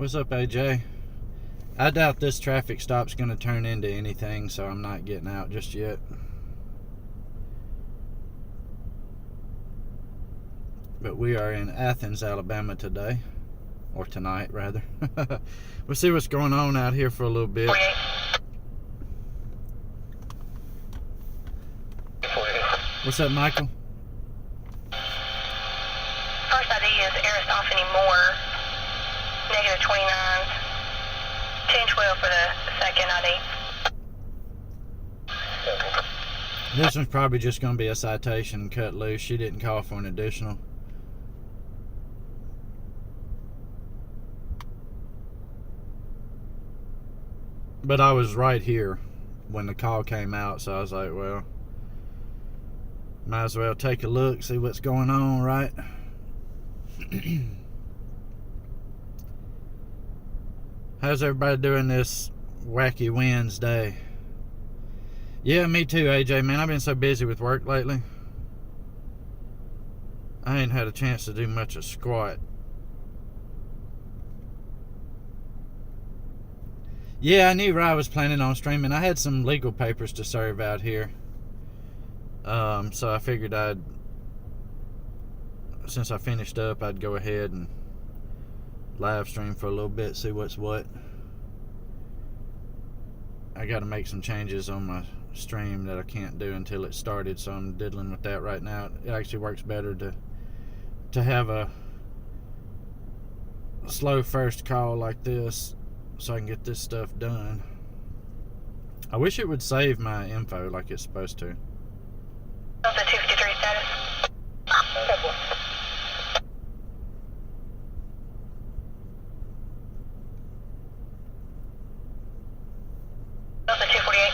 What's up, AJ? I doubt this traffic stop's going to turn into anything, so I'm not getting out just yet. But we are in Athens, Alabama today. Or tonight, rather. We'll see what's going on out here for a little bit. What's up, Michael? First ID is Aristophany Moore, negative 29, 1012 for the second ID. This one's probably just going to be a citation cut loose. She didn't call for an additional. But I was right here when the call came out, so I was like, well, might as well take a look, see what's going on, right? How's everybody doing this wacky Wednesday? Yeah, me too, AJ, man. I've been so busy with work lately. I ain't had a chance to do much of squat. Yeah, I knew I was planning on streaming. I had some legal papers to serve out here. So I figured since I finished up, I'd go ahead and live stream for a little bit, see what's what. I got to make some changes on my stream that I can't do until it started, so I'm diddling with that right now. It actually works better to have a slow first call like this, so I can get this stuff done. I wish it would save my info like it's supposed to. Delta 253 status. Delta 248.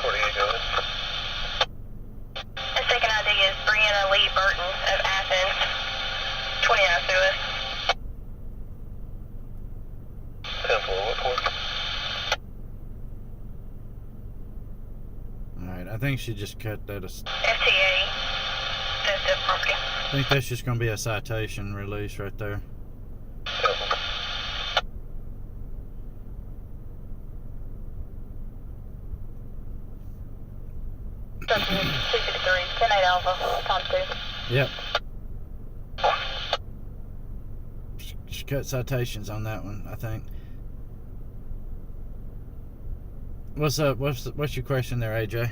48, go ahead. The second ID is Brianna Lee Burton of Athens, 29 through us. 10-4, what port? Alright, I think she just cut that. FTA, sensitive property. I think that's just going to be a citation release right there. 10-4. Delta 253, 10-8 Alpha, time 2. Yep. She cut citations on that one, I think. What's up? What's your question there, AJ?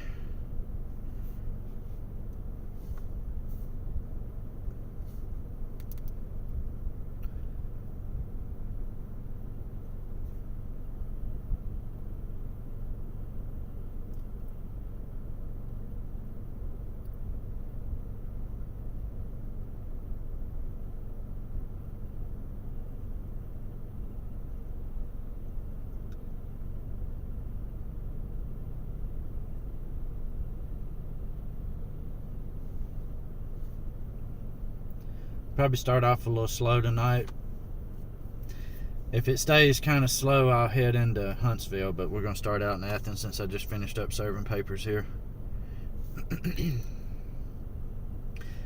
Probably start off a little slow tonight. If it stays kind of slow, I'll head into Huntsville, but we're going to start out in Athens since I just finished up serving papers here.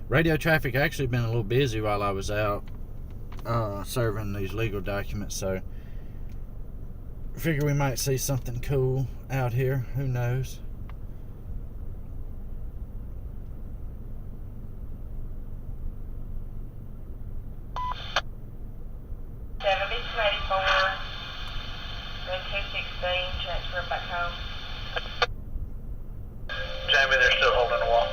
Radio traffic actually been a little busy while I was out serving these legal documents, so I figure we might see something cool out here. Who knows? Transfer back home. Jamie, they're still holding the wall.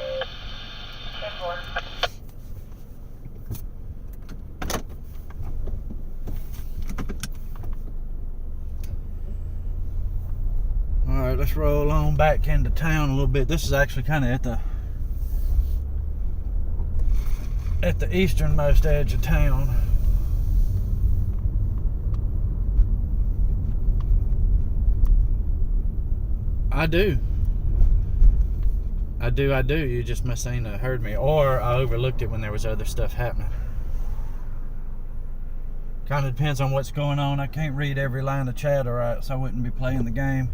10-4. Alright, let's roll on back into town a little bit. This is actually kind of at the easternmost edge of town. I do. You just must ain't heard me. Or I overlooked it when there was other stuff happening. Kind of depends on what's going on. I can't read every line of chat, alright, so I wouldn't be playing the game.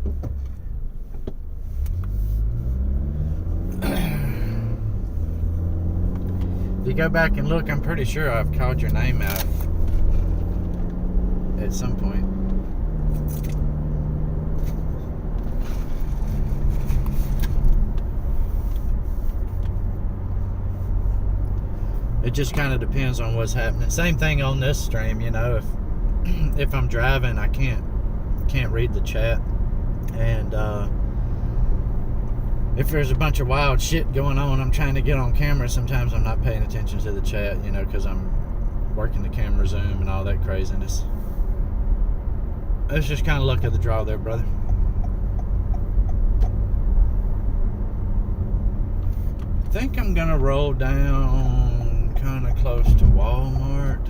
If you go back and look, I'm pretty sure I've called your name out at some point. It just kind of depends on what's happening. Same thing on this stream, you know. If I'm driving, I can't read the chat, and if there's a bunch of wild shit going on, I'm trying to get on camera. Sometimes I'm not paying attention to the chat, you know, because I'm working the camera zoom and all that craziness. It's just kind of luck of the draw there, brother. I think I'm gonna roll down kind of close to Walmart.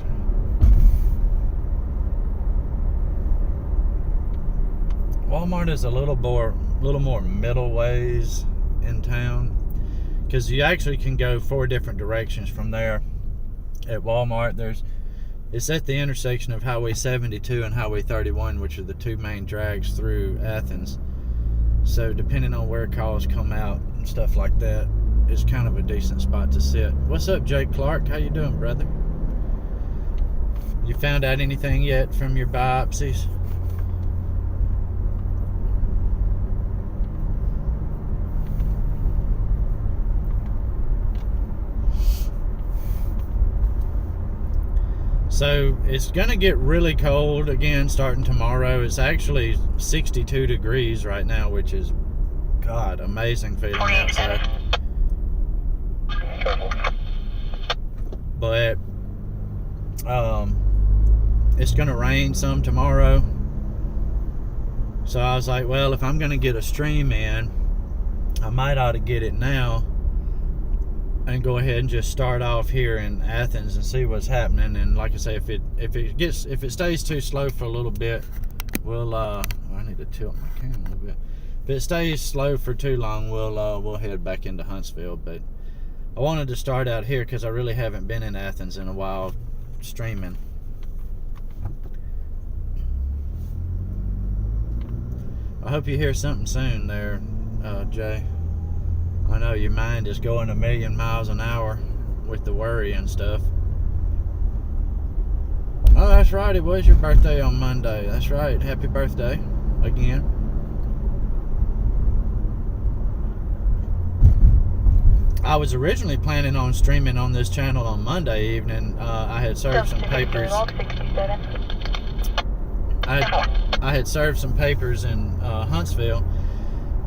Walmart is a little more middle ways in town, because you actually can go 4 different directions from there. At Walmart, it's at the intersection of Highway 72 and Highway 31, which are the 2 main drags through Athens. So depending on where cars come out and stuff like that, it's kind of a decent spot to sit. What's up, Jake Clark? How you doing, brother? You found out anything yet from your biopsies? So it's gonna get really cold again starting tomorrow. It's actually 62 degrees right now, which is, God, amazing feeling outside. But it's gonna rain some tomorrow. So I was like, well, if I'm gonna get a stream in, I might ought to get it now and go ahead and just start off here in Athens and see what's happening. And like I say, if it stays too slow for a little bit, we'll I need to tilt my camera a little bit. If it stays slow for too long, we'll head back into Huntsville. But I wanted to start out here because I really haven't been in Athens in a while streaming. I hope you hear something soon there, Jay. I know your mind is going a million miles an hour with the worry and stuff. Oh, that's right. It was your birthday on Monday. That's right. Happy birthday again. I was originally planning on streaming on this channel on Monday evening. I had served some papers. I had served some papers in Huntsville.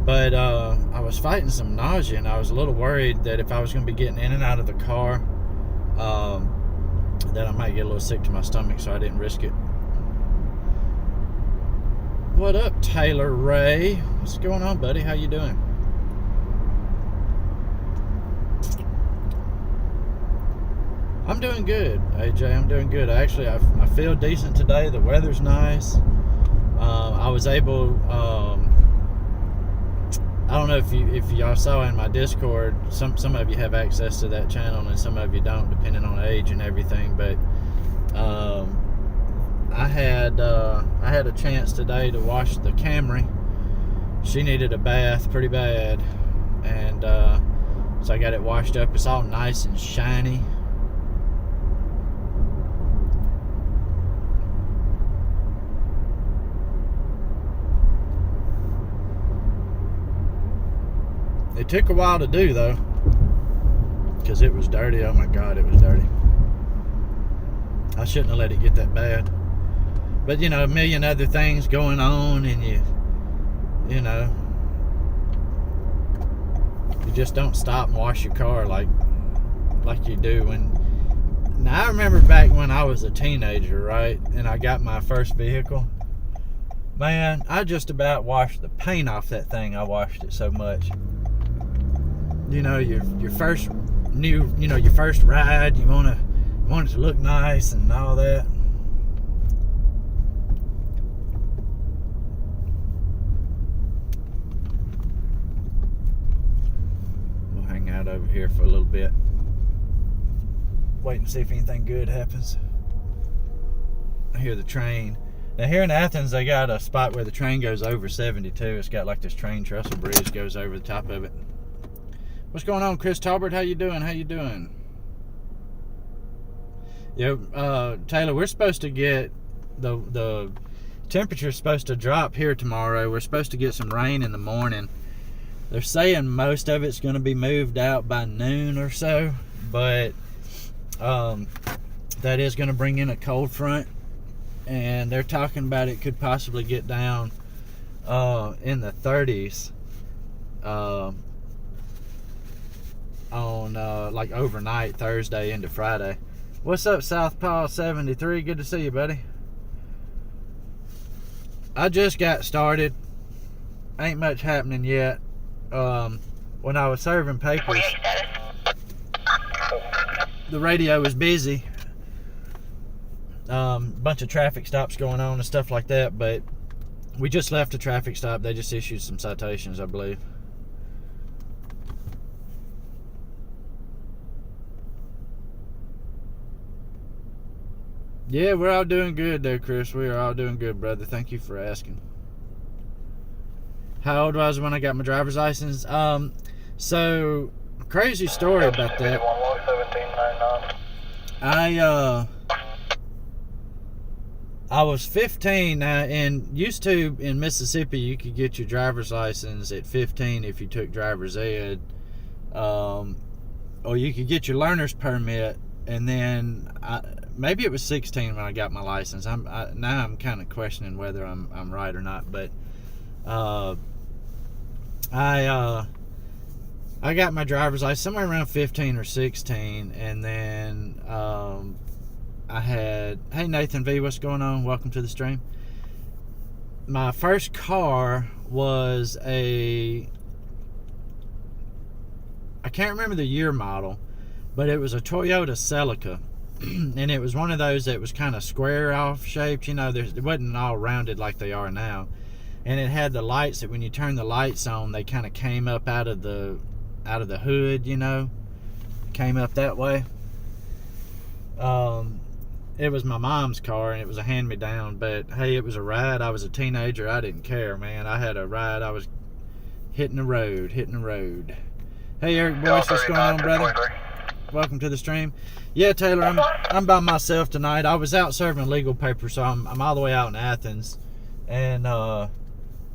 But I was fighting some nausea, and I was a little worried that if I was going to be getting in and out of the car, that I might get a little sick to my stomach, so I didn't risk it. What up, Taylor Ray? What's going on, buddy? How you doing? I'm doing good, AJ. I'm doing good. Actually, I feel decent today. The weather's nice. I was able... I don't know if y'all saw in my Discord, some of you have access to that channel and some of you don't, depending on age and everything. But I had a chance today to wash the Camry. She needed a bath pretty bad, and so I got it washed up. It's all nice and shiny. It took a while to do, though, because it was dirty. Oh my God, it was dirty. I shouldn't have let it get that bad. But, you know, a million other things going on, and you know, you just don't stop and wash your car like you do. Now, I remember back when I was a teenager, right, and I got my first vehicle. Man, I just about washed the paint off that thing. I washed it so much. You know, your first your first ride, you want it to look nice and all that. We'll hang out over here for a little bit. Wait and see if anything good happens. I hear the train. Now here in Athens, they got a spot where the train goes over 72. It's got like this train trestle bridge goes over the top of it. What's going on, Chris Talbert? How you doing? How you doing? Yeah, Taylor, we're supposed to get the temperature's supposed to drop here tomorrow. We're supposed to get some rain in the morning. They're saying most of it's going to be moved out by noon or so, but that is going to bring in a cold front, and they're talking about it could possibly get down in the 30s on like overnight Thursday into Friday. What's up, Southpaw 73? Good to see you, buddy. I just got started. Ain't much happening yet. When I was serving papers, 48 status. the radio was busy. Bunch of traffic stops going on and stuff like that, but we just left a traffic stop. They just issued some citations, I believe. Yeah, we're all doing good there, Chris. We are all doing good, brother. Thank you for asking. How old was I when I got my driver's license? So crazy story about that. I was 15, and used to in Mississippi you could get your driver's license at 15 if you took driver's ed, or you could get your learner's permit, and then maybe it was 16 when I got my license. Now I'm kind of questioning whether I'm right or not, but I got my driver's license somewhere around 15 or 16, and then I had, hey Nathan V, what's going on? Welcome to the stream. My first car was I can't remember the year model, but it was a Toyota Celica, and it was one of those that was kind of square off shaped, you know, it wasn't all rounded like they are now, and it had the lights that when you turn the lights on, they kind of came up out of the hood, you know, came up that way. It was my mom's car, and it was a hand-me-down, but hey, it was a ride. I was a teenager. I didn't care, man. I had a ride. I was hitting the road. Hey, Eric Boyce, what's going on, brother? Welcome to the stream. Yeah, Taylor, I'm by myself tonight. I was out serving legal papers, so I'm all the way out in Athens, and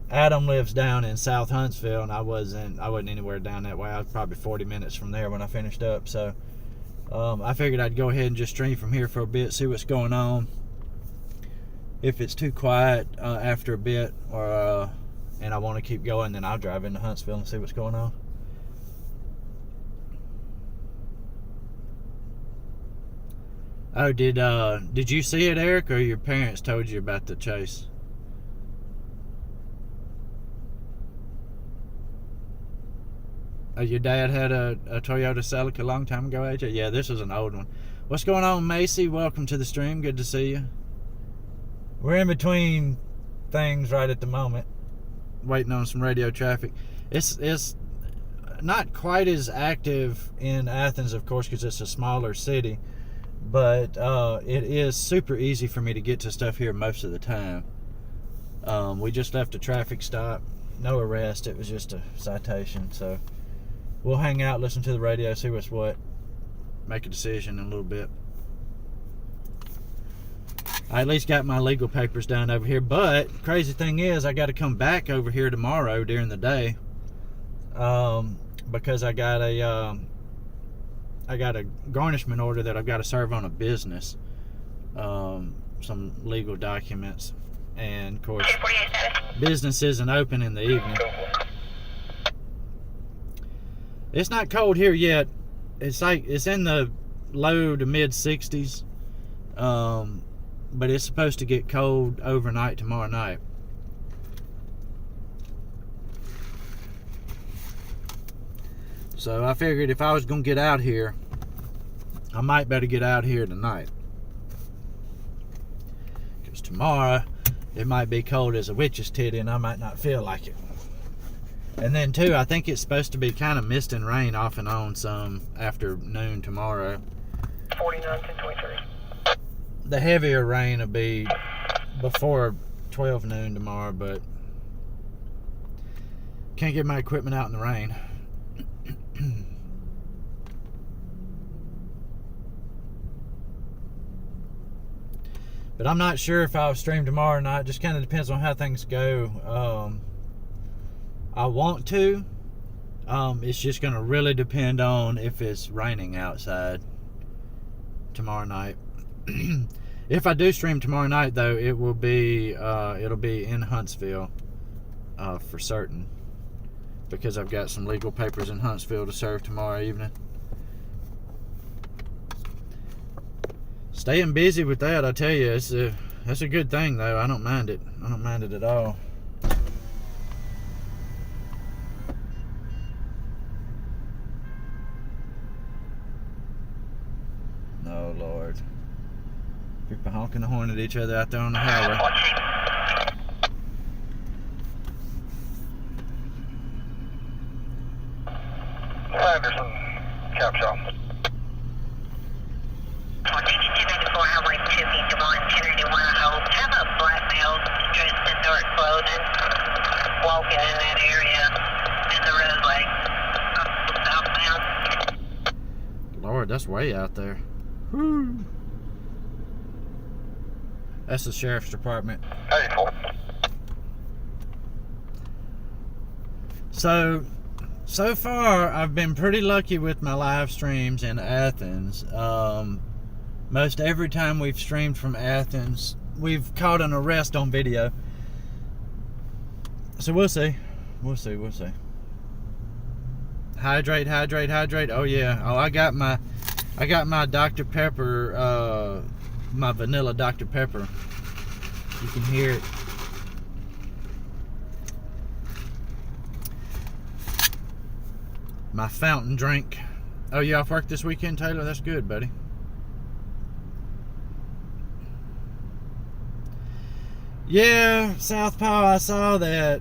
Adam lives down in South Huntsville, and I wasn't anywhere down that way. I was probably 40 minutes from there when I finished up, so I figured I'd go ahead and just stream from here for a bit, see what's going on. If it's too quiet after a bit, or and I want to keep going, then I'll drive into Huntsville and see what's going on. Oh, did you see it, Eric, or your parents told you about the chase? Your dad had a Toyota Celica a long time ago, AJ? Yeah, this was an old one. What's going on, Macy? Welcome to the stream. Good to see you. We're in between things right at the moment, waiting on some radio traffic. It's not quite as active in Athens, of course, because it's a smaller city, but it is super easy for me to get to stuff here most of the time. We just left a traffic stop. No arrest. It was just a citation, so we'll hang out, listen to the radio, see what's what, make a decision in a little bit. I at least got my legal papers done over here, but crazy thing is I got to come back over here tomorrow during the day, because I got a garnishment order that I've got to serve on a business, some legal documents, and of course business isn't open in the evening. It's not cold here yet. It's in the low to mid 60s, but it's supposed to get cold overnight tomorrow night. So I figured if I was gonna get out here, I might better get out here tonight, because tomorrow it might be cold as a witch's titty and I might not feel like it. And then too, I think it's supposed to be kind of mist and rain off and on some after noon tomorrow. 49-1023. The heavier rain will be before 12 noon tomorrow, but can't get my equipment out in the rain. But I'm not sure if I'll stream tomorrow night. Just kind of depends on how things go. I want to. It's just going to really depend on if it's raining outside tomorrow night. If I do stream tomorrow night, though, it will be it'll be in Huntsville for certain, because I've got some legal papers in Huntsville to serve tomorrow evening. Staying busy with that, I tell you, that's a good thing, though. I don't mind it. I don't mind it at all. Oh, Lord. People honking the horn at each other out there on the highway. Anderson, Cap Shop. 294 Highway 251, Kennedy 1, I hope. Have a black male dressed in dark clothing walking in that area in the roadway southbound. Lord, that's way out there. Whew. That's the sheriff's department. 84. So far, I've been pretty lucky with my live streams in Athens. Most every time we've streamed from Athens, we've caught an arrest on video. So we'll see. We'll see. Hydrate. Oh yeah. Oh, I got my Dr. Pepper, my vanilla Dr. Pepper. You can hear it. My fountain drink. Oh, you off work this weekend, Taylor? That's good, buddy. Yeah, Southpaw, I saw that.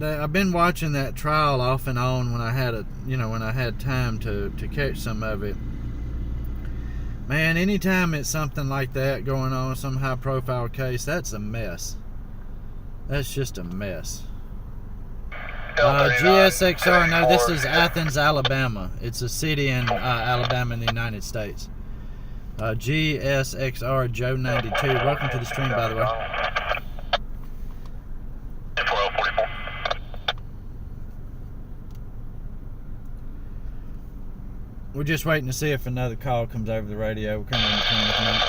I've been watching that trial off and on when I had time to catch some of it. Man, anytime it's something like that going on, some high profile case, that's a mess. That's just a mess. GSXR, no, this is Athens, Alabama. It's a city in Alabama in the United States. GSXR Joe 92. Welcome to the stream, by the way. We're just waiting to see if another call comes over the radio. We're coming in between with me.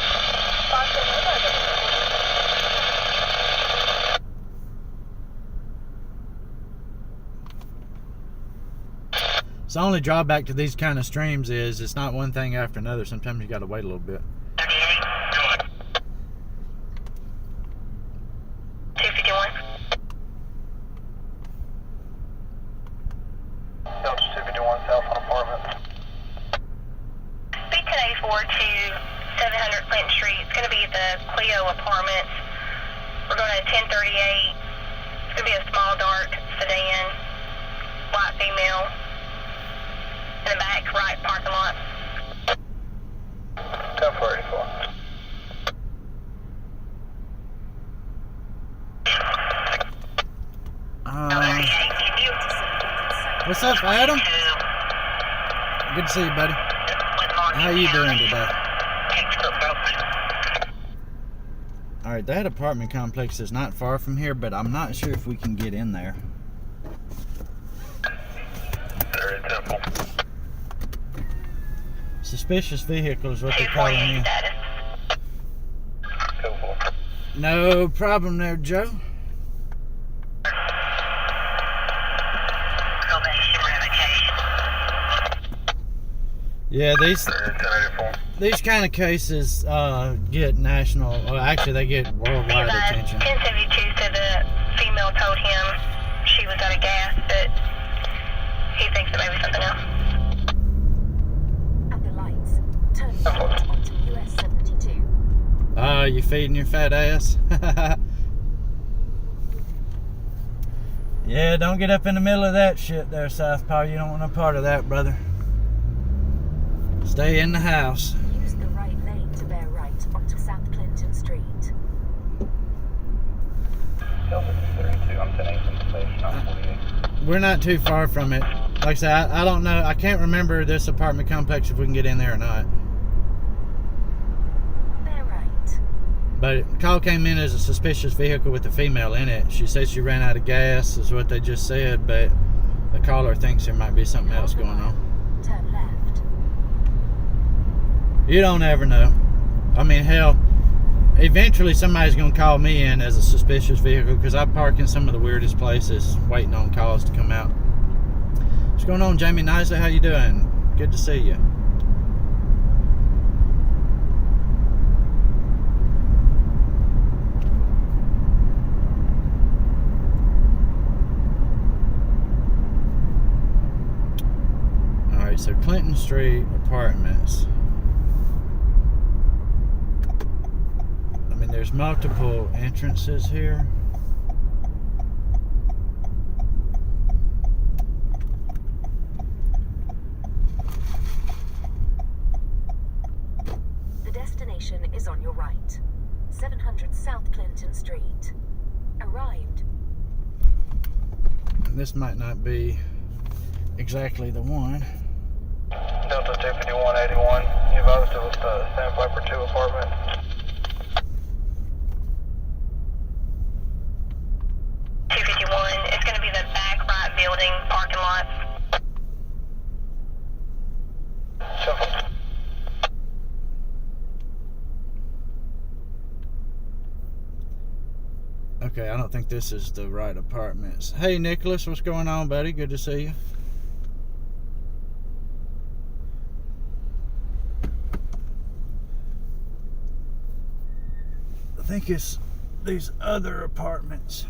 So the only drawback to these kind of streams is it's not one thing after another. Sometimes you got to wait a little bit. 251. Delta 251 South on apartment. Be today for to 700 Clinton Street. It's going to be the Clio Apartments. We're going to 1038. It's going to be a small, dark sedan, white female. In the back right parking lot. 1044. What's up, Adam? Good to see you, buddy. How you doing today? Alright, that apartment complex is not far from here, but I'm not sure if we can get in there. Very simple. Suspicious vehicle is what they're calling me. Cool. No problem there, Joe. Yeah, these kind of cases get national, well, actually they get worldwide attention. 1072 said the female told him she was out of gas, but he thinks it may be something else. At the lights, turn left onto US 72. You feeding your fat ass? Yeah, don't get up in the middle of that shit there, Southpaw. You don't want no part of that, brother. Stay in the house. Use the right lane to bear right onto South Clinton Street. Delta 232, I'm 1018 station on 48. We're not too far from it. Like I said, I don't know. I can't remember this apartment complex if we can get in there or not. Bear right. But the call came in as a suspicious vehicle with a female in it. She said she ran out of gas, is what they just said, but the caller thinks there might be something else going on. Turn left. You don't ever know. I mean, hell, eventually somebody's going to call me in as a suspicious vehicle because I park in some of the weirdest places waiting on calls to come out. What's going on, Jamie Nisley? How you doing? Good to see you. Alright, so Clinton Street Apartments. I mean, there's multiple entrances here. The destination is on your right. 700 South Clinton Street. Arrived. This might not be exactly the one. Delta 25181, you've obviously with the Sandpiper 2 apartment. It's going to be the back right building parking lot. Simple. Okay, I don't think this is the right apartments. Hey, Nicholas, what's going on, buddy? Good to see you. I think it's these other apartments.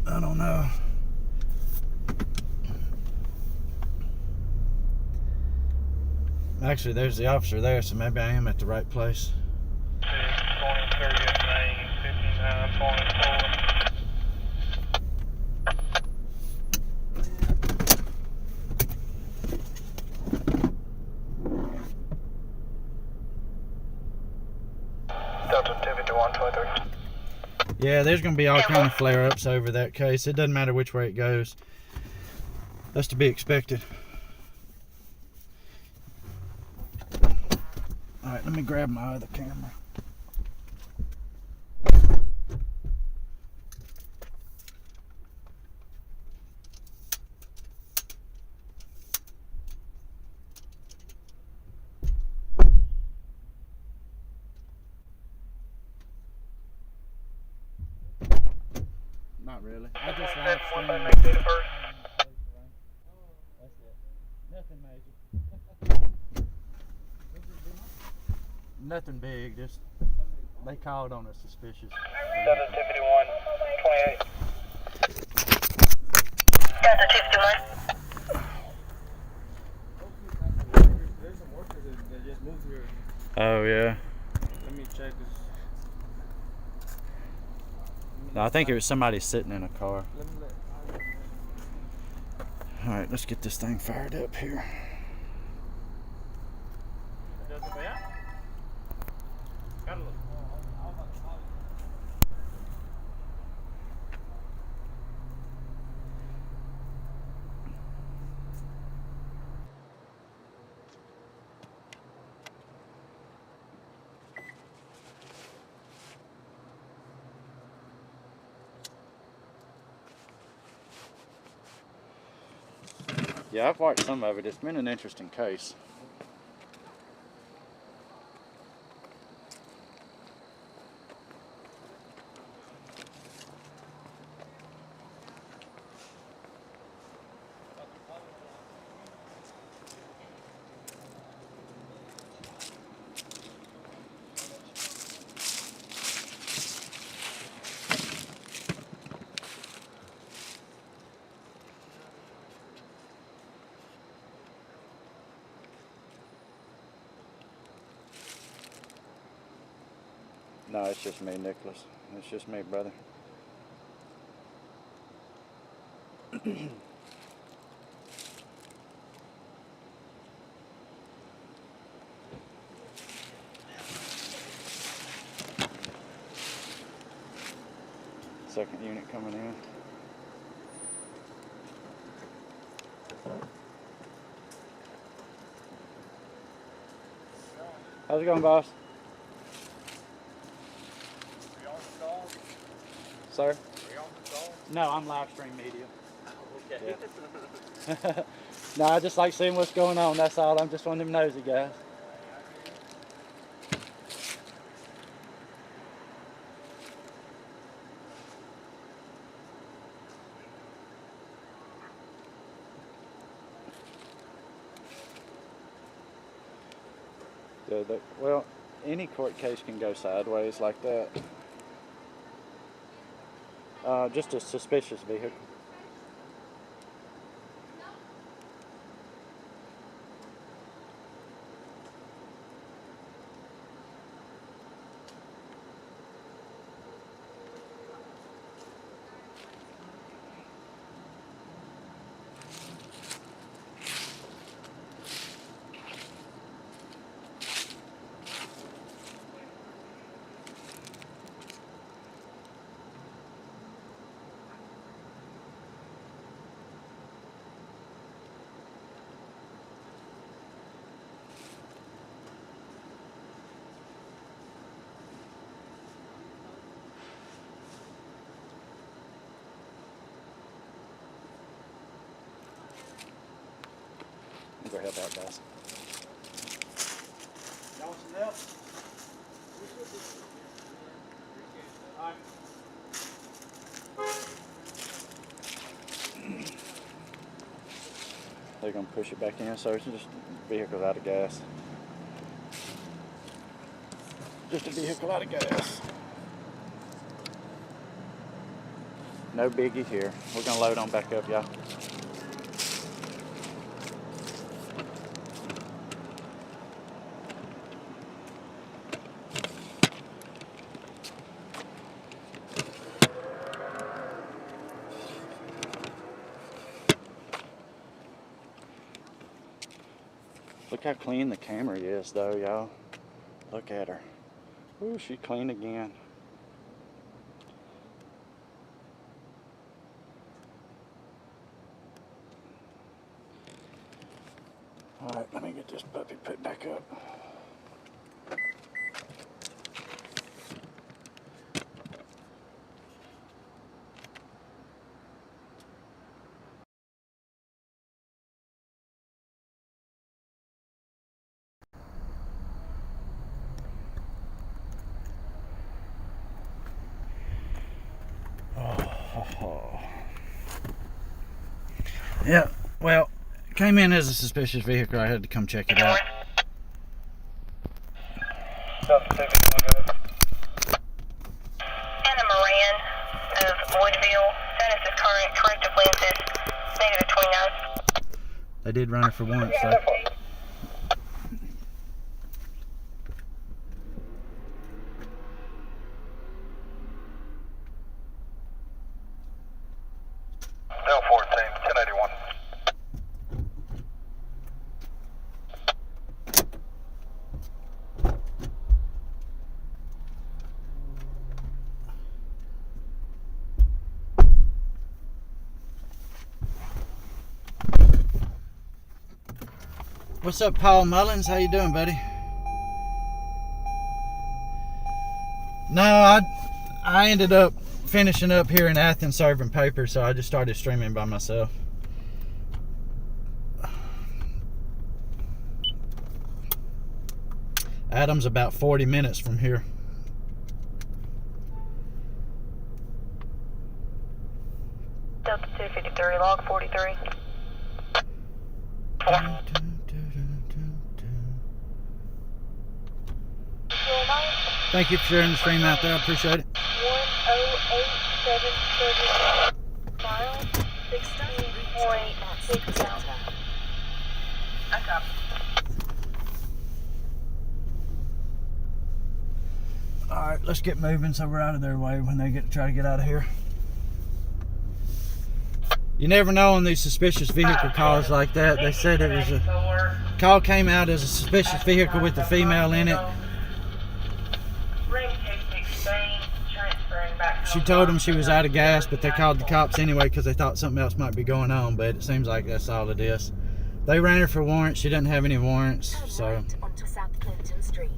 I don't know. Actually, there's the officer there, so maybe I am at the right place. 2030th Main, 59.4. Delta 25123. Yeah, there's going to be all kind of flare-ups over that case. It doesn't matter which way it goes. That's to be expected. Alright, let me grab my other camera. Not really. I just live stream. That's it. Nothing major. Nothing big. Just they called on us suspicious. Delta 25128. Delta 251. There's some workers that just moved here. Oh yeah. Let me check this. No, I think it was somebody sitting in a car. Let me All right, let's get this thing fired up here. Yeah, I've watched some of it. It's been an interesting case. No, it's just me, Nicholas. It's just me, brother. Second unit coming in. How's it going, boss? sir. Are you on the phone? No, I'm live stream media. Okay. Yeah. No, I just like seeing what's going on. That's all. I'm just one of them nosy guys. Yeah, well, any court case can go sideways like that. Just a suspicious vehicle. Go help out, guys. Y'all want some help? Alright. They're gonna push it back in, so it's just a vehicle out of gas. Just a vehicle out of gas. No biggie here. We're gonna load on back up, y'all. Look how clean the Camry is, though, y'all. Look at her. Ooh, she clean again. All right, let me get this puppy put back up. Yeah, well, came in as a suspicious vehicle. I had to come check it out. Anna Moran of Woodville. Status is current. Corrective lenses. Negative 29. They did run her for warrant, so. Del 14, 1081. What's up, Paul Mullins? How you doing, buddy? No, I ended up finishing up here in Athens serving papers, so I just started streaming by myself. Adam's about 40 minutes from here. Delta 253, log 43. Thank you for sharing the stream out there. I appreciate it. 10877 miles, 16.6 down. I copy. All right, let's get moving so we're out of their way when they try to get out of here. You never know on these suspicious vehicle calls like that. They said it was a call came out as a suspicious vehicle with a female in it. She told them she was out of gas, but they called the cops anyway because they thought something else might be going on, but it seems like that's all it is. They ran her for warrants. She doesn't have any warrants, so. Right onto South Clinton Street.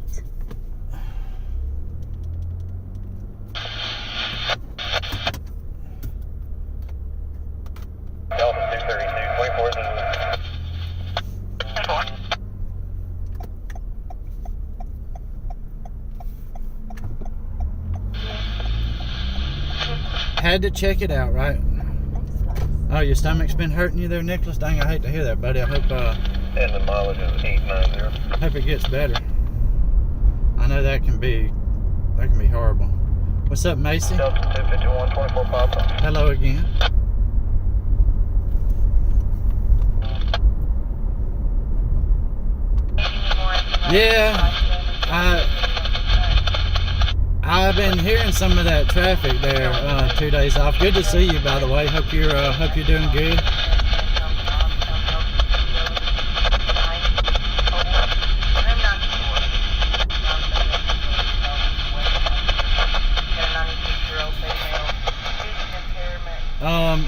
had to check it out, right? Oh, your stomach's been hurting you there, Nicholas? Dang, I hate to hear that, buddy. I hope And the mileage is 890. hope it gets better. I know that can be horrible. What's up, Macy? Delta 251, 24 Papa. Hello again. Yeah, I've been hearing some of that traffic there. 2 days off. Good to see you, by the way. Hope you're doing good.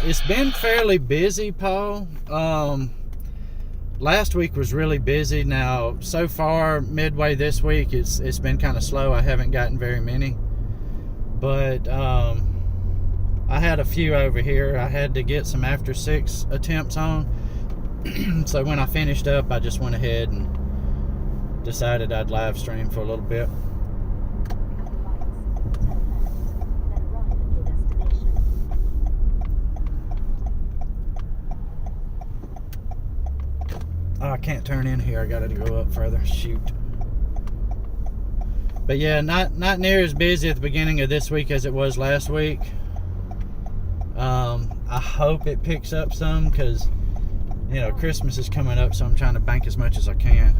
It's been fairly busy, Paul. Last week was really busy. Now, so far, midway this week, it's been kind of slow. I haven't gotten very many. But I had a few over here. I had to get some after 6 attempts on. So when I finished up, I just went ahead and decided I'd live stream for a little bit. Oh, I can't turn in here. I gotta go up further. Shoot. But yeah, not near as busy at the beginning of this week as it was last week. I hope it picks up some because, you know, Christmas is coming up, so I'm trying to bank as much as I can.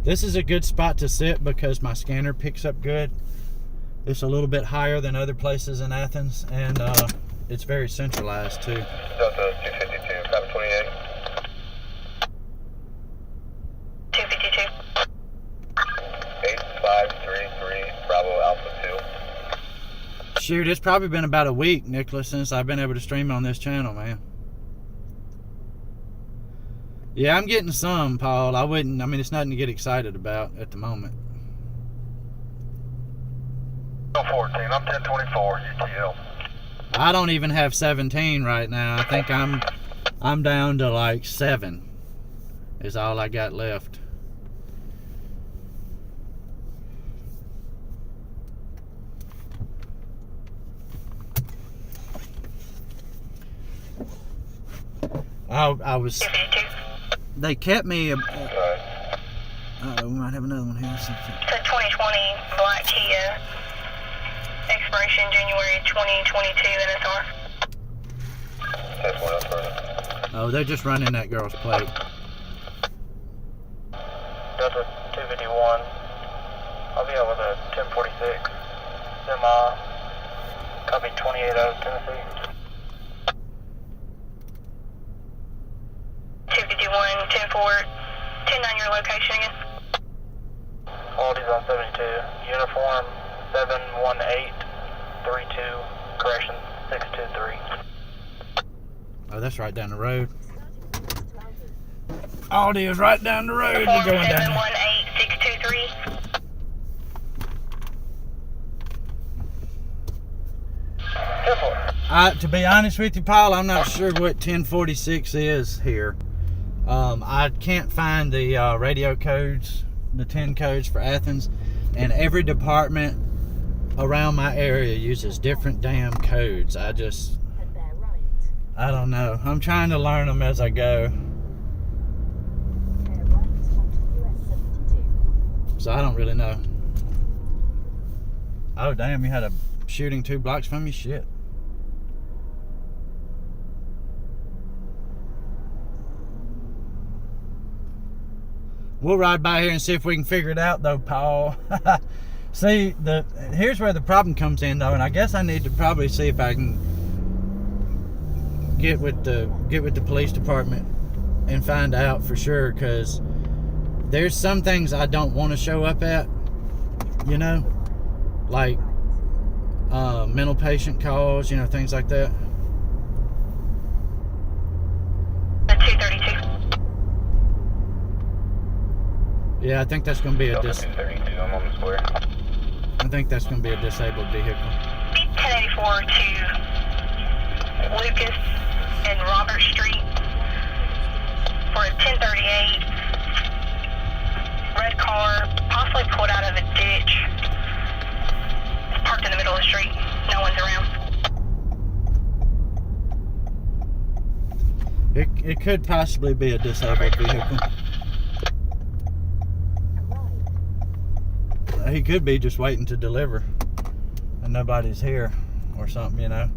This is a good spot to sit because my scanner picks up good. It's a little bit higher than other places in Athens, and it's very centralized too. Delta 252, 528. 252. 8533, Bravo Alpha 2. Shoot, it's probably been about a week, Nicholas, since I've been able to stream on this channel, man. Yeah, I'm getting some, Paul. I mean, it's nothing to get excited about at the moment. 14, I'm 1024, UTL. I don't even have 17 right now. I think I'm down to like 7 is all I got left. I was. 252. They kept me. Alright. We might have another one here. It's a 2020 black Kia. Expiration January 2022 NSR. That's what else further. Oh, they're just running that girl's plate. Delta 251. I'll be over the 1046. Semi. Copy 28 Tennessee. 251, 10-4, 10-9 your location again. Quality's on 72. Uniform 71832. Correction 623. Oh, that's right down the road. Aldi is right down the road. We're going down. 718623. To be honest with you, Paul, I'm not sure what 1046 is here. I can't find the radio codes, the 10 codes for Athens, and every department around my area uses different damn codes. I don't know. I'm trying to learn them as I go. So I don't really know. Oh, damn, you had a shooting 2 blocks from you? Shit. We'll ride by here and see if we can figure it out, though, Paul. See, here's where the problem comes in, though, and I guess I need to probably see if I can get with the police department and find out for sure, because there's some things I don't want to show up at, you know, like mental patient calls, you know, things like that. 232. Yeah, I think that's going to be a Delta 232, I'm on the square. I think that's going to be a disabled vehicle. 1084 to Lucas and Robert Street for a 1038. Red car, possibly pulled out of a ditch. It's parked in the middle of the street. No one's around. It could possibly be a disabled vehicle. He could be just waiting to deliver and nobody's here or something, you know,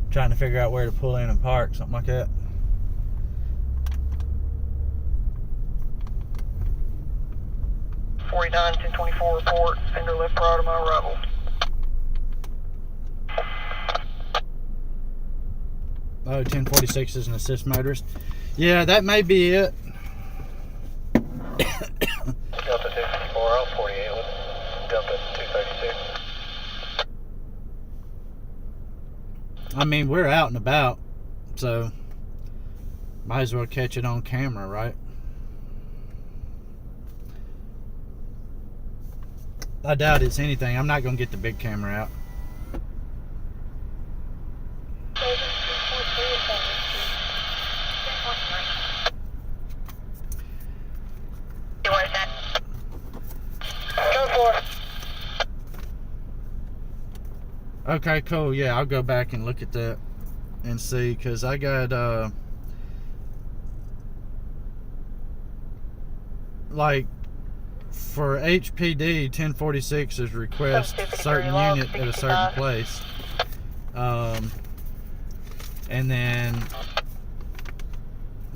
trying to figure out where to pull in and park, something like that. '49 1024 report, finger left prior to my arrival. Oh, 1046 is an assist motorist. Yeah, that may be it. Delta 254 out 48 with Delta 236. I mean, we're out and about, so might as well catch it on camera, right? I doubt it's anything. I'm not going to get the big camera out. Where's that? Go for it. Okay, cool. Yeah, I'll go back and look at that and see, because I got like for HPD 1046 is request certain unit at a certain place, and then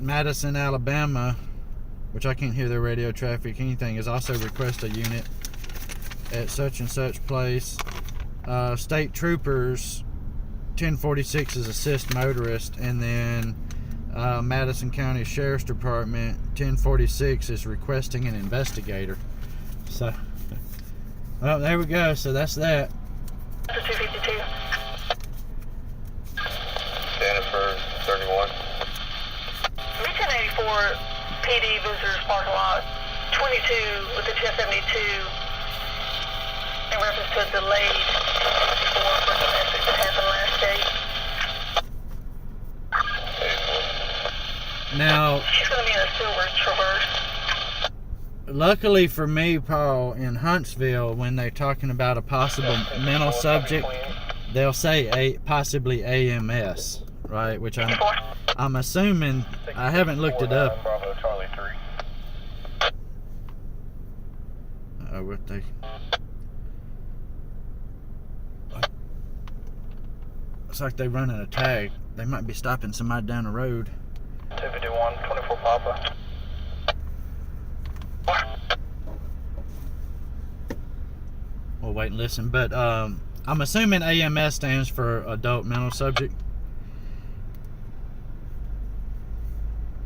Madison, Alabama, which I can't hear their radio traffic anything, is also request a unit at such and such place. State Troopers 1046 is assist motorist, and then Madison County Sheriff's Department 1046 is requesting an investigator. So, well, there we go. So that's that. 252. Jennifer 31. Mid-1084 PD visitors parking lot 22 with the 1072 in reference to a delayed 1054 for domestic that happened last day. Now, She's going to be in a silver traverse. luckily for me, Paul, in Huntsville, when they're talking about a possible mental subject, they'll say possibly AMS, right? Which I'm assuming. I haven't looked it up. Bravo Charlie 3. What they? It's like they running a tag. They might be stopping somebody down the road. 251 24 Papa. We'll wait and listen. But I'm assuming AMS stands for adult mental subject.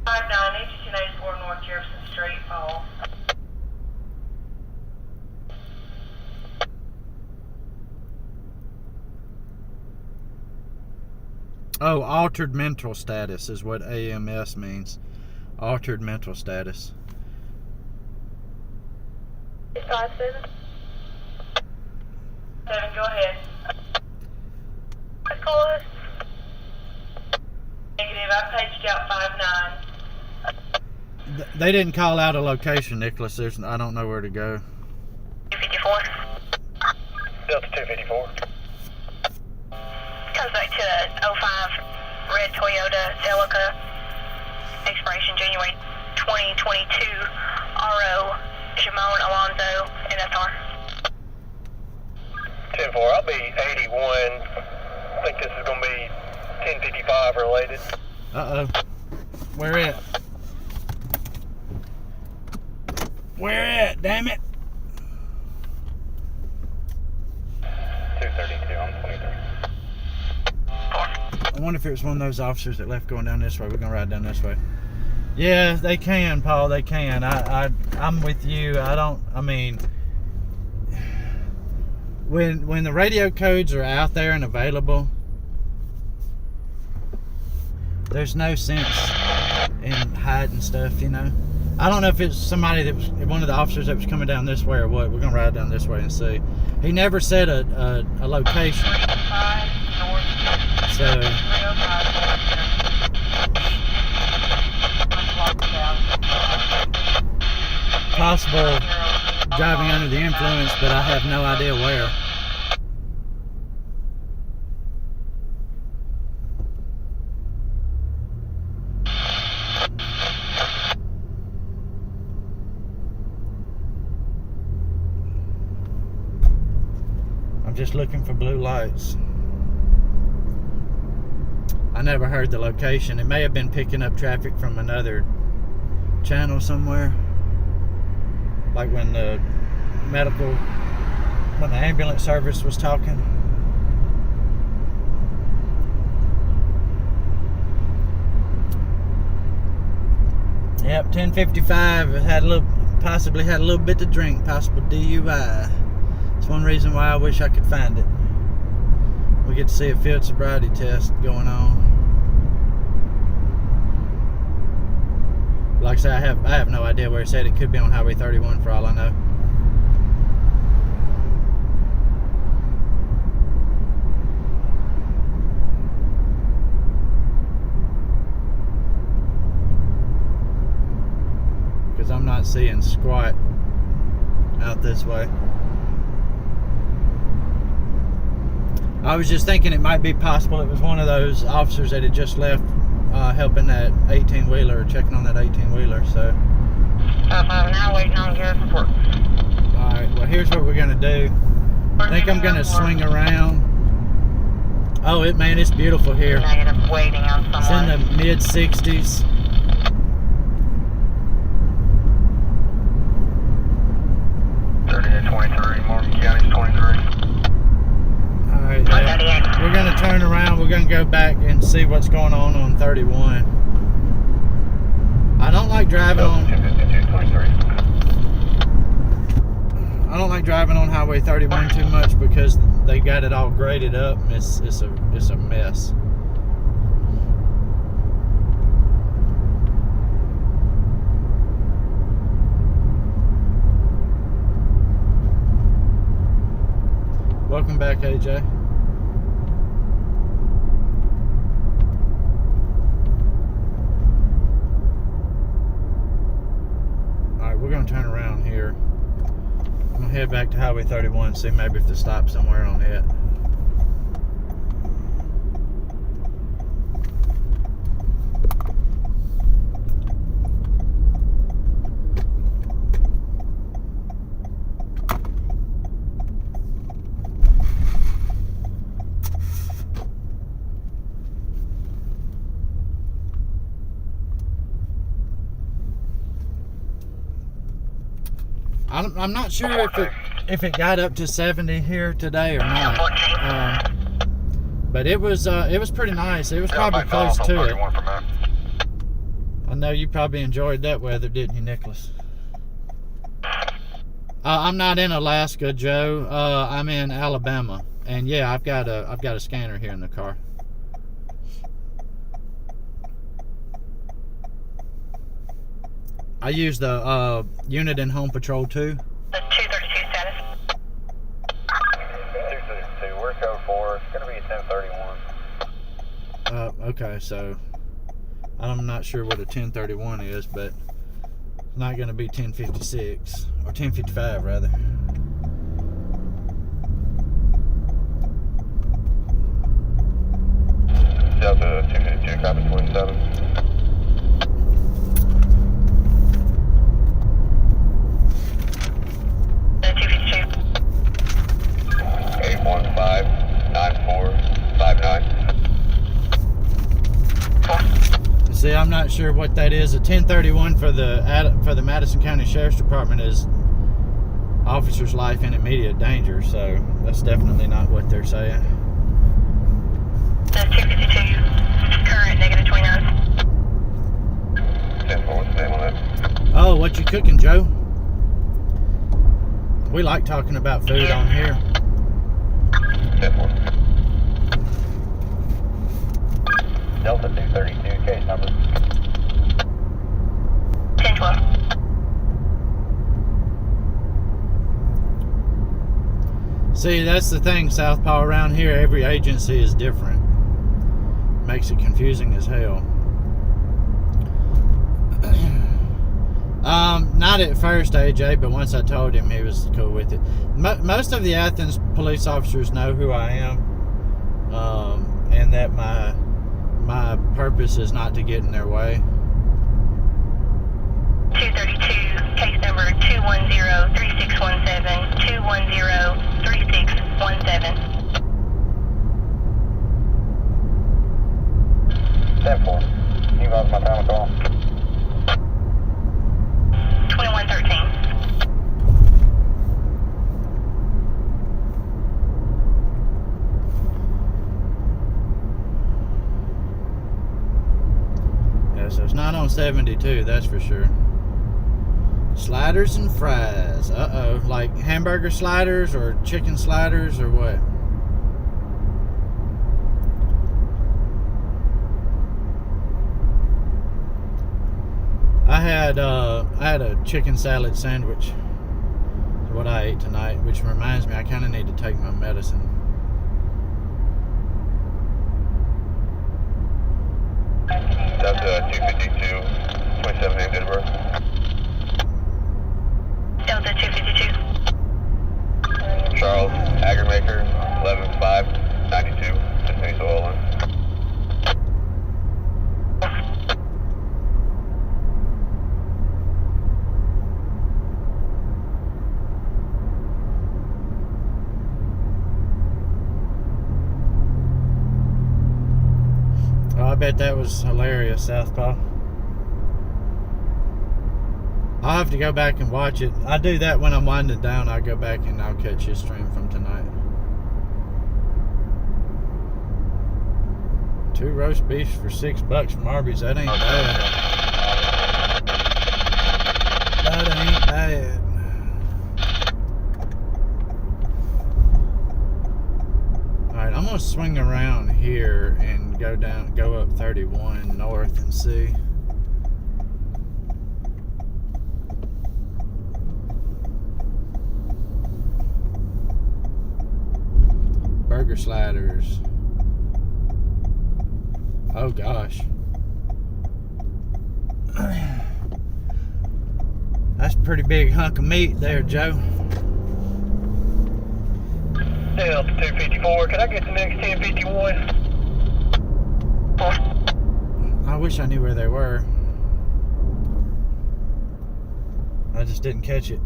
59 1884 North Jefferson Street, Paul. Oh, altered mental status is what AMS means. Altered mental status. 57. 7, go ahead. Call us. Negative, I paged out 59. They didn't call out a location, Nicholas. I don't know where to go. 254. Delta 254. Comes back to the 05 red Toyota Celica, expiration January 2022, RO Jamon Alonzo, NSR. 10-4, I'll be 81. I think this is going to be 1055 related. Uh-oh. Where at? Where at? Damn it. 232 on 23. I wonder if it was one of those officers that left going down this way. We're going to ride down this way. Yeah, they can, Paul. They can. I'm with you. I mean, when the radio codes are out there and available, there's no sense in hiding stuff, you know. I don't know if it's somebody that was one of the officers that was coming down this way or what. We're gonna ride down this way and see. He never said a location. So possible driving under the influence, but I have no idea where. I'm just looking for blue lights. I never heard the location. It may have been picking up traffic from another channel somewhere. Like when the ambulance service was talking. Yep, 10:55. Possibly had a little bit to drink. Possible DUI. That's one reason why I wish I could find it. We get to see a field sobriety test going on. Like I say, I have no idea where it said. It could be on Highway 31 for all I know. Because I'm not seeing squat out this way. I was just thinking it might be possible it was one of those officers that had just left helping that 18-wheeler, or checking on that 18-wheeler, so. Now waiting on your report. Alright, well here's what we're gonna do. I think I'm gonna swing around. Oh, man, it's beautiful here. Negative, waiting on It's in someone. the mid-60s. Morgan County's 23. Alright, we're gonna turn around. We're gonna go back and see what's going on 31. I don't like driving on. 252-23. I don't like driving on Highway 31 too much because they got it all graded up. It's a mess. Welcome back, AJ. Alright, we're going to turn around here. I'm going to head back to Highway 31, see maybe if they stop somewhere on it. I'm not sure if it got up to 70 here today or not, but it was pretty nice. It was probably close to it. I know you probably enjoyed that weather, didn't you, Nicholas? I'm not in Alaska, Joe. I'm in Alabama, and yeah, I've got a scanner here in the car. I use the unit in Home Patrol 2. The 232 status. 232, we're code 4. It's going to be 1031. Okay, so I'm not sure what a 1031 is, but it's not going to be 1056 or 1055 rather. Delta 252, copy 27. The 252. 815-9459. See, I'm not sure what that is. A 1031 for the Madison County Sheriff's Department is officer's life in immediate danger, so that's definitely not what they're saying. The 252. Current negative 29. 10-4, what's the name on that? Oh, what you cooking, Joe? We like talking about food on here. 10-4. Delta 232, case number. 1012. See, that's the thing, Southpaw. Around here, every agency is different. Makes it confusing as hell. Not at first, AJ, but once I told him, he was cool with it. Most of the Athens police officers know who I am, and that my purpose is not to get in their way. 232, case number 210-3617, 210-3617. 10-4. You got my time to call. 2113. Yeah, so it's not on 72, that's for sure. Sliders and fries. Uh-oh. Like hamburger sliders or chicken sliders or what? I had a chicken salad sandwich. That's what I ate tonight, which reminds me I kind of need to take my medicine. That's 252, 27 name, date of birth. Delta 252. Charles, Aggermaker, 11-5-92, Destiny Soil. Oh, I bet that was hilarious, Southpaw. I'll have to go back and watch it. I do that when I'm winding down. I'll go back and I'll catch his stream from tonight. 2 roast beefs for $6 from Arby's. That ain't bad. That ain't bad. Alright, I'm gonna swing around here and go up 31 north and see. Burger sliders. Oh gosh. That's a pretty big hunk of meat there, Joe. Delta 254, can I get the next 1051? I wish I knew where they were. I just didn't catch it.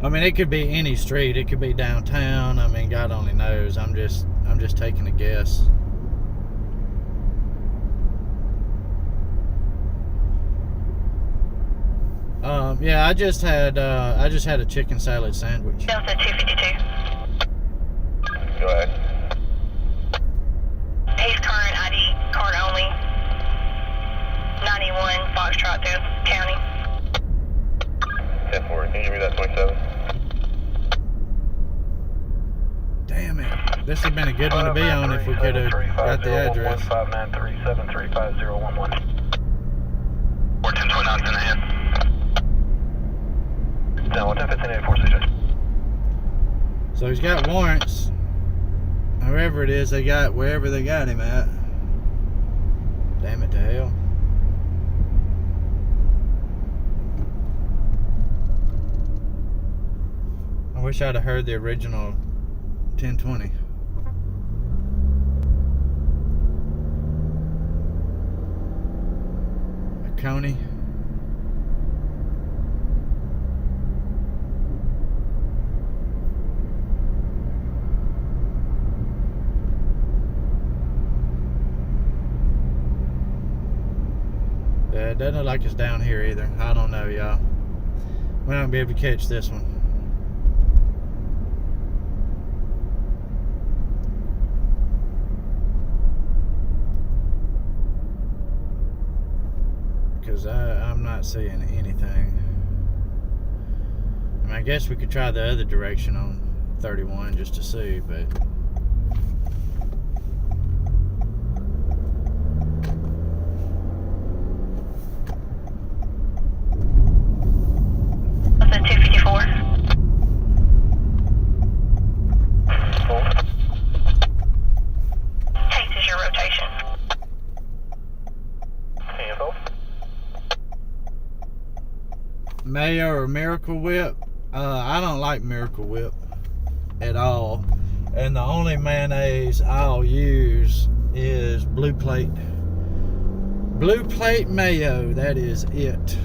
I mean, it could be any street. It could be downtown. I mean, God only knows. I'm just taking a guess. Yeah, I just had a chicken salad sandwich. Delta 252. Go ahead. He's current ID card only. 91 Foxtrot through county. 10-4, can you give me that 27? Damn it. This would have been a good one to be on if we could have got the address. 593-735-011. 1029 in the hand. Down 10-15-84-66. So he's got warrants. However it is they got, wherever they got him at. Damn it to hell. I wish I'd have heard the original 1020. A Coney. Yeah, it doesn't look like it's down here either. I don't know, y'all. We won't be able to catch this one. Because I'm not seeing anything. I mean, I guess we could try the other direction on 1031 just to see, but That's a 254. Case is your rotation. Info. Mayo or Miracle Whip. I don't like Miracle Whip at all, and the only mayonnaise I'll use is Blue Plate mayo. That is it.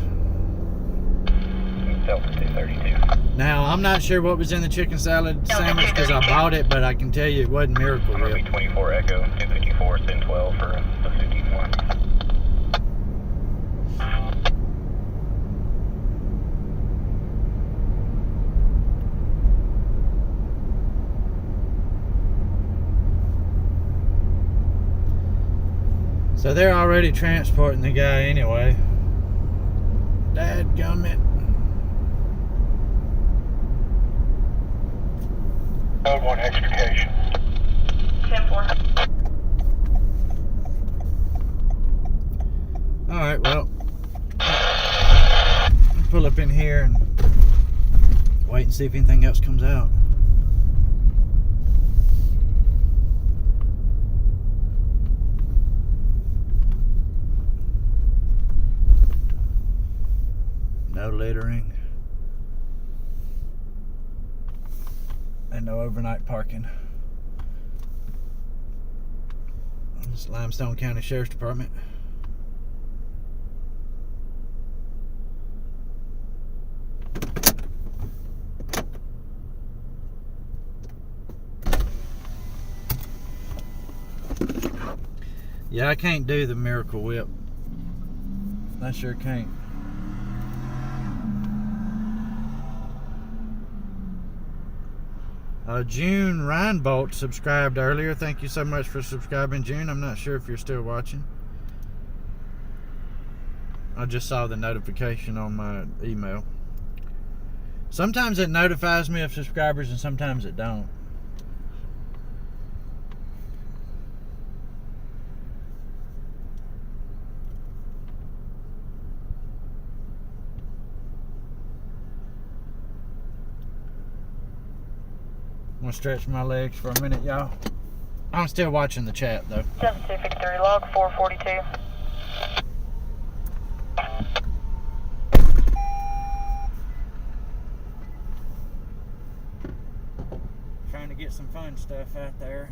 Delta 232. Now I'm not sure what was in the chicken salad sandwich because I bought it, but I can tell you it wasn't Miracle Ruby Whip. 24 Echo 254 send 12 for the 51. So they're already transporting the guy anyway. Dadgummit. Code 1 extrication. 10-4. Alright, well, I'll pull up in here and wait and see if anything else comes out. No littering. And no overnight parking. This is Limestone County Sheriff's Department. Yeah, I can't do the Miracle Whip. I sure can't. June Reinbolt subscribed earlier. Thank you so much for subscribing, June. I'm not sure if you're still watching. I just saw the notification on my email. Sometimes it notifies me of subscribers and sometimes it don't. I'm gonna stretch my legs for a minute, y'all. I'm still watching the chat though. Delta 253, log 442. Trying to get some fun stuff out there.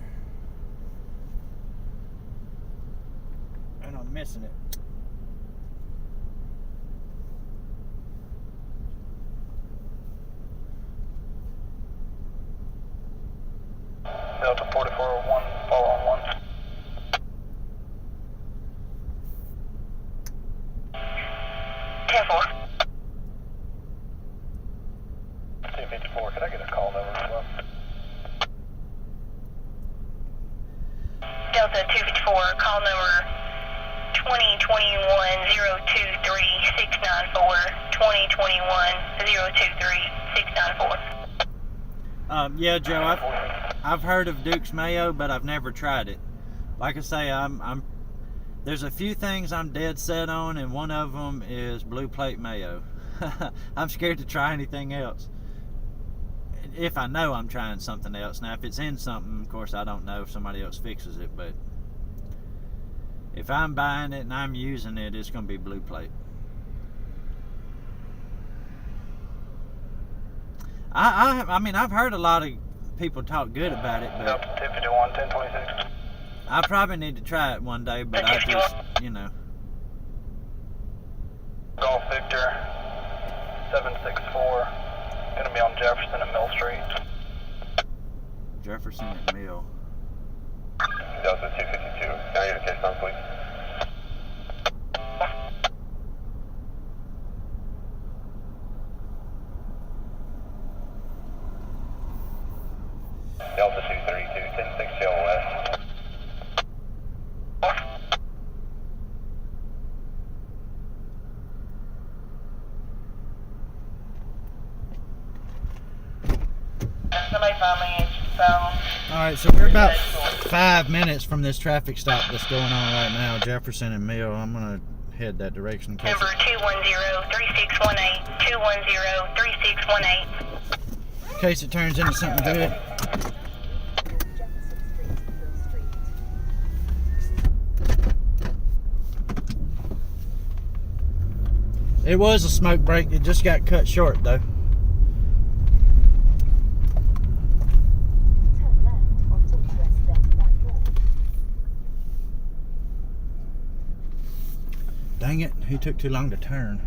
And I'm missing it. Delta 4401, follow on 1. 10-4. 254, could I get a call number as well? Delta 254, call number 2021-023-694. 2021-023-694. Yeah, Joe, I've heard of Duke's Mayo, but I've never tried it. Like I say, there's a few things I'm dead set on, and one of them is Blue Plate Mayo. I'm scared to try anything else. If I know I'm trying something else. Now, if it's in something, of course, I don't know if somebody else fixes it, but if I'm buying it and I'm using it, it's going to be Blue Plate. I mean, I've heard a lot of people talk good about it, but Delta 251, 1026. I probably need to try it one day, but I just, you know. Golf Victor 764, gonna be on Jefferson at Mill Street. Jefferson at Mill. Delta 252, can I get a case number, please? Delta 232, 1060 West. Somebody find me. Alright, so we're about 5 minutes from this traffic stop that's going on right now, Jefferson and Mill. I'm going to head that direction. In case Number 210-3618, 210-3618. in case it turns into something good. It was a smoke break. It just got cut short, though. Turn left onto West 34. Dang it, he took too long to turn.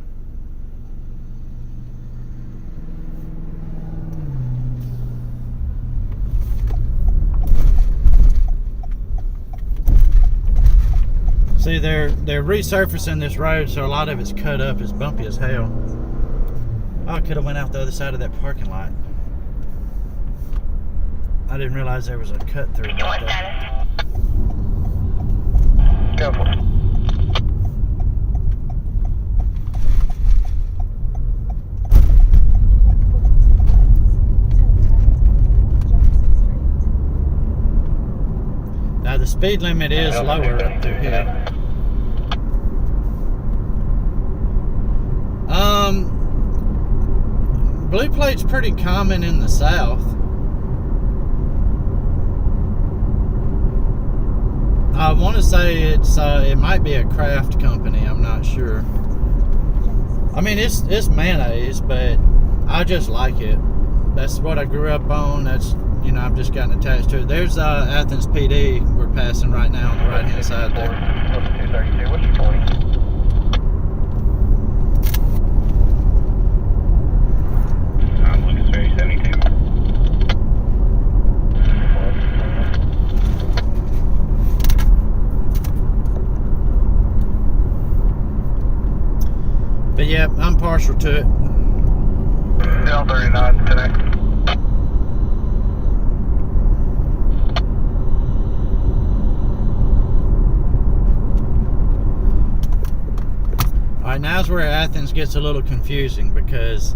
See, they're resurfacing this road, so a lot of it's cut up. It's bumpy as hell. Oh, I could have went out the other side of that parking lot. I didn't realize there was a cut through. 51 right there. status. Go for it. Now the speed limit is lower up through here. Blue plate's pretty common in the south. I want to say it might be a craft company. I'm not sure. I mean, it's mayonnaise, but I just like it. That's what I grew up on. That's, you know, I've just gotten attached to it. There's Athens PD we're passing right now on the right hand side there. What's 232? What's your 20? Lucas Ferry 72. But yeah, I'm partial to it. Down 39 today. Alright, now's where Athens gets a little confusing because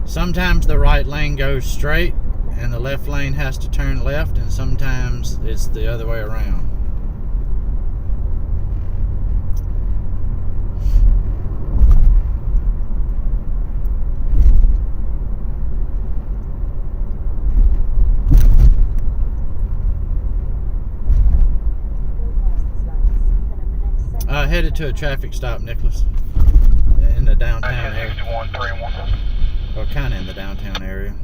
sometimes the right lane goes straight and the left lane has to turn left, and sometimes it's the other way around. Headed to a traffic stop, Nicholas, in the downtown area. 61, 31. Or kind of in the downtown area.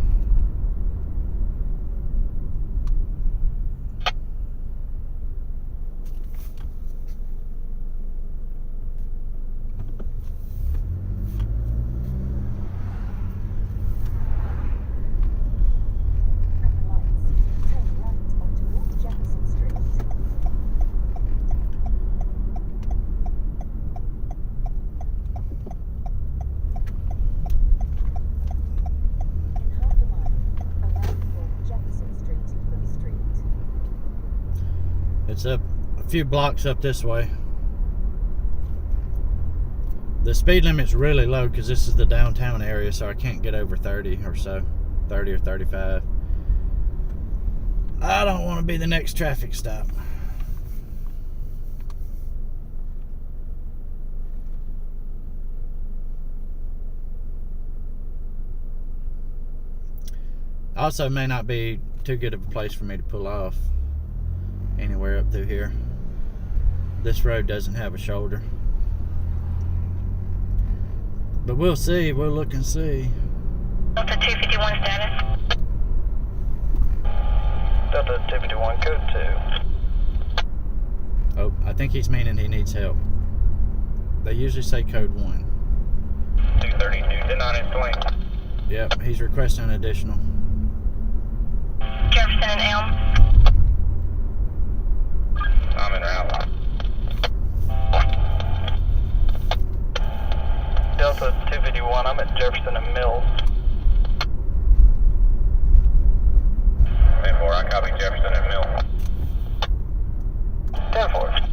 It's up a few blocks up this way. The speed limit's really low because this is the downtown area, so I can't get over 30 or so. 30 or 35. I don't want to be the next traffic stop. Also, may not be too good of a place for me to pull off anywhere up through here. This road doesn't have a shoulder, but we'll see. We'll look and see. Delta 251 status. Delta 251, code 2. Oh, I think he's meaning he needs help. They usually say code 1. 232, deny his lane. Yep, he's requesting an additional. Jefferson and Elm. I'm en route. Delta 251, I'm at Jefferson and Mills. 10-4, I copy Jefferson and Mills. 10-4.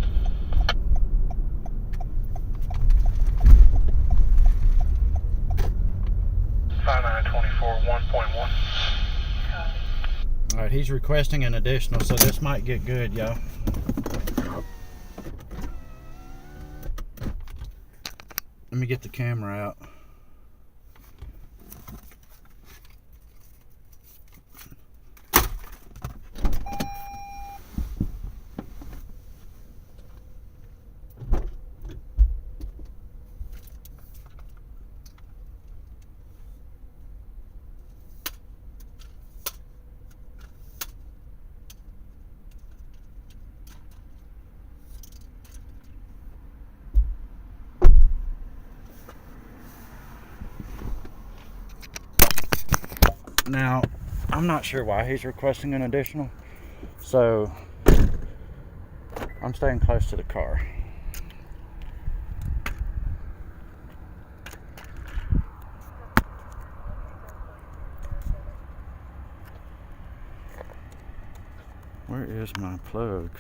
Alright, he's requesting an additional, so this might get good, y'all. Let me get the camera out. Now, I'm not sure why he's requesting an additional, so I'm staying close to the car. Where is my plug?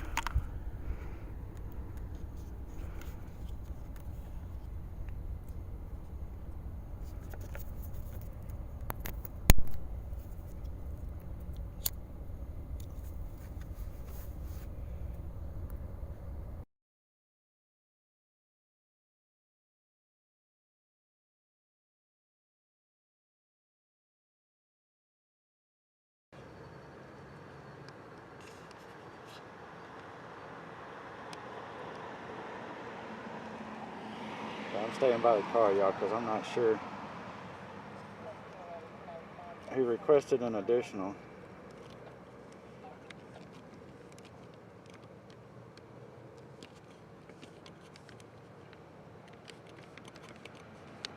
I'm staying by the car, y'all, because I'm not sure. He requested an additional.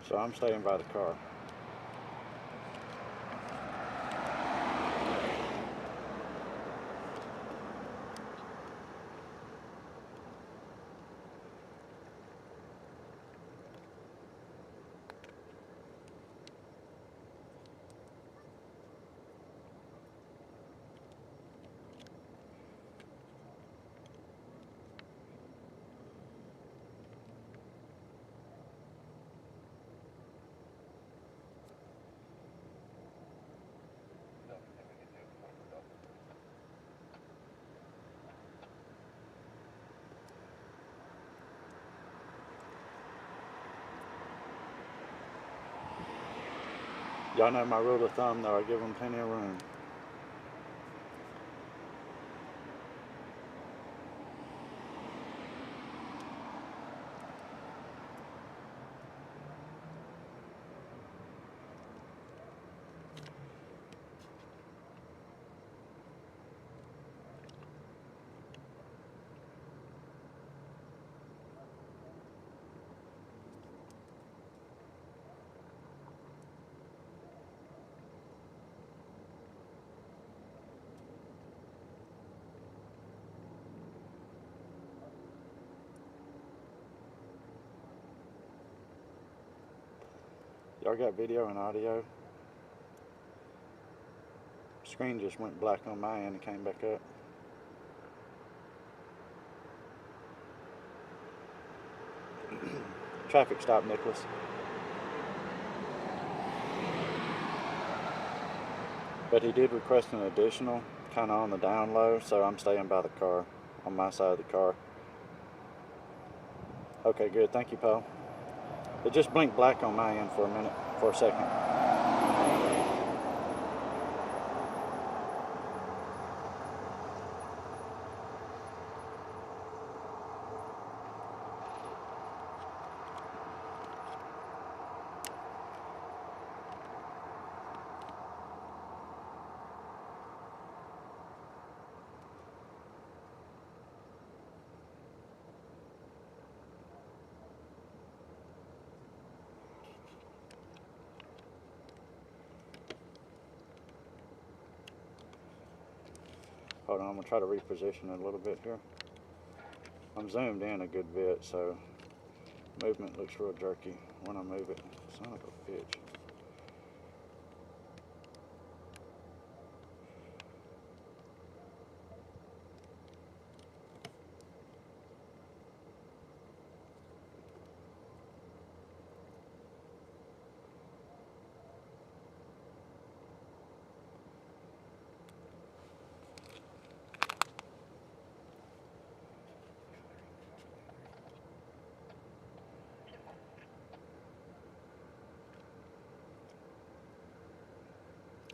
So I'm staying by the car. Y'all know my rule of thumb, though. I give them plenty of room. Y'all got video and audio? Screen just went black on my end and came back up. Traffic stop, Nicholas. But he did request an additional, kind of on the down low, so I'm staying by the car, on my side of the car. Okay, good. Thank you, Paul. It just blinked black on my end for a second. Hold on, I'm gonna try to reposition it a little bit here. I'm zoomed in a good bit, so movement looks real jerky when I move it. Son of a bitch.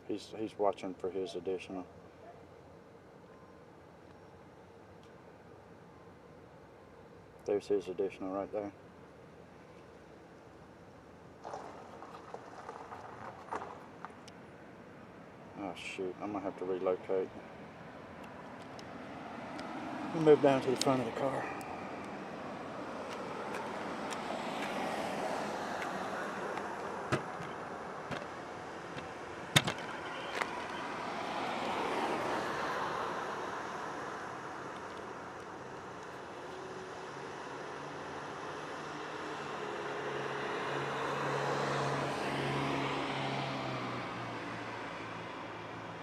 He's watching for his additional. There's his additional right there. Oh shoot, I'm gonna have to relocate. Move down to the front of the car.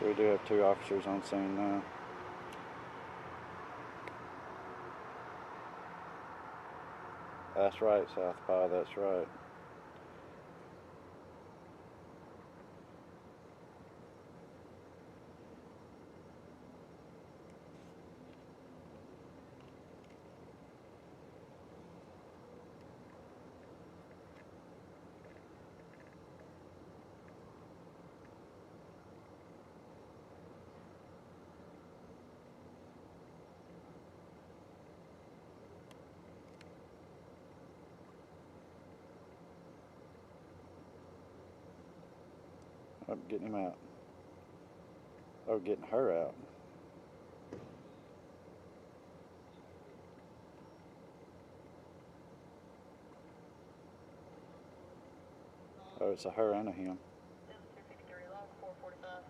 We do have 2 officers on scene now. That's right, Southpaw, that's right. I'm getting him out. Oh, getting her out. Oh, it's a her and a him. 253 log 445.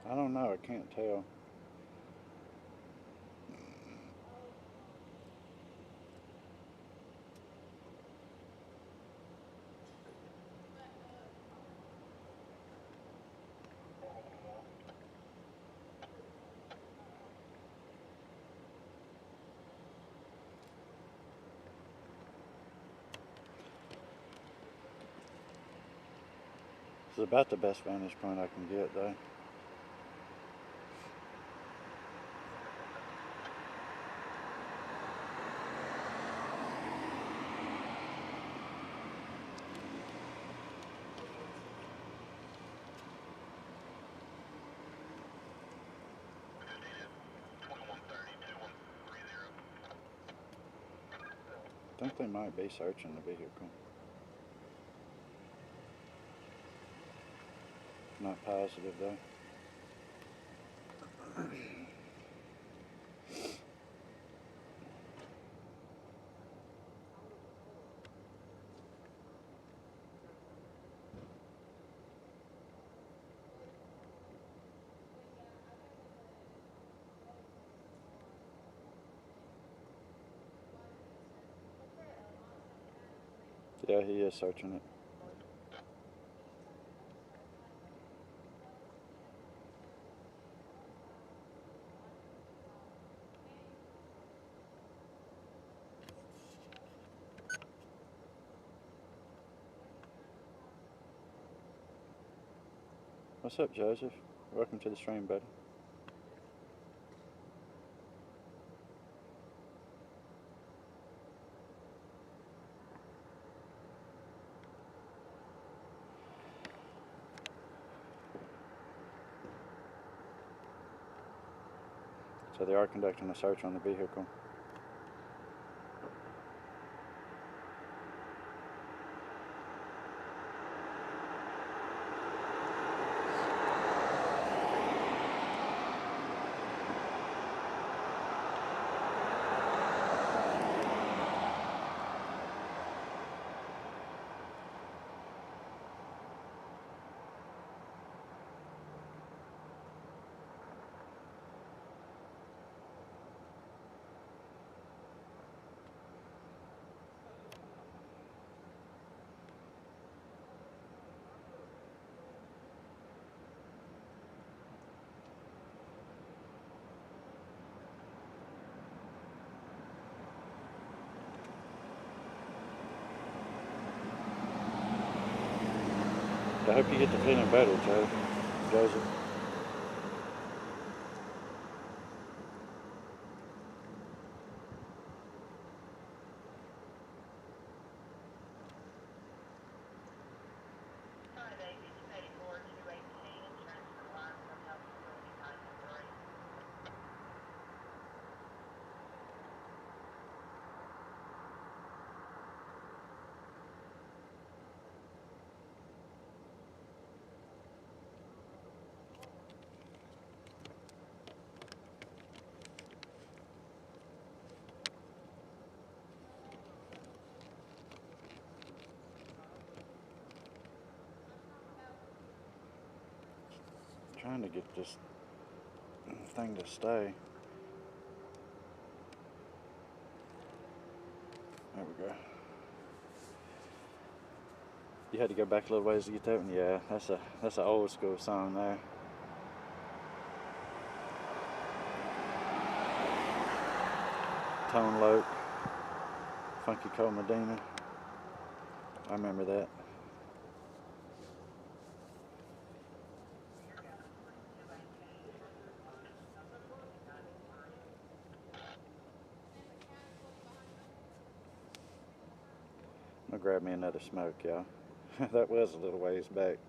I don't know, I can't tell. This is about the best vantage point I can get though. I think they might be searching the vehicle. Not positive though. Yeah, he is searching it. What's up, Joseph? Welcome to the stream, buddy. So they are conducting a search on the vehicle. I hope you get to feeling better, Joseph. Trying to get this thing to stay. There we go. You had to go back a little ways to get that one. Yeah, that's an old school song there. Tone Loc, Funky Cole Medina. I remember that. I'll grab me another smoke, y'all. That was a little ways back.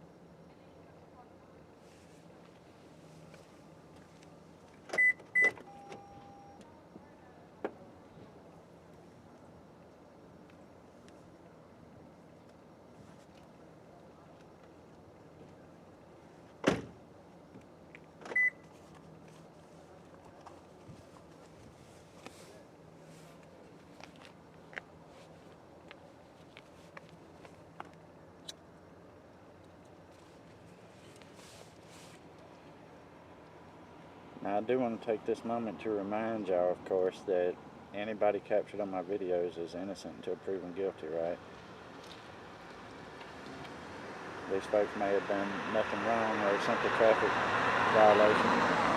Now, I do want to take this moment to remind y'all, of course, that anybody captured on my videos is innocent until proven guilty, right? These folks may have done nothing wrong or something traffic violation.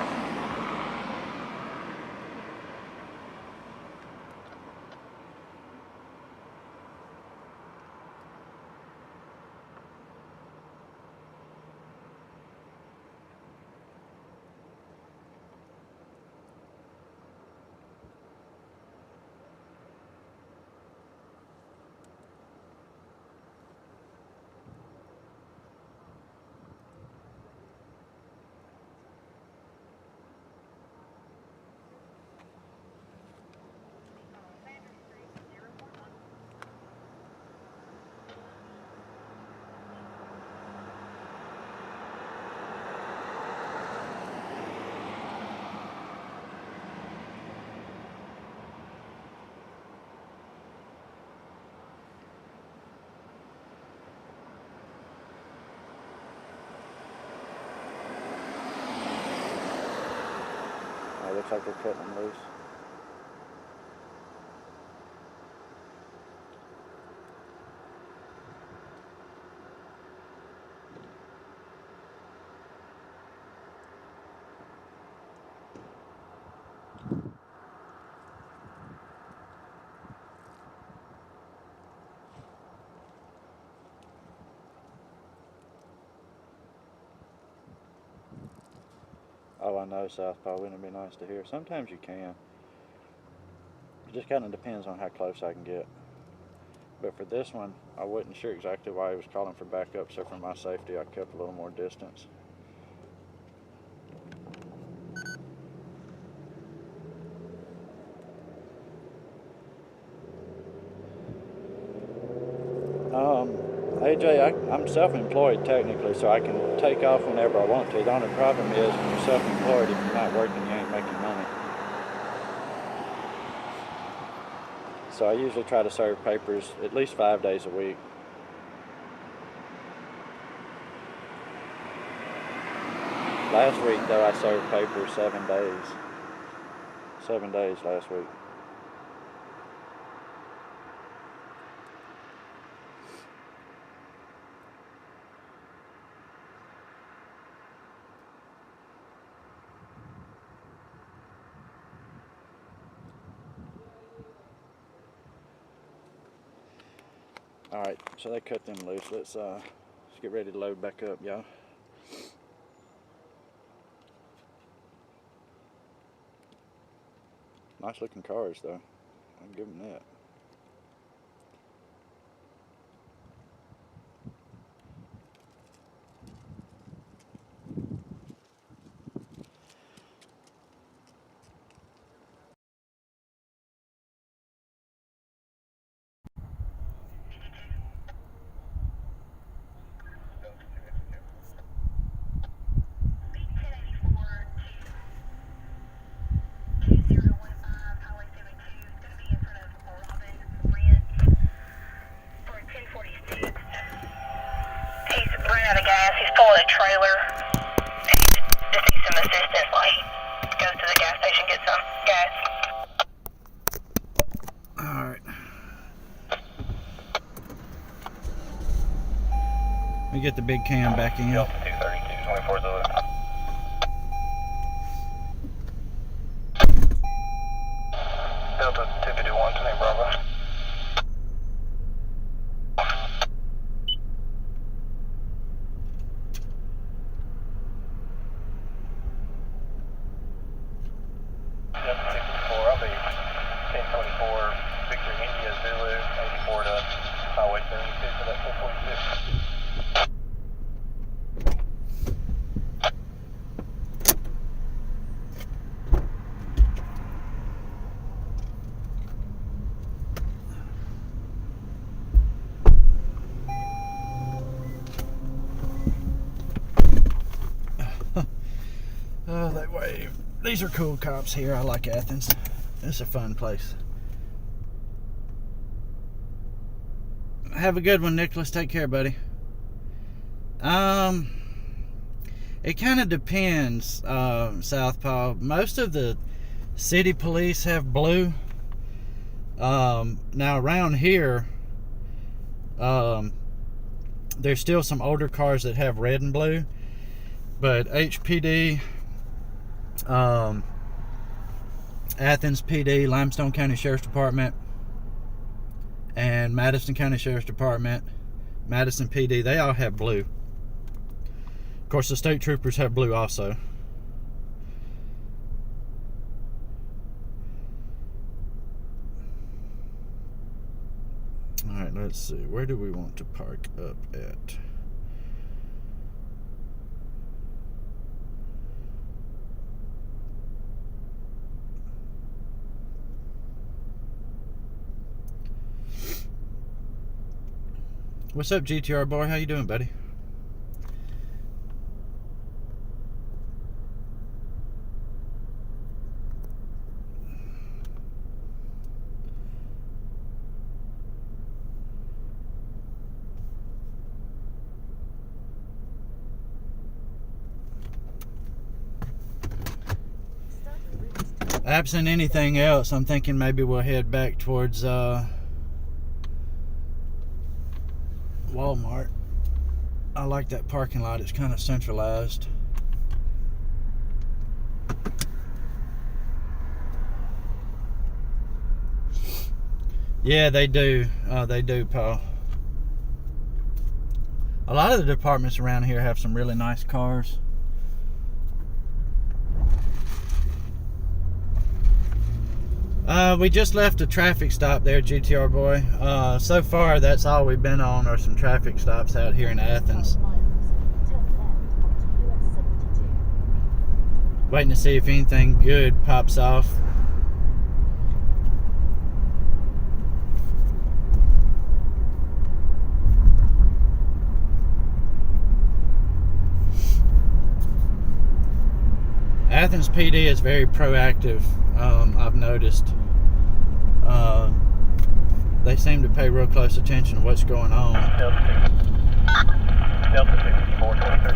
Looks like they're cutting them loose. Oh, I know, Southpaw. Wouldn't it be nice to hear? Sometimes you can. It just kind of depends on how close I can get. But for this one, I wasn't sure exactly why he was calling for backup, so for my safety, I kept a little more distance. AJ, I'm self-employed technically, so I can take off whenever I want to. The only problem is when you're self-employed, if you're not working, you ain't making money. So I usually try to serve papers at least 5 days a week. Last week, though, I served papers 7 days. 7 days last week. Alright, so they cut them loose. Let's Let's get ready to load back up, y'all. Nice looking cars, though. I'll give them that. Out of gas. He's pulling a trailer. And he just needs some assistance while he goes to the gas station and gets some gas. Alright. Let me get the big cam back in. Delta 232, 24 Zulu. Delta 251, 28 Bravo. Oh, they wave. These are cool cops here. I like Athens. It's a fun place. Have a good one, Nicholas. Take care, buddy. It kind of depends, Southpaw. Most of the city police have blue. Now around here, there's still some older cars that have red and blue, but HPD, Athens PD, Limestone County Sheriff's Department, and Madison County Sheriff's Department, Madison PD, they all have blue. Of course, the state troopers have blue also. Alright, let's see. Where do we want to park up at? What's up, GTR boy? How you doing, buddy? Absent anything else, I'm thinking maybe we'll head back towards Walmart. I like that parking lot. It's kind of centralized. Yeah, they do. They do, Paul. A lot of the departments around here have some really nice cars. We just left a traffic stop there, GTR boy. So far, that's all we've been on are some traffic stops out here in Athens. Waiting to see if anything good pops off. Athens PD is very proactive, I've noticed. They seem to pay real close attention to what's going on. Delta 64, 23.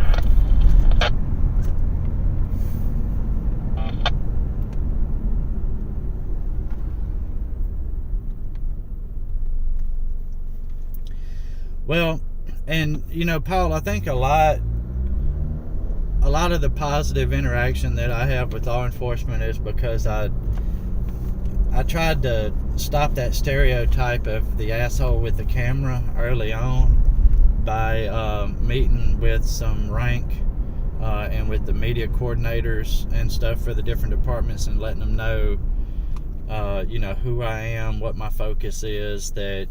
Well, and you know, Paul, I think a lot of the positive interaction that I have with law enforcement is because I tried to stop that stereotype of the asshole with the camera early on. by meeting with some rank and with the media coordinators and stuff for the different departments, and letting them know, who I am, what my focus is, that,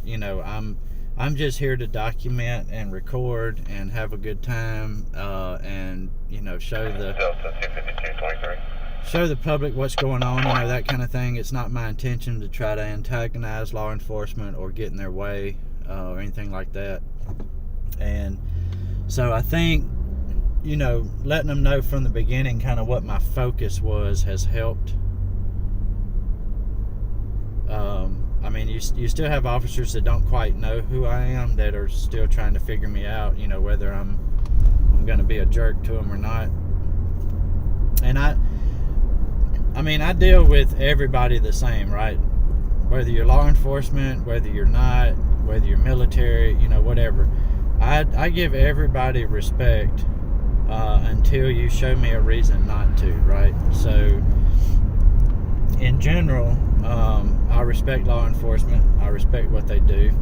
I'm just here to document and record and have a good time, and, show the public what's going on, that kind of thing. It's not my intention to try to antagonize law enforcement or get in their way or anything like that. And so I think, letting them know from the beginning kind of what my focus was has helped. You still have officers that don't quite know who I am, that are still trying to figure me out, whether I'm going to be a jerk to them or not. And I deal with everybody the same, right? Whether you're law enforcement, whether you're not, whether you're military, whatever. I give everybody respect until you show me a reason not to, right? So, in general, I respect law enforcement. I respect what they do.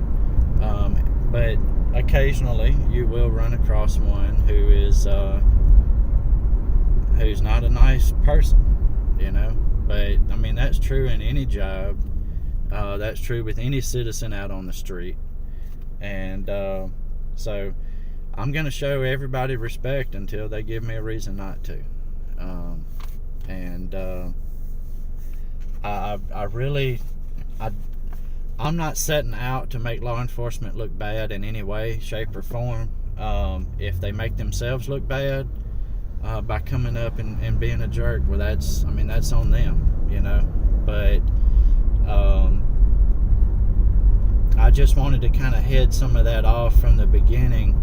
But occasionally, you will run across one who's not a nice person, But, that's true in any job. That's true with any citizen out on the street. And so I'm going to show everybody respect until they give me a reason not to. I'm not setting out to make law enforcement look bad in any way, shape, or form. If they make themselves look bad by coming up and being a jerk, well, that's on them, But I just wanted to kind of head some of that off from the beginning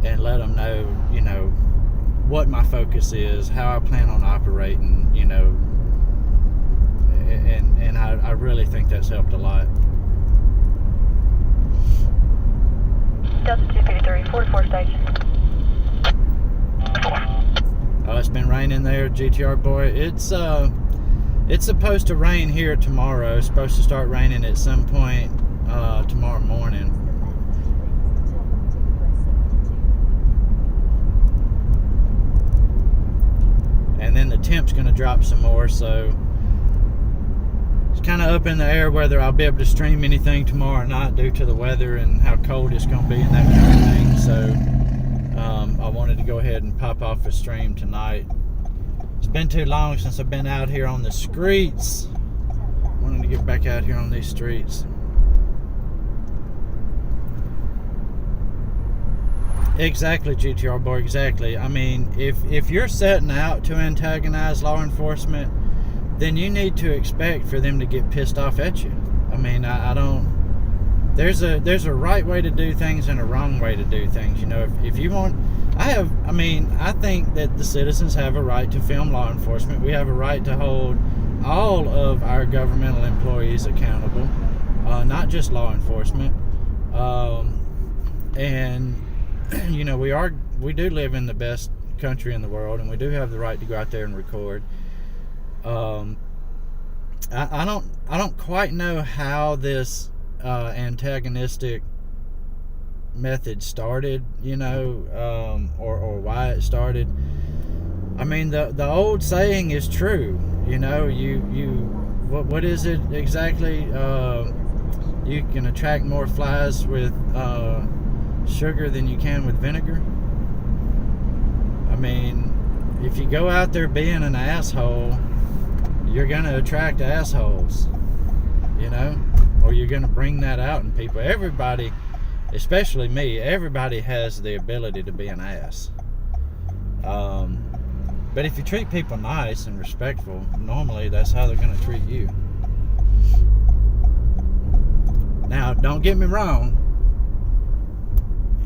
and let them know, what my focus is, how I plan on operating, and I really think that's helped a lot. Delta 253, 44 station. Oh, it's been raining there, GTR boy. It's supposed to rain here tomorrow. It's supposed to start raining at some point tomorrow morning. And then the temp's going to drop some more, so it's kind of up in the air whether I'll be able to stream anything tomorrow or not, due to the weather and how cold it's going to be and that kind of thing. So I wanted to go ahead and pop off a stream tonight. It's been too long since I've been out here on the streets. Wanted to get back out here on these streets. Exactly, GTR boy, exactly. If you're setting out to antagonize law enforcement, then you need to expect for them to get pissed off at you. I don't. There's a right way to do things and a wrong way to do things. If you want, I think that the citizens have a right to film law enforcement. We have a right to hold all of our governmental employees accountable, not just law enforcement. And we do live in the best country in the world, and we do have the right to go out there and record. I don't quite know how this antagonistic method started, or why it started. The old saying is true. What is it exactly? You can attract more flies with sugar than you can with vinegar. If you go out there being an asshole, you're gonna attract assholes, or you're gonna bring that out in people. Everybody, especially me, everybody has the ability to be an ass. But if you treat people nice and respectful, normally that's how they're gonna treat you. Now, don't get me wrong,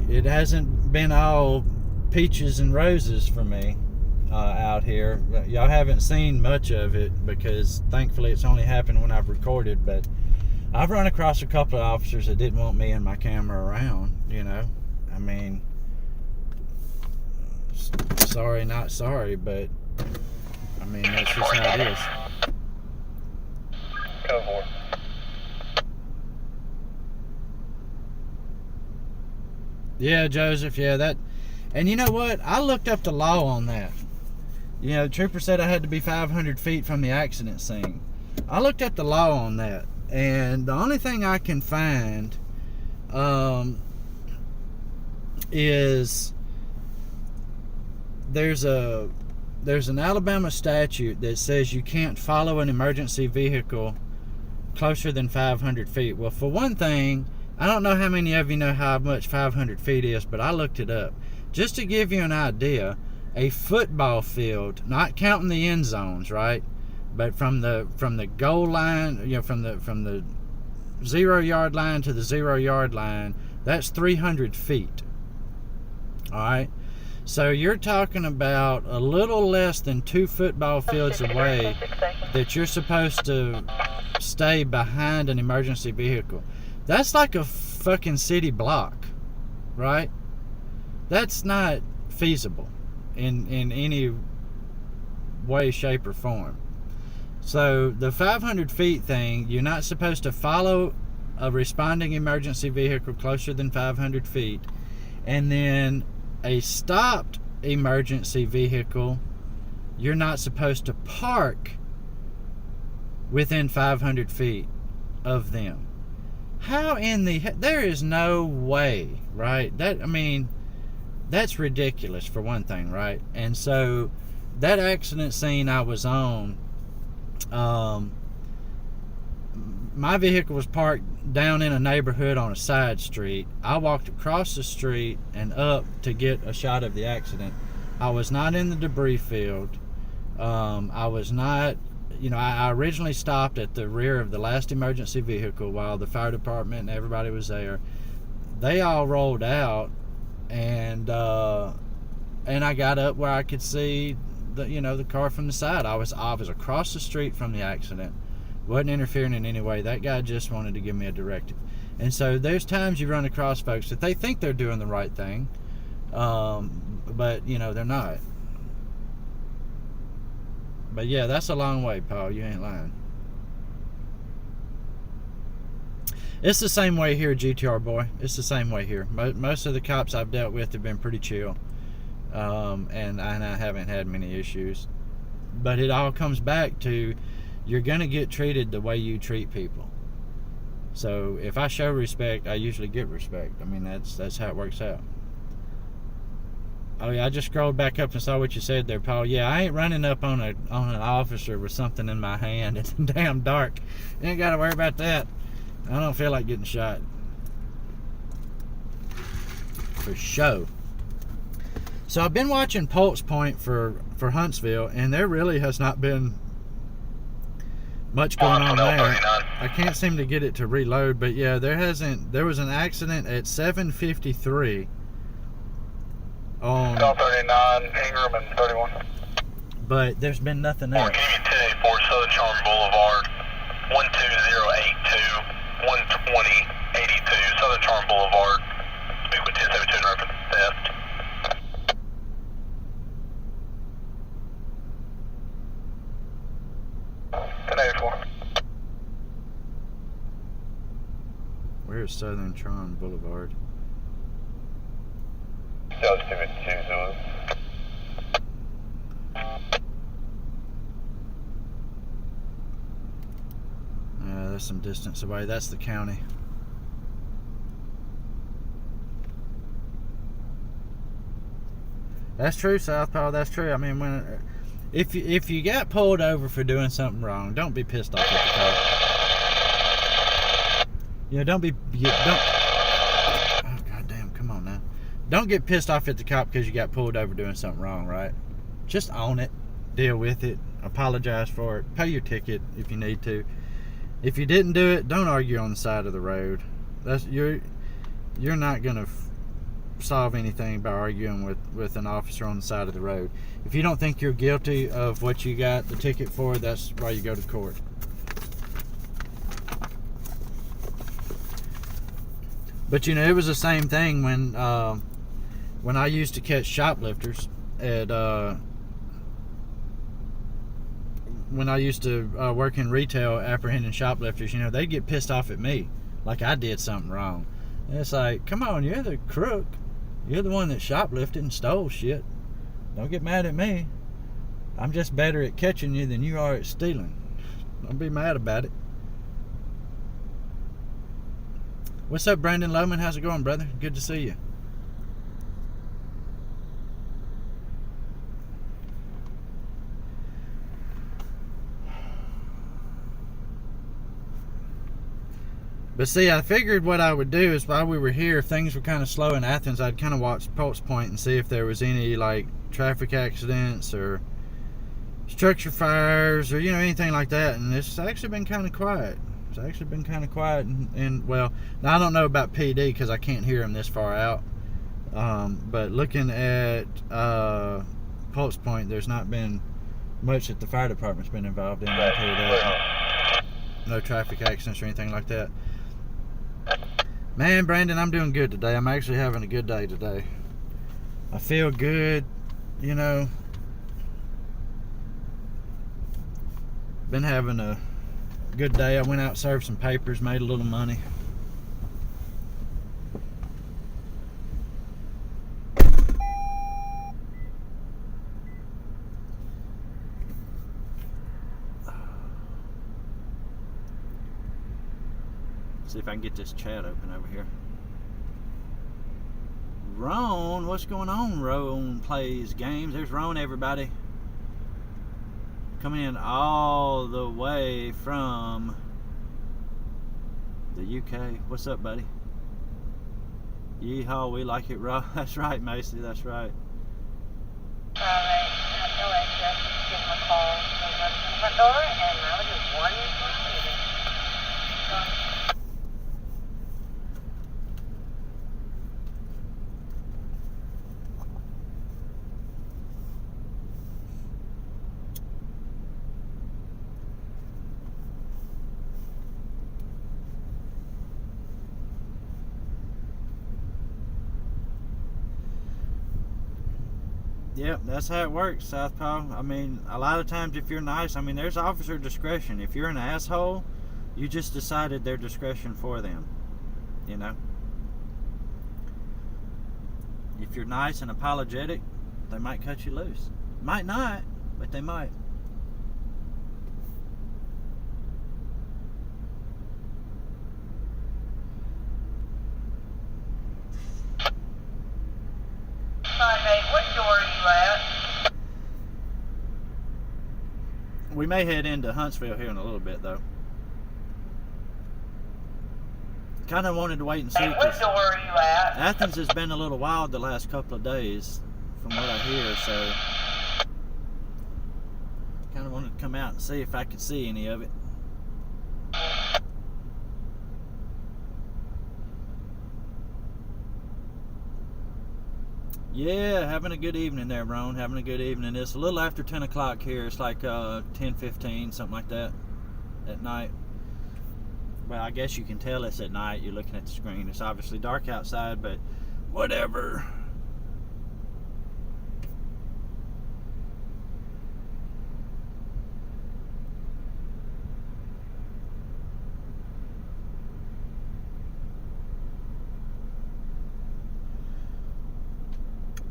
it hasn't been all peaches and roses for me out here. Y'all haven't seen much of it because thankfully it's only happened when I've recorded, but I've run across a couple of officers that didn't want me and my camera around, sorry, not sorry, but that's just how it is. Code 4. Yeah, Joseph, yeah, that. And you know what? I looked up the law on that. You know, the trooper said I had to be 500 feet from the accident scene. I looked up the law on that, and the only thing I can find is there's an Alabama statute that says you can't follow an emergency vehicle closer than 500 feet. Well, for one thing, I don't know how many of you know how much 500 feet is, but I looked it up. Just to give you an idea, a football field, not counting the end zones, right? But from the goal line, you know, from the 0 yard line to the 0 yard line, that's 300 feet. All right. So you're talking about a little less than 2 football fields away that you're supposed to stay behind an emergency vehicle. That's like a fucking city block, right? That's not feasible in any way, shape, or form. So the 500 feet thing, you're not supposed to follow a responding emergency vehicle closer than 500 feet. And then a stopped emergency vehicle, you're not supposed to park within 500 feet of them. How in the there is no way, right? That's ridiculous for one thing, right? And so that accident scene I was on, my vehicle was parked down in a neighborhood on a side street. I walked across the street and up to get a shot of the accident. I was not in the debris field. I was not, you know, I originally stopped at the rear of the last emergency vehicle while the fire department and everybody was there. They all rolled out, and I got up where I could see the car from the side. I was across the street from the accident. Wasn't interfering in any way. That guy just wanted to give me a directive. And so there's times you run across folks that they think they're doing the right thing, but they're not. But yeah, that's a long way, Paul. You ain't lying. It's the same way here, GTR boy. It's the same way here. Most of the cops I've dealt with have been pretty chill, and I haven't had many issues. But it all comes back to you're going to get treated the way you treat people. So if I show respect, I usually get respect. I mean, that's how it works out. Oh yeah, I just scrolled back up and saw what you said there, Paul. Yeah, I ain't running up on an officer with something in my hand. It's damn dark. You ain't got to worry about that. I don't feel like getting shot. For show. So I've been watching Pulse Point for Huntsville, and there really has not been much going on there. I can't seem to get it to reload, but yeah, there was an accident at 7:53 on 39 Ingram and 31. But there's been nothing else. Give me 1084 Southern Charm Boulevard, 12082, 12082 Southern Charm Boulevard. Speak with 1072 in reference to theft. Where's Southern Charm Boulevard? South 72 Zulu. There's some distance away. That's the county. That's true, Southpaw. That's true. I mean, if you got pulled over for doing something wrong, don't be pissed off at the cop. Don't. Oh goddamn! Come on now. Don't get pissed off at the cop because you got pulled over doing something wrong, right? Just own it, deal with it, apologize for it, pay your ticket if you need to. If you didn't do it, don't argue on the side of the road. You're not gonna solve anything by arguing with an officer on the side of the road. If you don't think you're guilty of what you got the ticket for, that's why you go to court. But it was the same thing when I used to catch shoplifters at when I used to work in retail apprehending shoplifters. They'd get pissed off at me like I did something wrong. And it's like, come on, you're the crook. You're the one that shoplifted and stole shit. Don't get mad at me. I'm just better at catching you than you are at stealing. Don't be mad about it. What's up, Brandon Lohman? How's it going, brother? Good to see you. But see, I figured what I would do is while we were here, if things were kind of slow in Athens, I'd kind of watch Pulse Point and see if there was any like traffic accidents or structure fires or, you know, anything like that. And it's actually been kind of quiet. It's actually been kind of quiet. And well, now I don't know about PD because I can't hear them this far out. But looking at Pulse Point, there's not been much that the fire department's been involved in. I'll tell you that. No traffic accidents or anything like that. Man, Brandon, I'm doing good today. I'm actually having a good day today. I feel good, you know. Been having a good day. I went out, served some papers, made a little money. See if I can get this chat open over here. Ron, what's going on? Ron plays games. There's Ron, everybody. Coming in all the way from the UK. What's up, buddy? Yeehaw, we like it raw. That's right, Macy, that's right. Alright, no access. Give them a call. They'll go to the front door, and I'll do one Yep, that's how it works, Southpaw. I mean, a lot of times if you're nice, I mean, there's officer discretion. If you're an asshole, you just decided their discretion for them, you know? If you're nice and apologetic, they might cut you loose. Might not, but they might. What door are you at? We may head into Huntsville here in a little bit, though. Kind of wanted to wait and see. Hey, what door are you at? Athens has been a little wild the last couple of days, from what I hear, so kind of wanted to come out and see if I could see any of it. Yeah, having a good evening there, Ron. Having a good evening. It's a little after 10 o'clock here. It's like 10:15, something like that, at night. Well, I guess you can tell it's at night. You're looking at the screen. It's obviously dark outside, but whatever.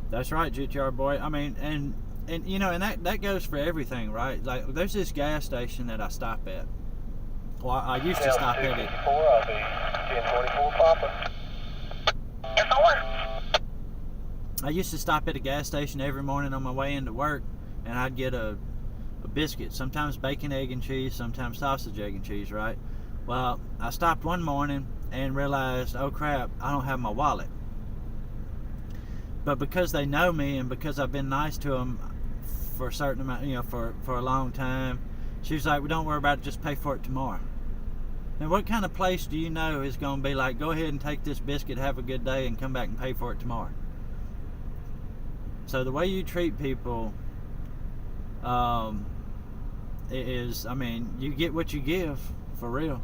That's right, GTR boy. I mean, and you know, and that goes for everything, right? Like, there's this gas station that I stop at. Well, I used to stop at it. I'll be 1044 Papa. I used to stop at a gas station every morning on my way into work, and I'd get a biscuit, sometimes bacon, egg, and cheese, sometimes sausage, egg, and cheese, right? Well, I stopped one morning and realized, oh crap, I don't have my wallet. But because they know me and because I've been nice to them for a certain amount, you know, for a long time, she was like, well, don't worry about it, just pay for it tomorrow. Now, what kind of place do you know is going to be like, go ahead and take this biscuit, have a good day, and come back and pay for it tomorrow? So the way you treat people is, I mean, you get what you give, for real.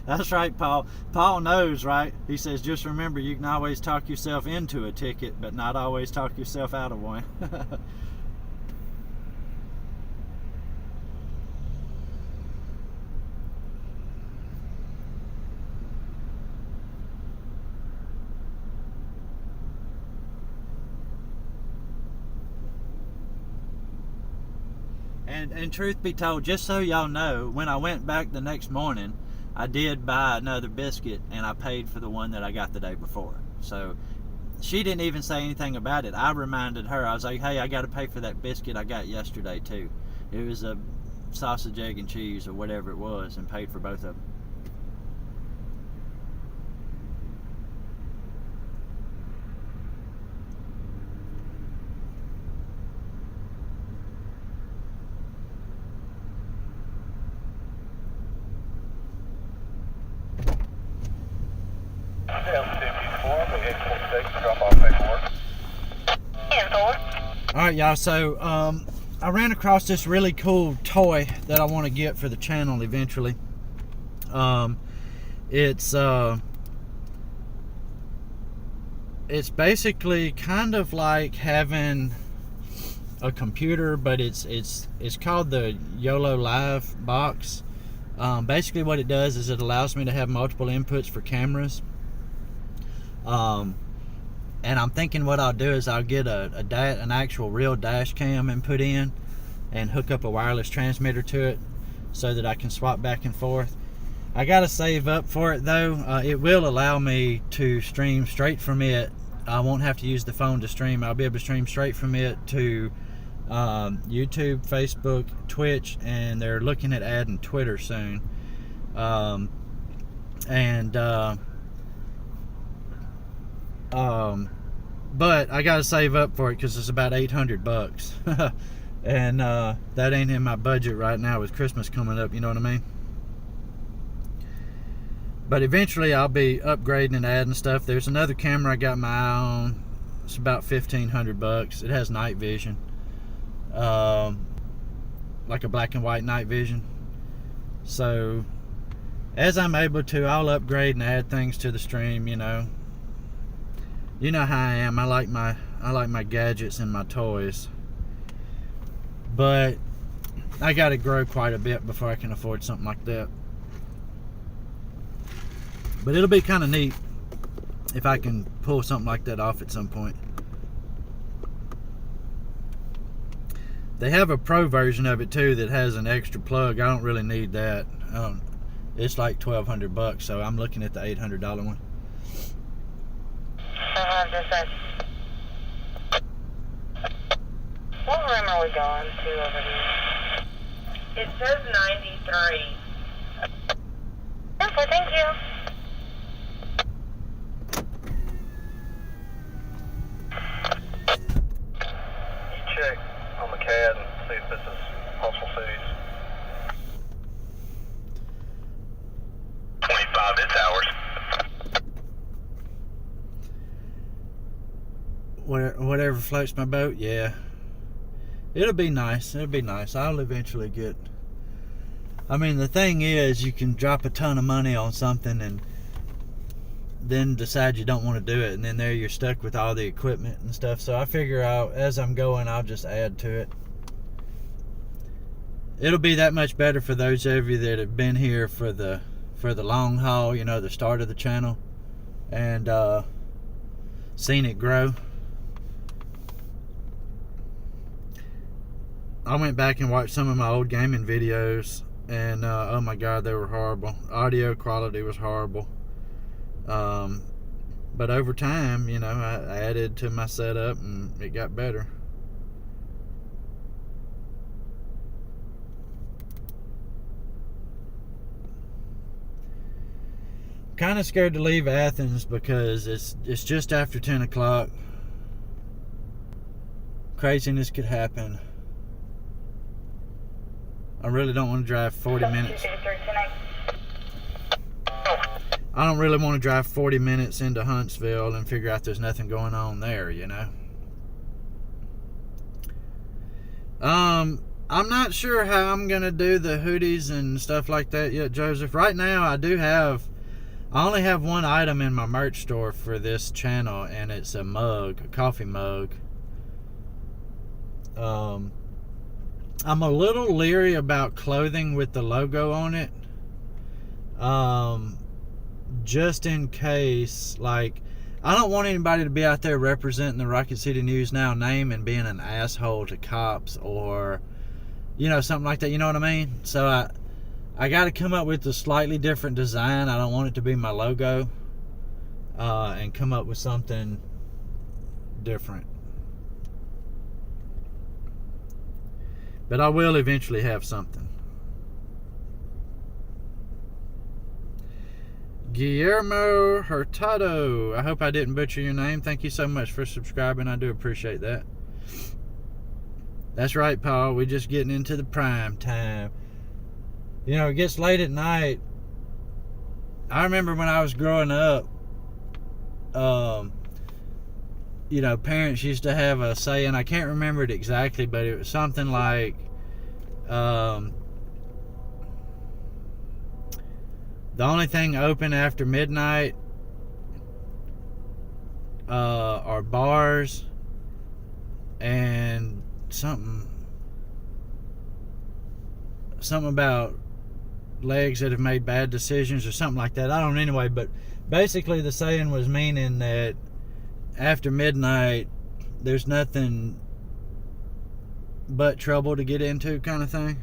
That's right, Paul. Paul knows, right? He says, just remember, you can always talk yourself into a ticket, but not always talk yourself out of one. And truth be told, just so y'all know, when I went back the next morning, I did buy another biscuit, and I paid for the one that I got the day before. So she didn't even say anything about it. I reminded her. I was like, hey, I got to pay for that biscuit I got yesterday too. It was a sausage, egg, and cheese or whatever it was, and paid for both of them. Alright, y'all, so I ran across this really cool toy that I want to get for the channel eventually. It's basically kind of like having a computer, but it's called the YOLO Live box. Basically what it does is it allows me to have multiple inputs for cameras. And I'm thinking what I'll do is I'll get an actual real dash cam and put in, and hook up a wireless transmitter to it so that I can swap back and forth. I gotta save up for it though. It will allow me to stream straight from it. I won't have to use the phone to stream. I'll be able to stream straight from it to YouTube, Facebook, Twitch, and they're looking at adding Twitter soon. But I gotta save up for it because it's about $800 and that ain't in my budget right now with Christmas coming up, you know what I mean? But eventually I'll be upgrading and adding stuff. There's another camera I got my eye on. It's about $1,500. It has night vision, like a black and white night vision. So as I'm able to, I'll upgrade and add things to the stream. You know how I am. I like my gadgets and my toys, but I got to grow quite a bit before I can afford something like that. But it'll be kind of neat if I can pull something like that off at some point. They have a pro version of it too that has an extra plug. I don't really need that. It's like $1,200, so I'm looking at the $800 one. What room are we going to over here? It says 93. Okay, thank you. You check on the CAD and see if this is Hustle Cities. 25, it's ours. Whatever floats my boat, yeah. It'll be nice. I'll eventually get... I mean, the thing is, you can drop a ton of money on something and then decide you don't want to do it, and then there you're stuck with all the equipment and stuff. So I figure out, as I'm going, I'll just add to it. It'll be that much better for those of you that have been here for the long haul, you know, the start of the channel, and seen it grow. I went back and watched some of my old gaming videos, and oh my god, they were horrible. Audio quality was horrible. But over time, you know, I added to my setup and it got better. Kind of scared to leave Athens because it's just after 10 o'clock. Craziness could happen. I really don't want to drive 40 minutes. I don't really want to drive 40 minutes into Huntsville and figure out there's nothing going on there, you know. I'm not sure how I'm going to do the hoodies and stuff like that yet, Joseph. Right now, I only have one item in my merch store for this channel, and it's a mug, a coffee mug. I'm a little leery about clothing with the logo on it. Just in case, like, I don't want anybody to be out there representing the Rocket City News Now name and being an asshole to cops or you know, something like that. You know what I mean? So I got to come up with a slightly different design. I don't want it to be my logo, and come up with something different. But I will eventually have something. Guillermo Hurtado. I hope I didn't butcher your name. Thank you so much for subscribing. I do appreciate that. That's right, Paul. We're just getting into the prime time. You know, it gets late at night. I remember when I was growing up, you know, parents used to have a saying. I can't remember it exactly, but it was something like, the only thing open after midnight are bars and something about legs that have made bad decisions or something like that. I don't know, anyway, but basically the saying was meaning that after midnight there's nothing but trouble to get into, kind of thing.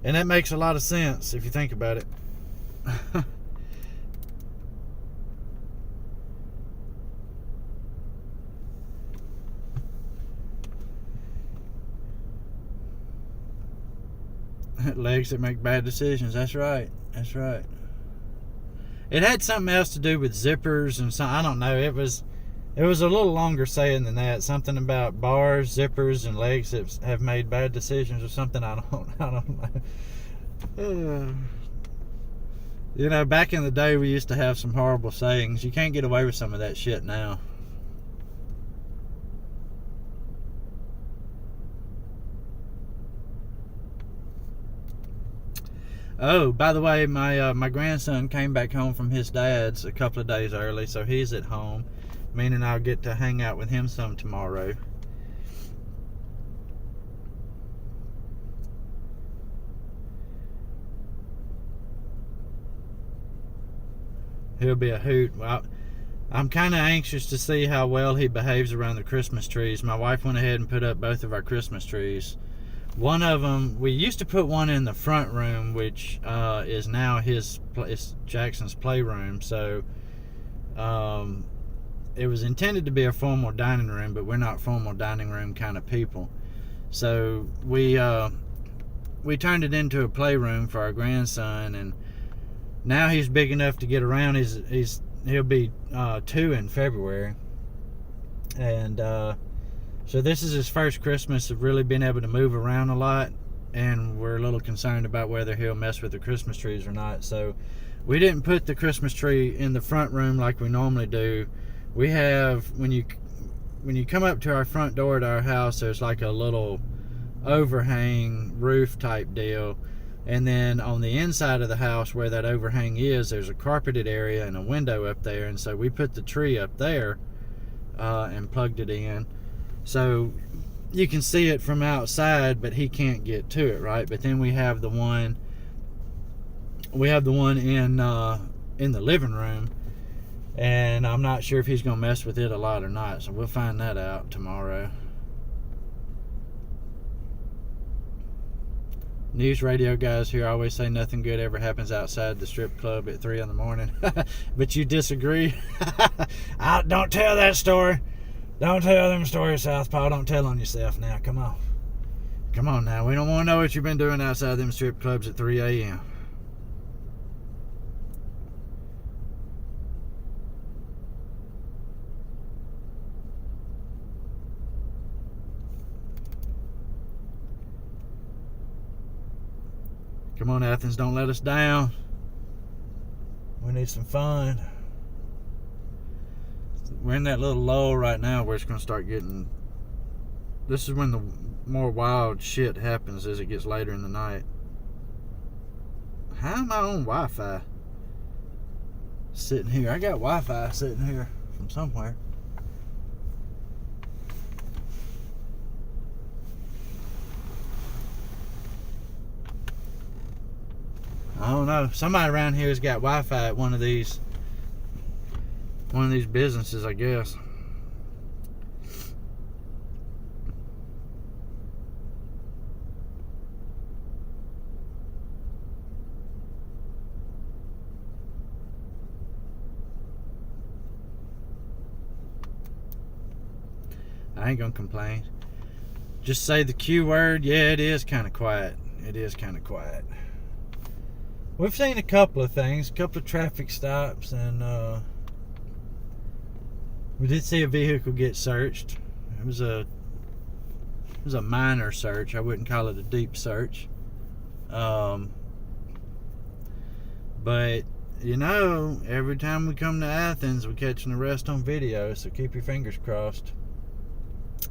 And that makes a lot of sense if you think about it. Legs that make bad decisions. That's right. That's right. It had something else to do with zippers and some. I don't know. It was a little longer saying than that. Something about bars, zippers, and legs that have made bad decisions or something. I don't know. You know, back in the day, we used to have some horrible sayings. You can't get away with some of that shit now. Oh, by the way, my grandson came back home from his dad's a couple of days early, so he's at home, meaning I'll get to hang out with him some tomorrow. He'll be a hoot. Well, I'm kind of anxious to see how well he behaves around the Christmas trees. My wife went ahead and put up both of our Christmas trees. One of them, we used to put one in the front room, which is now it's Jackson's playroom. So it was intended to be a formal dining room, but we're not formal dining room kind of people. So we turned it into a playroom for our grandson, and now he's big enough to get around. He'll be 2 in February, and so this is his first Christmas of really being able to move around a lot, and we're a little concerned about whether he'll mess with the Christmas trees or not. So we didn't put the Christmas tree in the front room like we normally do. We have, when you come up to our front door at our house, there's like a little overhang roof type deal, and then on the inside of the house where that overhang is, there's a carpeted area and a window up there, and so we put the tree up there and plugged it in. So you can see it from outside, but he can't get to it, right? But then we have the one in the living room, and I'm not sure if he's gonna mess with it a lot or not. So we'll find that out tomorrow. News radio guys here always say nothing good ever happens outside the strip club at 3 in the morning. But you disagree? Don't tell that story. Don't tell them stories, Southpaw. Don't tell on yourself now. Come on. Come on now. We don't want to know what you've been doing outside them strip clubs at 3 a.m. Come on, Athens. Don't let us down. We need some fun. We're in that little lull right now where it's going to start getting... This is when the more wild shit happens as it gets later in the night. How am I on Wi-Fi? Sitting here. I got Wi-Fi sitting here from somewhere. I don't know. Somebody around here has got Wi-Fi at one of these one of these businesses, I guess. I ain't gonna complain. Just say the Q word. Yeah, it is kind of quiet. It is kind of quiet. We've seen a couple of things, a couple of traffic stops, and we did see a vehicle get searched. It was a minor search. I wouldn't call it a deep search. But you know, every time we come to Athens, we catch an arrest on video. So keep your fingers crossed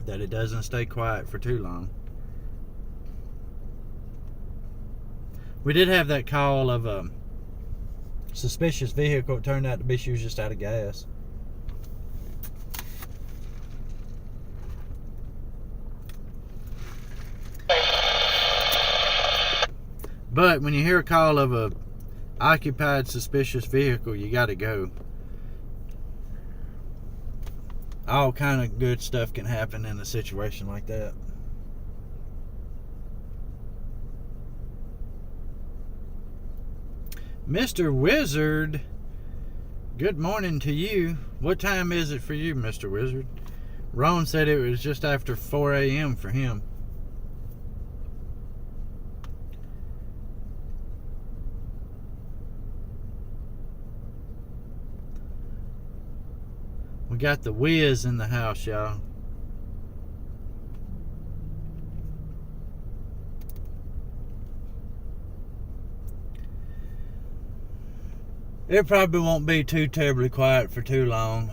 that it doesn't stay quiet for too long. We did have that call of a suspicious vehicle. It turned out to be she was just out of gas. But when you hear a call of a occupied suspicious vehicle, you gotta go. All kind of good stuff can happen in a situation like that. Mr. Wizard, good morning to you. What time is it for you, Mr. Wizard? Ron said it was just after 4 a.m. for him. We got the Wiz in the house, y'all. It probably won't be too terribly quiet for too long.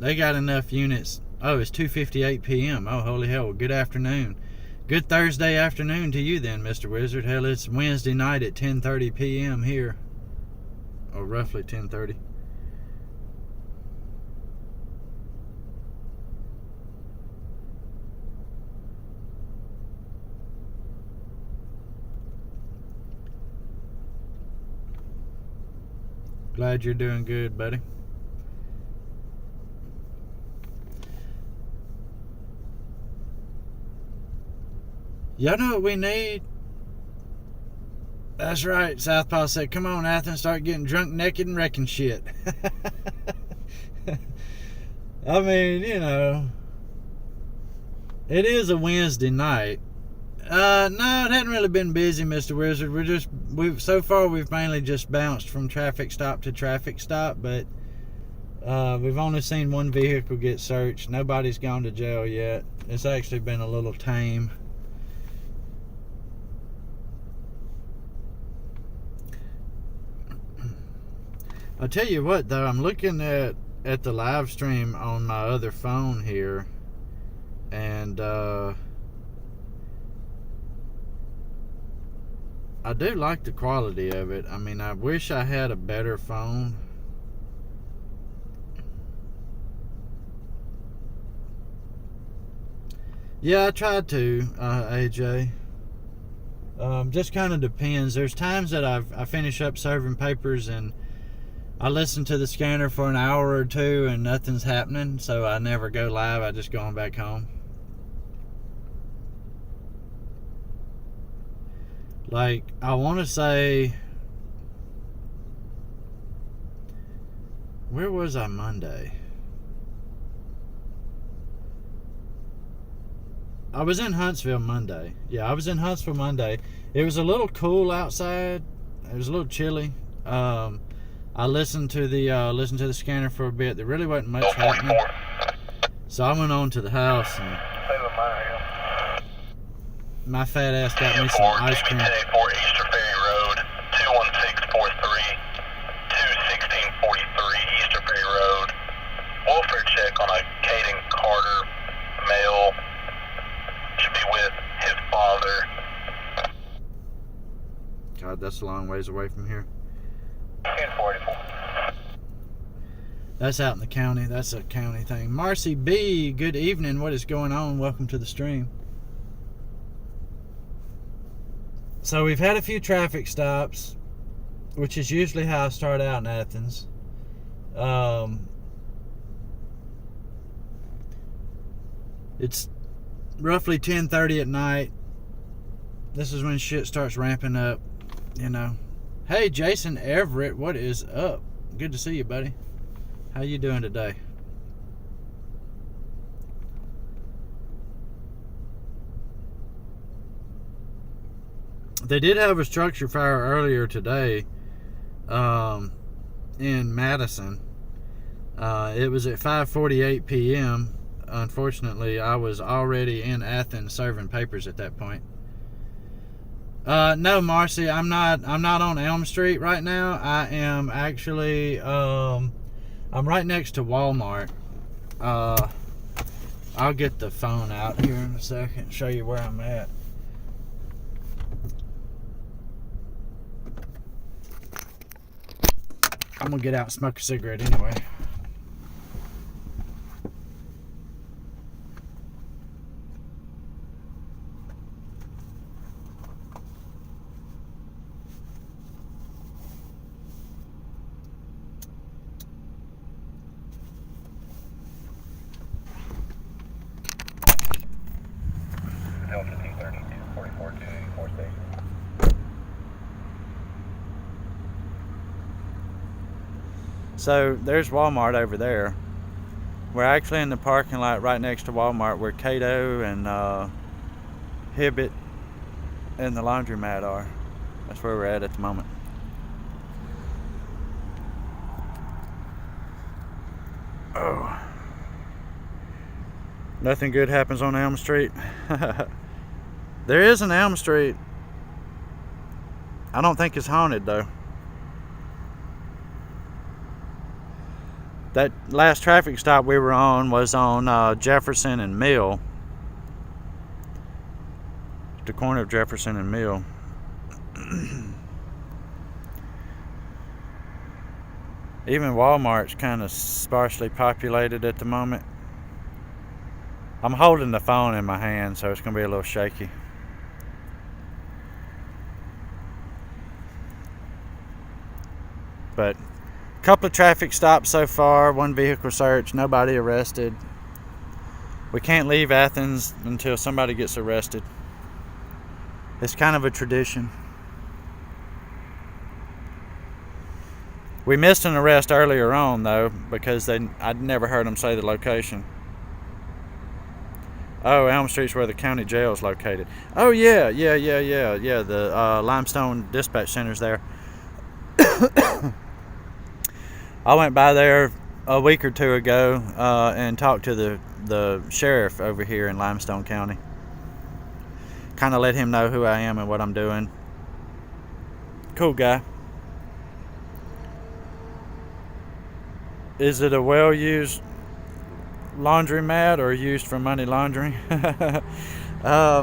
They got enough units. Oh, it's 2:58 p.m. Oh, holy hell. Good afternoon. Good Thursday afternoon to you then, Mr. Wizard. Hell, it's Wednesday night at 10:30 p.m. here. Or roughly 10:30. Glad you're doing good, buddy. Y'all know what we need? That's right. Southpaw said, come on, Athens, start getting drunk, naked, and wrecking shit. I mean, you know, it is a Wednesday night. No, it hadn't really been busy, Mr. Wizard. So far we've mainly just bounced from traffic stop to traffic stop, but we've only seen one vehicle get searched. Nobody's gone to jail yet. It's actually been a little tame. I'll tell you what, though, I'm looking at the live stream on my other phone here, and I do like the quality of it. I mean, I wish I had a better phone. Yeah, I tried to, AJ. Just kind of depends. There's times that I finish up serving papers and I listen to the scanner for an hour or two and nothing's happening, so I never go live. I just go on back home. Like, I want to say, where was I Monday? I was in Huntsville Monday. Yeah, I was in Huntsville Monday. It was a little cool outside. It was a little chilly. I listened to the scanner for a bit. There really wasn't much happening. So I went on to the house and my fat ass got me some ice cream. 4 Easter Ferry Road, 21643, 21643 Easter Ferry Road. Welfare check on a Caden Carter, male, should be with his father. God, that's a long ways away from here. 1044. That's out in the county. That's a county thing. Marcy B, good evening. What is going on? Welcome to the stream. So we've had a few traffic stops, which is usually how I start out in Athens. It's roughly 10:30 at night. This is when shit starts ramping up, you know. Hey, Jason Everett, what is up? Good to see you, buddy. How you doing today? They did have a structure fire earlier today in Madison. It was at 5:48 p.m. Unfortunately, I was already in Athens serving papers at that point. No, Marcy, I'm not on Elm Street right now. I am actually I'm right next to Walmart. I'll get the phone out here in a second, show you where I'm at. I'm gonna get out and smoke a cigarette anyway. Delta 232, 44 to 84 station. So there's Walmart over there. We're actually in the parking lot right next to Walmart where Cato and Hibbett and the laundromat are. That's where we're at the moment. Oh. Nothing good happens on Elm Street. There is an Elm Street. I don't think it's haunted though. That last traffic stop we were on was on Jefferson and Mill. The corner of Jefferson and Mill. Even Walmart's kind of sparsely populated at the moment. I'm holding the phone in my hand, so it's going to be a little shaky. But a couple of traffic stops so far, one vehicle search, nobody arrested. We can't leave Athens until somebody gets arrested. It's kind of a tradition. We missed an arrest earlier on though, because I'd never heard them say the location. Oh, Elm Street's where the county jail is located. Oh yeah, the Limestone Dispatch Center's there. I went by there a week or two ago and talked to the sheriff over here in Limestone County. Kind of let him know who I am and what I'm doing. Cool guy. Is it a well-used laundromat or used for money laundering? I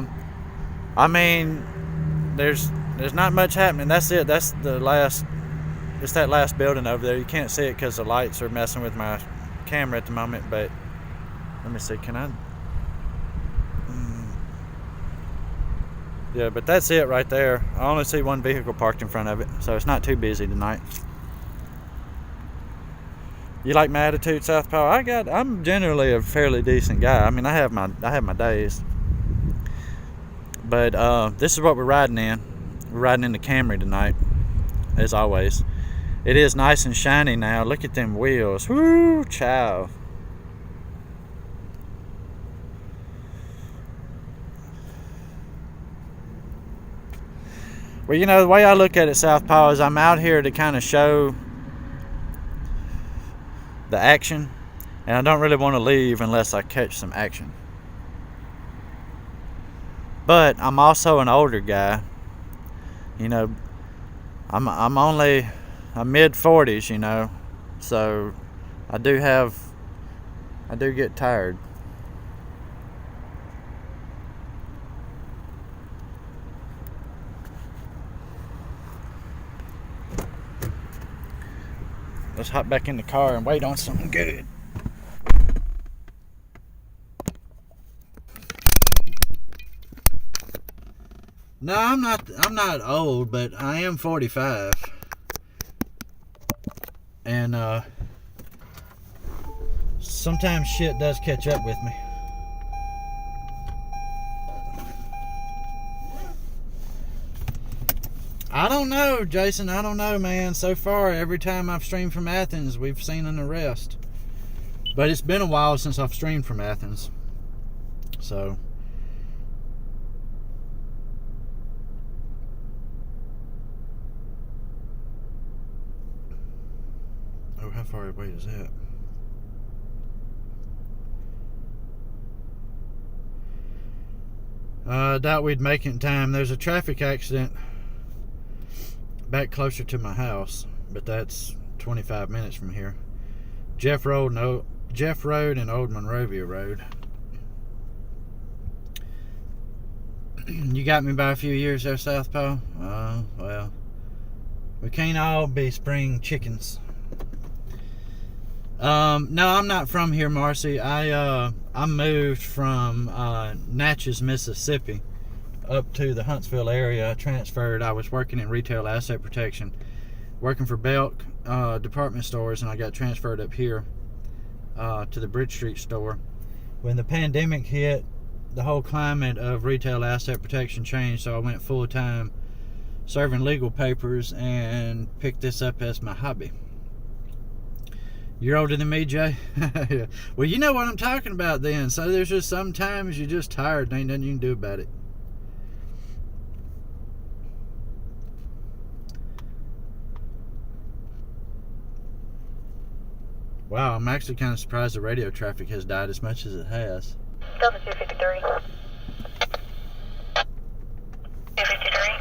mean, there's not much happening. That's it. That's the last. It's that last building over there. You can't see it because the lights are messing with my camera at the moment. But let me see. Can I? Yeah, but that's it right there. I only see one vehicle parked in front of it, so it's not too busy tonight. You like my attitude, Southpaw? I'm generally a fairly decent guy. I mean, I have my days. But this is what we're riding in. We're riding in the Camry tonight, as always. It is nice and shiny now. Look at them wheels. Woo, chow. Well, you know, the way I look at it, Southpaw, is I'm out here to kind of show the action, and I don't really want to leave unless I catch some action. But I'm also an older guy. You know, I'm only a mid-40s, you know, so I do get tired. Let's hop back in the car and wait on something good. No, I'm not old, but I am 45. And sometimes shit does catch up with me. I don't know, Jason. I don't know, man. So far, every time I've streamed from Athens, we've seen an arrest. But it's been a while since I've streamed from Athens. So. Oh, how far away is that? I doubt we'd make it in time. There's a traffic accident back closer to my house, but that's 25 minutes from here. Jeff Road and Old Monrovia Road. You got me by a few years there, Southpaw. Oh, well, we can't all be spring chickens. No, I'm not from here, Marcy. I moved from Natchez, Mississippi, up to the Huntsville area. I transferred. I was working in retail asset protection, working for Belk department stores, and I got transferred up here to the Bridge Street store. When the pandemic hit, the whole climate of retail asset protection changed, so I went full-time serving legal papers and picked this up as my hobby. You're older than me, Jay? Well, you know what I'm talking about then. So there's just sometimes you're just tired and ain't nothing you can do about it. Wow, I'm actually kind of surprised the radio traffic has died as much as it has. Delta 253. 253.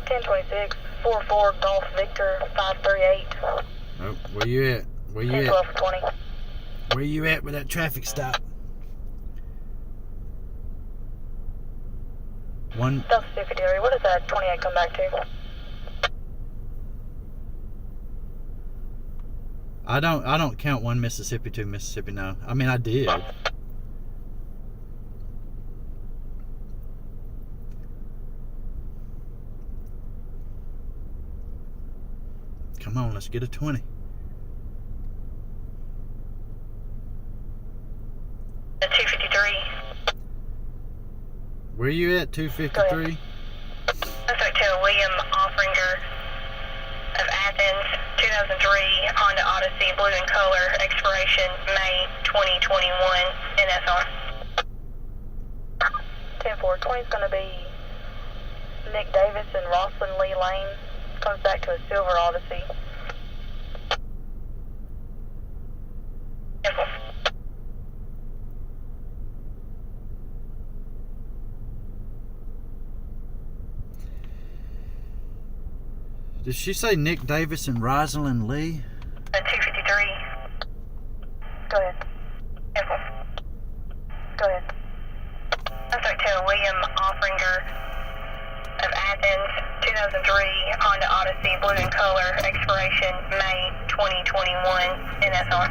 1026, 44 Golf Victor 538. Oh, where you at? Where you 12 at? 20. Where you at with that traffic stop? One. Delta 253, what does that 28 come back to? I don't count 1 Mississippi, 2 Mississippi, no. I mean, I did. Come on, let's get a 20. The 253. Where you at, 253? Suspect to William Offringer of Athens, 2003 Honda Odyssey, blue in color, expiration May 2021, NSR. 10-4-20 is going to be Nick Davis and Rosslyn Lee Lane. Comes back to a silver Odyssey. Did she say Nick Davis and Rosalind Lee? 253. Go ahead. Careful. Go ahead. Suspect to William Offringer of Athens, 2003 Honda Odyssey, blue in color, expiration May 2021, NSR.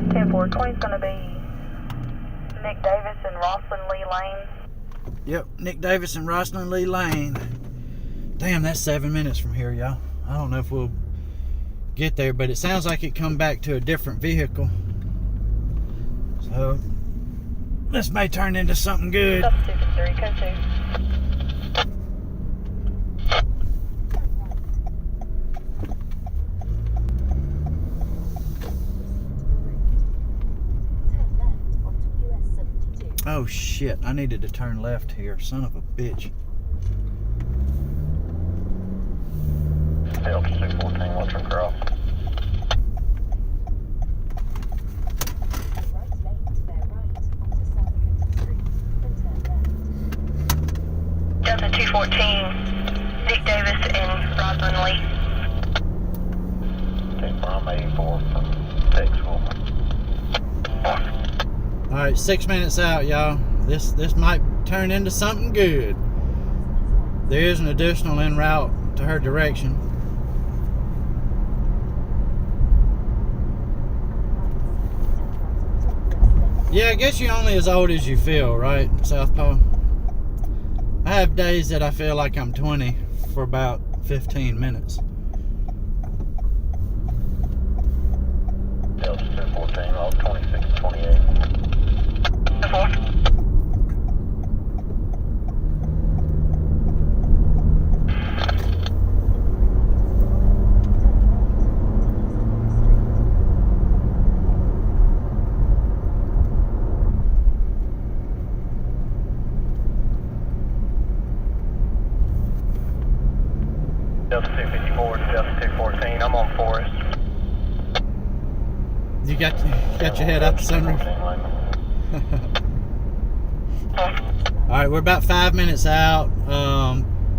10-4-20 is going to be Nick Davis and Rosslyn Lee Lane. Yep, Nick Davis and Rosalind Lee Lane. Damn, that's 7 minutes from here, y'all. I don't know if we'll get there, but it sounds like it come back to a different vehicle. So, this may turn into something good. Substitute 3, code 2. Turn left onto US 72. Oh shit, I needed to turn left here. Son of a bitch. Delta 214, watch her cross. The right lane to their right onto South Clinton Street, then turn left. Delta 214, Nick Davis and Rosalind Lee. Take from 84 from Texas. Alright, 6 minutes out, y'all. This might turn into something good. There is an additional en route to her direction. Yeah, I guess you're only as old as you feel, right, Southpaw? I have days that I feel like I'm 20 for about 15 minutes. Delta 214, log 2628. 4. You got your head out the sunroof. All right, we're about 5 minutes out.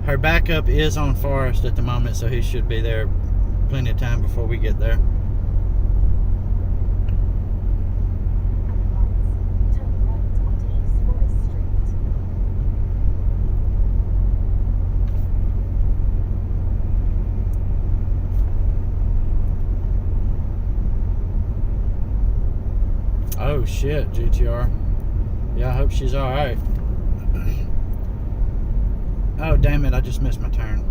Her backup is on Forest at the moment, so he should be there plenty of time before we get there. Turn right onto East Forest Street. Oh shit, GTR. Yeah, I hope she's alright. Oh damn it, I just missed my turn.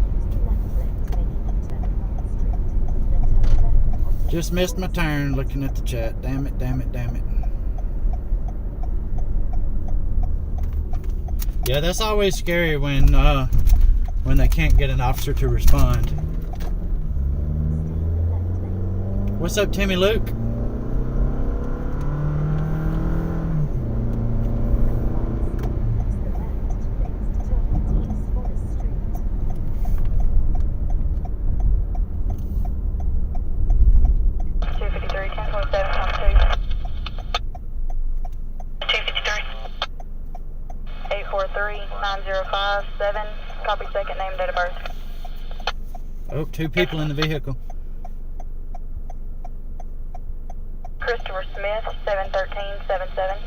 Just missed my turn looking at the chat. Damn it, damn it, damn it. Yeah, that's always scary when they can't get an officer to respond. What's up, Timmy Luke? Copy, second name, date of birth. Oh, 2 people in the vehicle. Christopher Smith, 71377.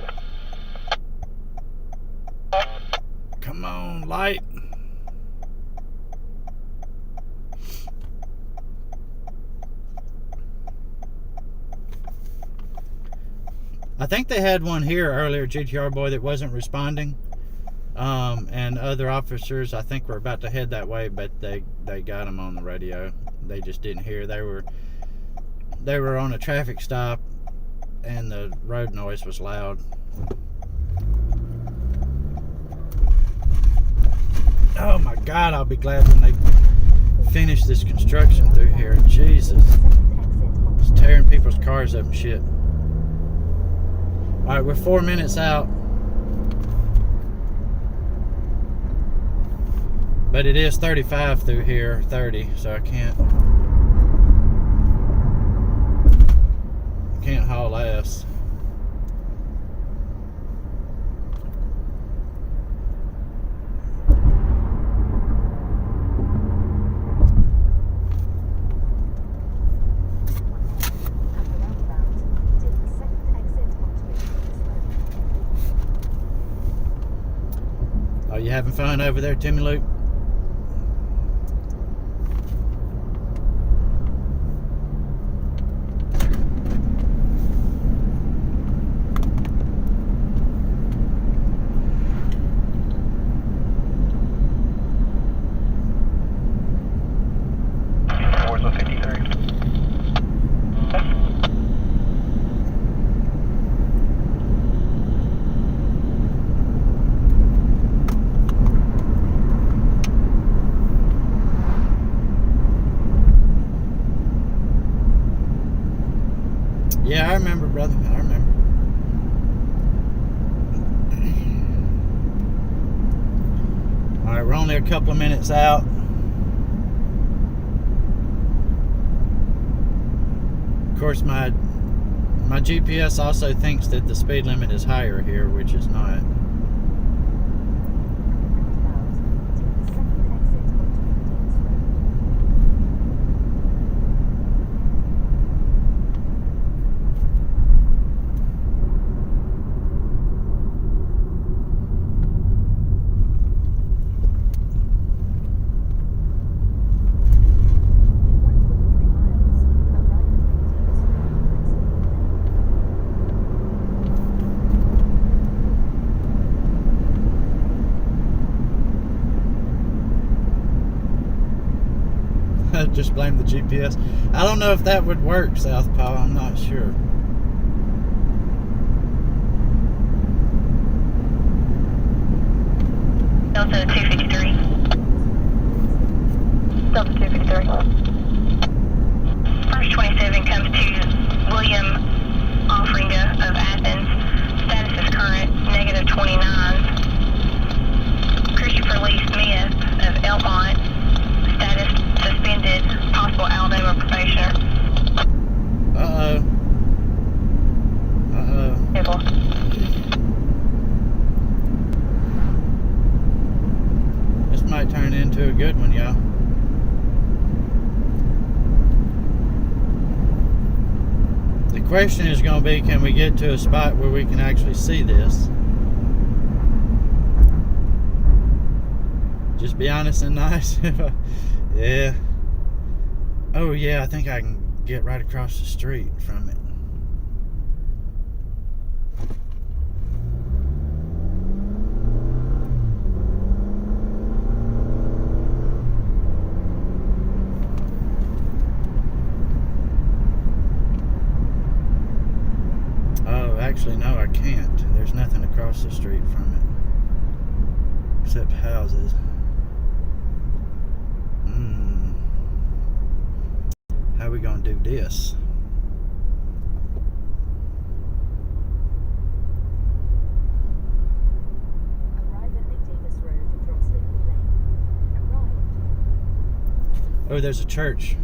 Come on, light. I think they had one here earlier, GTR boy, that wasn't responding. And other officers, I think, were about to head that way, but they got them on the radio. They just didn't hear. They were on a traffic stop, and the road noise was loud. Oh my God! I'll be glad when they finish this construction through here. Jesus, it's tearing people's cars up and shit. All right, we're 4 minutes out. But it is 35 through here, 30, so I can't haul ass. Are you having fun over there, Timmy Luke? Yeah, I remember, brother. I remember. All right, we're only a couple of minutes out. Of course, my GPS also thinks that the speed limit is higher here, which is not. Just blame the GPS. I don't know if that would work, Southpaw. I'm not sure. Delta 253. Delta 253. First 27 comes to William Offringa of Athens. Status is current, negative 29. Christopher Lee Smith of Elmont. Status suspended, possible Alabama probationer. Uh-oh. question is going to be, can we get to a spot where we can actually see this? Just be honest and nice. Yeah. Oh yeah, I think I can get right across the street from it. Oh, actually no, I can't. There's nothing across the street from it except houses. How are we gonna do this? Arrive at McDavis Road and cross Lincoln Lane. Arrived. Oh, there's a church.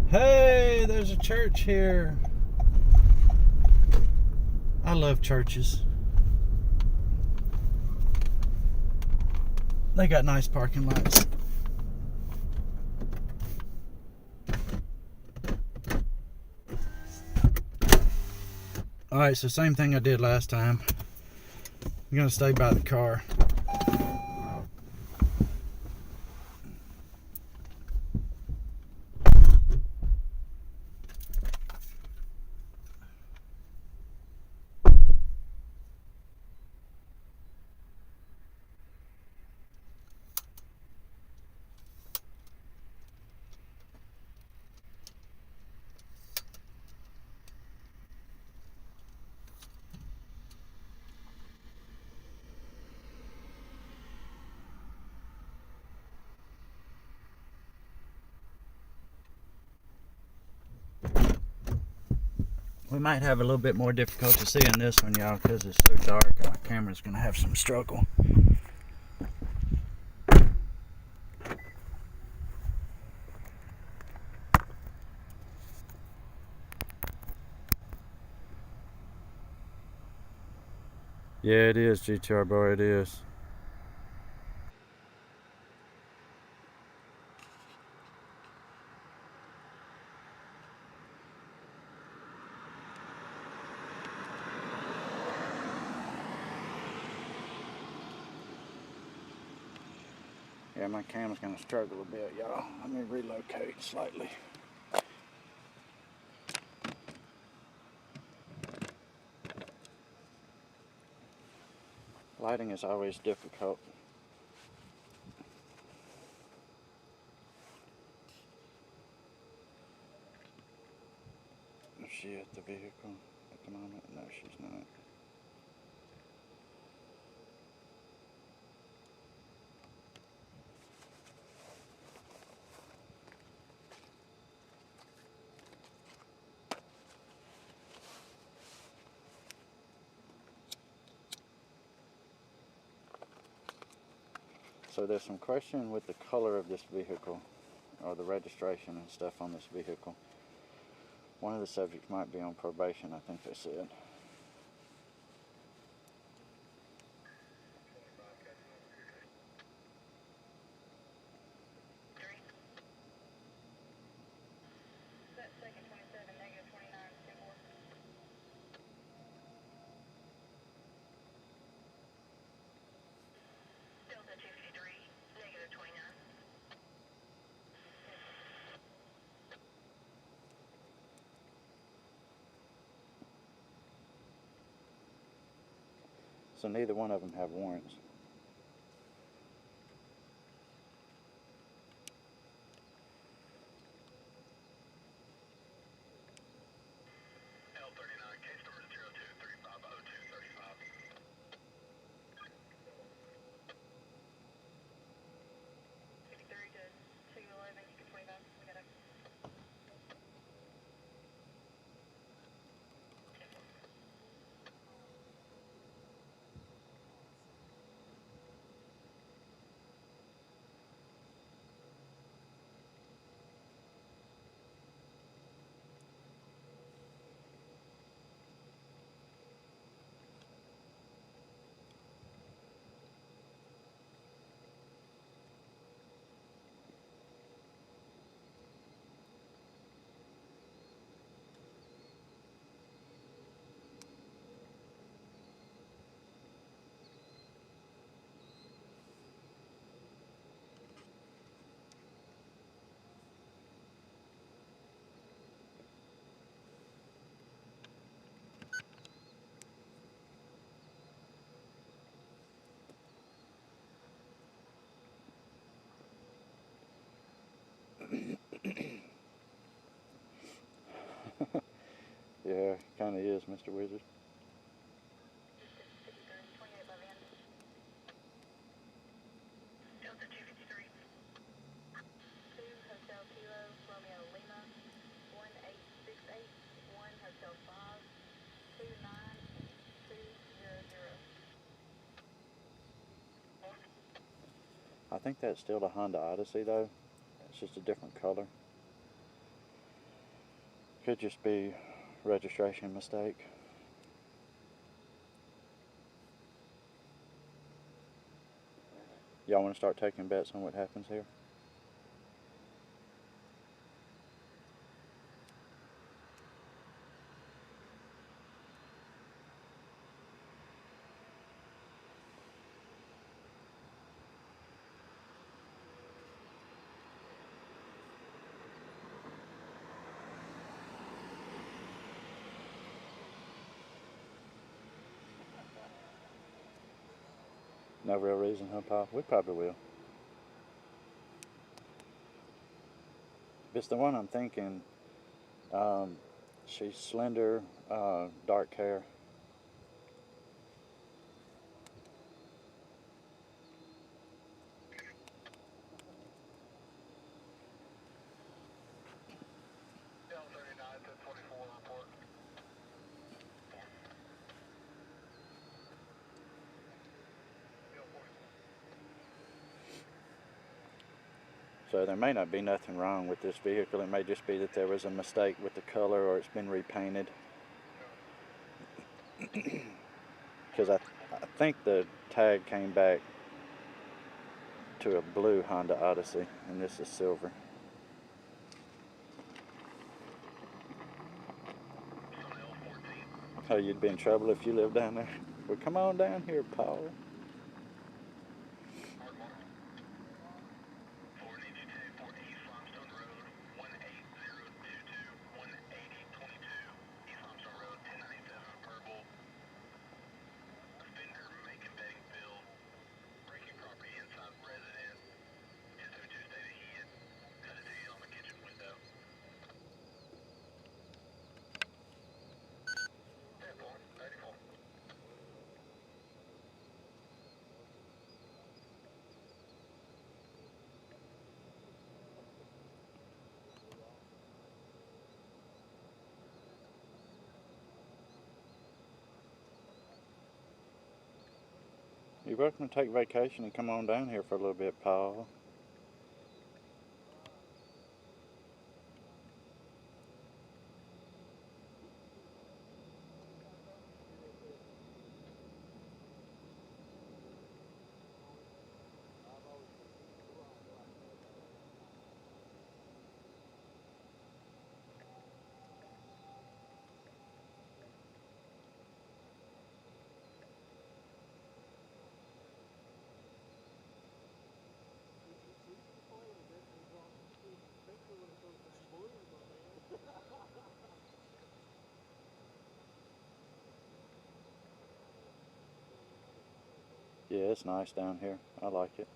Hey, there's a church here. I love churches. They got nice parking lots. Alright, so same thing I did last time. I'm gonna stay by the car. We might have a little bit more difficulty seeing this one, y'all, because it's so dark. Our camera's gonna have some struggle. Yeah, it is, GTR boy, it is. Yeah, my camera's gonna struggle a bit, y'all. Let me relocate slightly. Lighting is always difficult. Is she at the vehicle at the moment? No, she's not. So there's some question with the color of this vehicle, or the registration and stuff on this vehicle. One of the subjects might be on probation, I think they said. So neither one of them have warrants. Yeah, kind of is, Mr. Wizard. Delta 253. 2 Hotel Kilo, Romeo Lima, 1868, 1 Hotel 5, 29200. I think that's still the Honda Odyssey though. It's just a different color. Could just be registration mistake. Y'all want to start taking bets on what happens here? No real reason, huh, Paul? We probably will. If it's the one I'm thinking, she's slender, dark hair. Delta 39 to 24 report. So there may not be nothing wrong with this vehicle. It may just be that there was a mistake with the color or it's been repainted. Because I think the tag came back to a blue Honda Odyssey and this is silver. Oh, you'd be in trouble if you lived down there. Well, come on down here, Paul. 4 East Limestone Road, 18022, 18022, East Limestone Road, 1097 purple. Offender making bedding field, breaking property inside residence, 1072 state of heat, cut a deal on the kitchen window. 84. You're welcome to take vacation and come on down here for a little bit, Paul. Yeah, it's nice down here. I like it.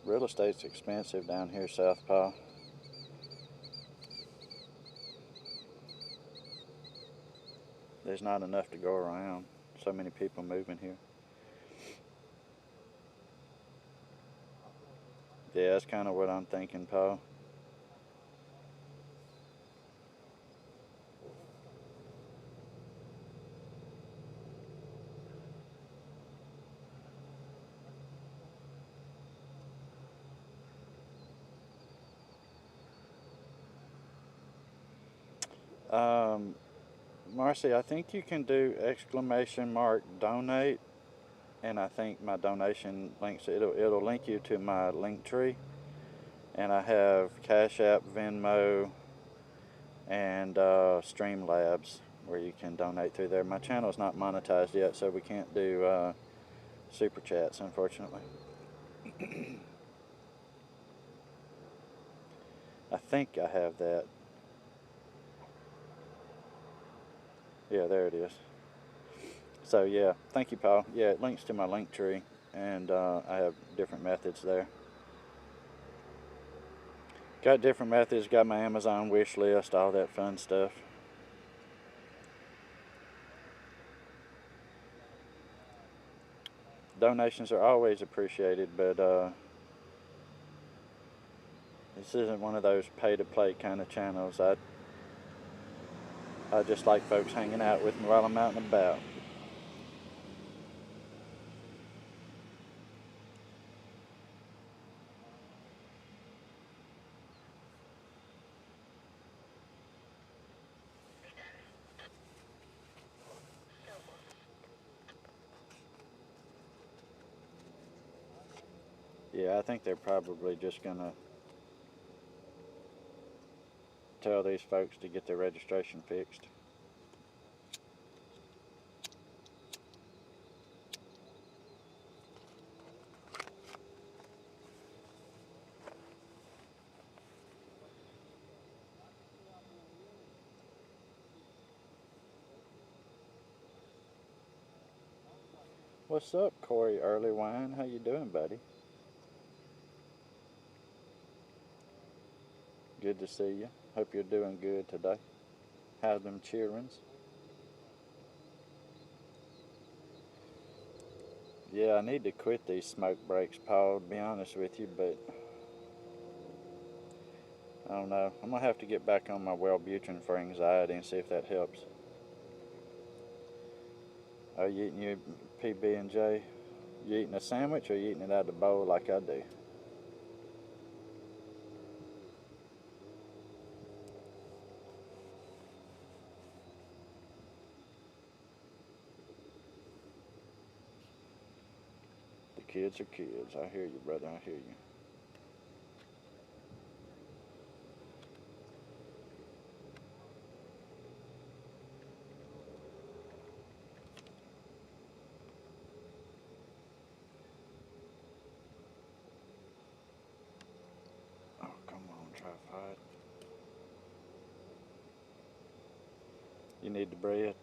Real estate's expensive down here, South Paul. There's not enough to go around. So many people moving here. Yeah, that's kind of what I'm thinking, Paul. Marcy, I think you can do ! donate, and I think my donation links, it'll link you to my link tree, And I have Cash App, Venmo, and Streamlabs, where you can donate through there. My channel is not monetized yet, so we can't do super chats, unfortunately. I think I have that. Yeah, there it is. So yeah, thank you, Paul. Yeah, it links to my link tree, and I have different methods there. Got different methods, got my Amazon wish list, all that fun stuff. Donations are always appreciated, but this isn't one of those pay-to-play kind of channels. I just like folks hanging out with me while I'm out and about. Yeah, I think they're probably just gonna tell these folks to get their registration fixed. What's up, Corey Earlywine? How you doing, buddy? Good to see you. Hope you're doing good today. How's them cheerings? Yeah, I need to quit these smoke breaks, Paul, to be honest with you, but I don't know. I'm gonna have to get back on my Wellbutrin for anxiety and see if that helps. Are you eating your PB&J? You eating a sandwich or you eating it out of the bowl like I do? The kids are kids. I hear you, brother. I hear you. Oh, come on, tripod. You need the bread?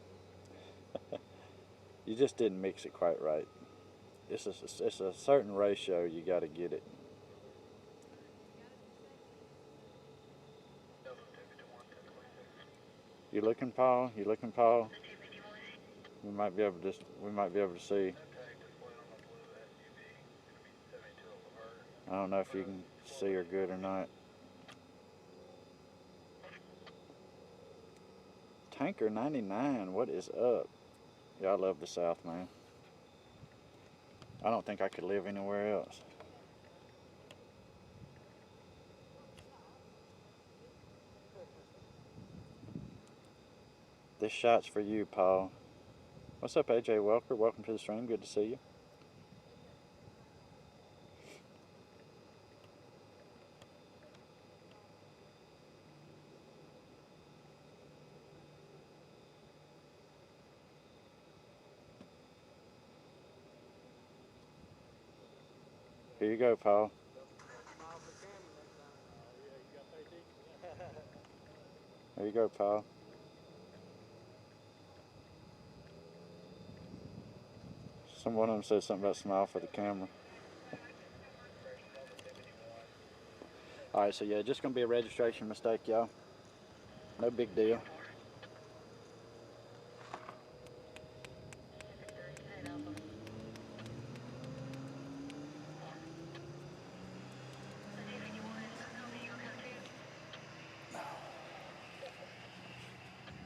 You just didn't mix it quite right. It's a certain ratio. You got to get it. You looking, Paul? You looking, Paul? We might be able to see. I don't know if you can see her good or not. Tanker 99, what is up? Yeah, I love the South, man. I don't think I could live anywhere else. This shot's for you, Paul. What's up, AJ Welker? Welcome to the stream. Good to see you. Here you go, Paul. There you go, Paul. One of them said something about smile for the camera. Alright, so yeah, just going to be a registration mistake, y'all. No big deal.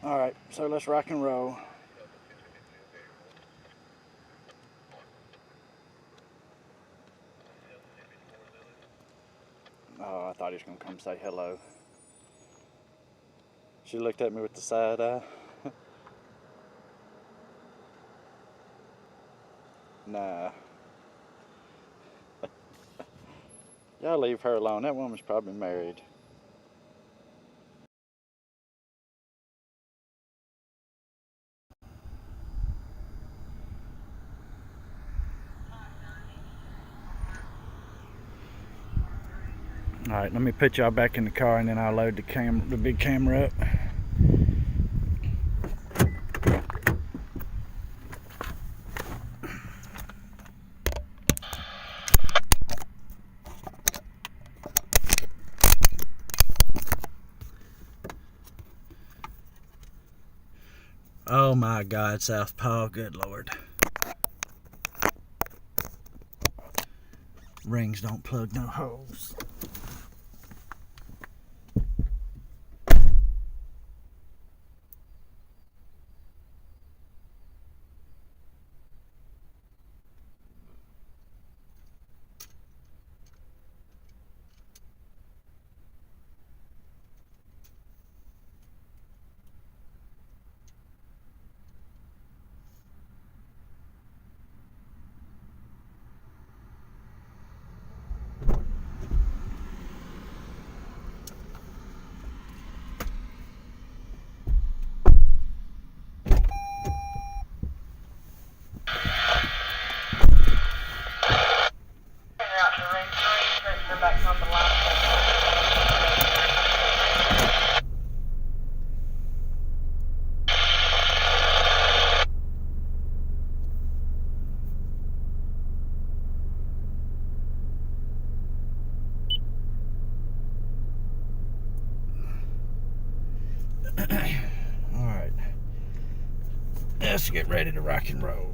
Alright, so let's rock and roll. Oh, I thought he was going to come say hello. She looked at me with the side eye. Nah. Y'all leave her alone. That woman's probably married. All right, let me put y'all back in the car and then I'll load the big camera up. Oh my God, Southpaw, good Lord. Rings don't plug no holes. Alright. Let's get ready to rock and roll.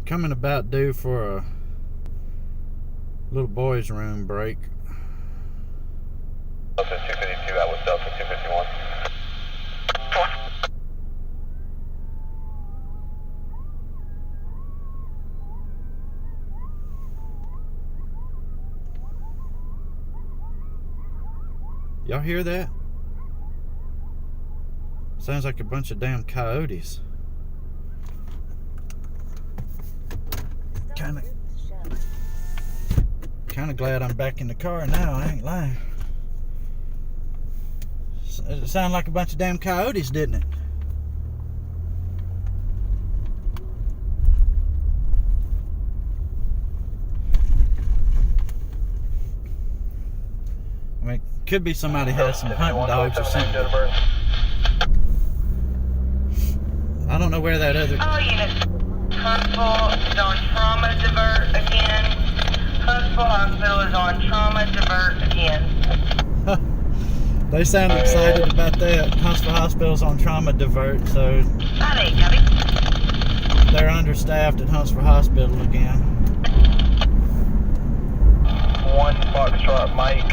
Coming about due for a little boys' room break. Delta 252 out with Delta 251. Y'all hear that? Sounds like a bunch of damn coyotes. Kinda glad I'm back in the car now, I ain't lying. It sounded like a bunch of damn coyotes, didn't it? I mean, could be somebody has some hunting dogs or something. I don't know where that other... All units, Huntsville is on trauma divert again. Huntsville Hospital is on trauma divert again. They sound excited about that. Huntsville Hospital's on trauma divert, so Copy, copy. they're understaffed at Huntsville Hospital again. 1 Foxtrot Mike,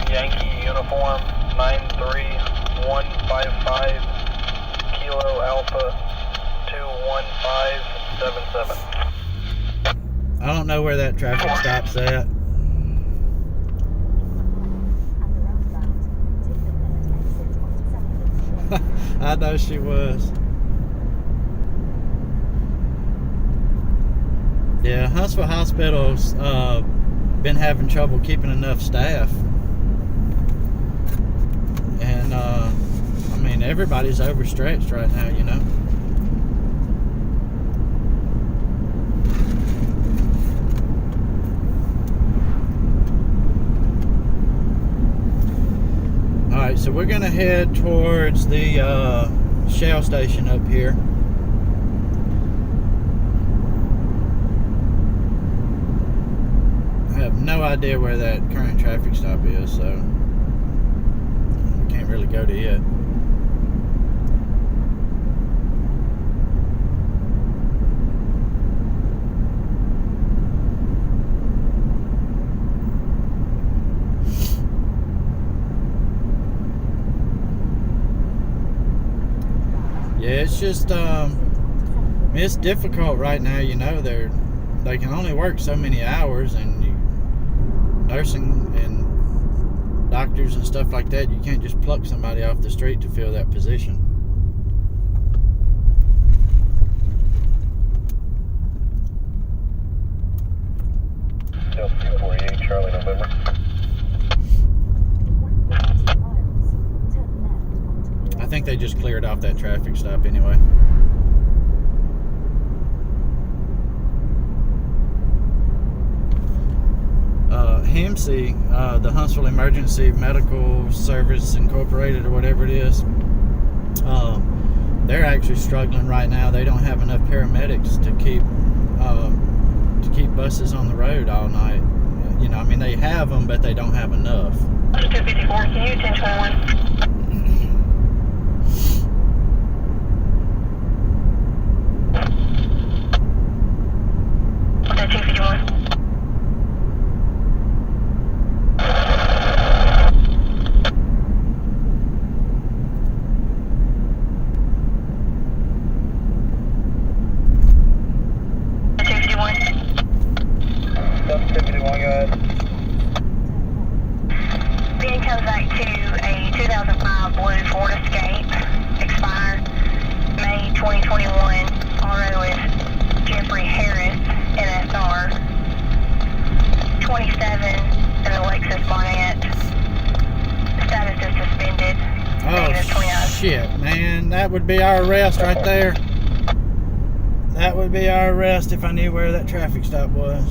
Yankee uniform, 93155, Kilo Alpha 21577. I don't know where that traffic stop's at. I know she was. Yeah, Huntsville Hospital's been having trouble keeping enough staff. And, I mean, everybody's overstretched right now, you know. Alright, so we're going to head towards the Shell station up here. I have no idea where that current traffic stop is, so we can't really go to it. Yeah, it's just, it's difficult right now, you know. They can only work so many hours, and nursing and doctors and stuff like that. You can't just pluck somebody off the street to fill that position. Delta 248, Charlie, November. 1.2 miles. Turn left onto I think they just cleared off that traffic stop anyway. HEMC, the Huntsville Emergency Medical Service Incorporated, or whatever it is, they're actually struggling right now. They don't have enough paramedics to keep buses on the road all night. You know, I mean, they have them, but they don't have enough. 254, can you 1021? Okay, 251. Delta 251, go ahead. Then comes back to a 2005 blue Ford Escape, expired May 2021. RO is Jeffrey Harris, NSR. 27 and the Lexus Bonnet. Status is suspended. Negative 29. Oh, shit, man. That would be our arrest right there. That would be our arrest if I knew where that traffic stop was.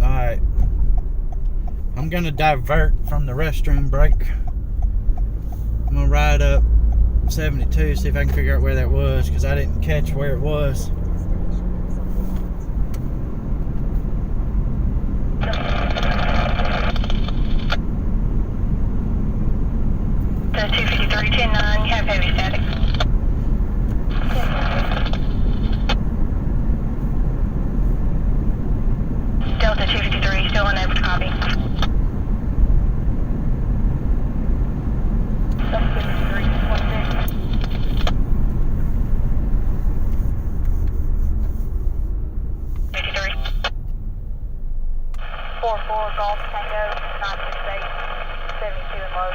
Alright. I'm going to divert from the restroom break. I'm going to ride up 72, see if I can figure out where that was, because I didn't catch where it was. The 253, 10-9, you have heavy static. Delta 253, still unable to copy. Delta 253, 53. 44 Golf Tango, 968, 72 in low.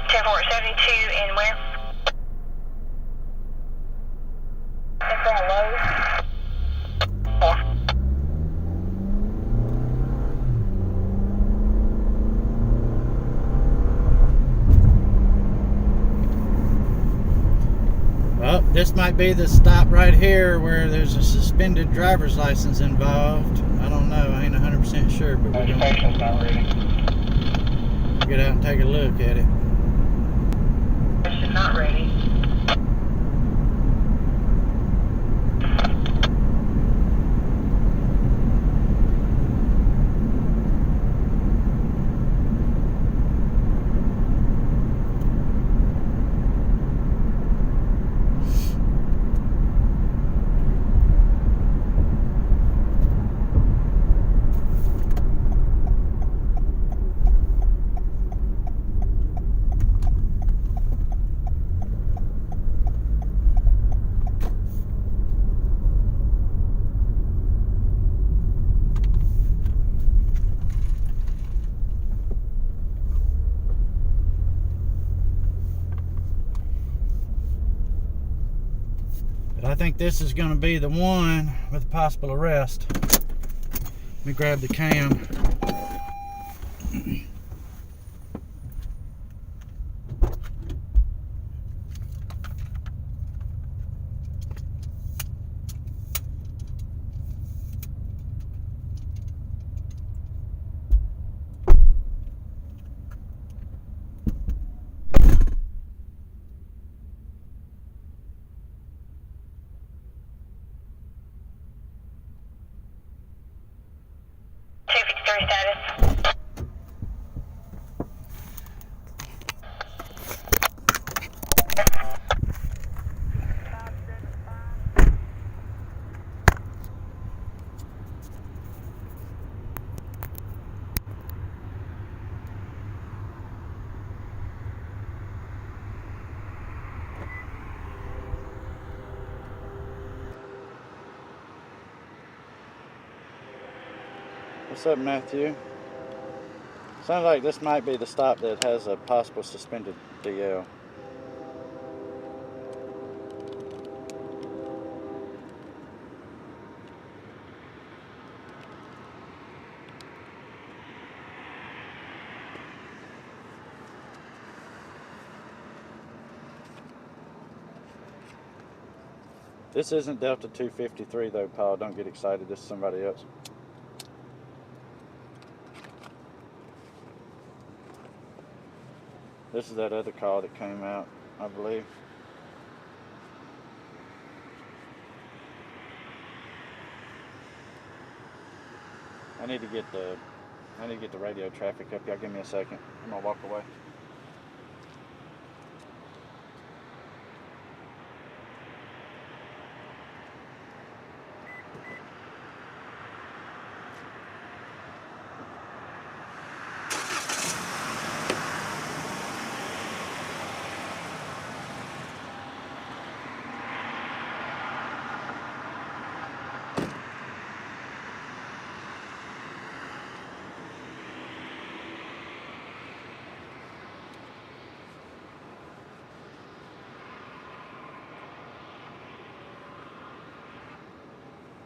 10-4, 72 in where? In front of Lowe's. 4. Well, this might be the stop right here where there's a suspended driver's license involved. I don't know. I ain't 100% sure, but we're going to Patient's not ready. get out and take a look at it. Patient not ready. But I think this is going to be the one with the possible arrest. Let me grab the cam. Status. What's up, Matthew? Sounds like this might be the stop that has a possible suspended DL. This isn't Delta 253 though, Paul. Don't get excited. This is somebody else. This is that other call that came out, I believe. I need to get the radio traffic up. Y'all give me a second. I'm gonna walk away.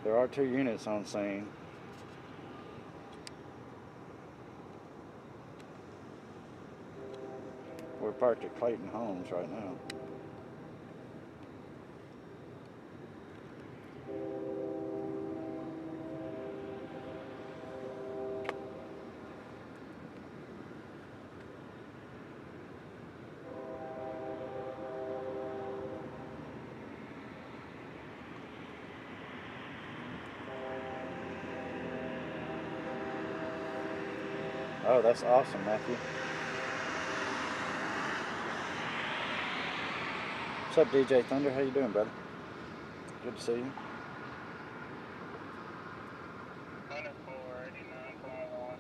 There are 2 units on scene. We're parked at Clayton Homes right now. Oh, that's awesome, Matthew. What's up, DJ Thunder? How you doing, brother? Good to see you. 10489.1.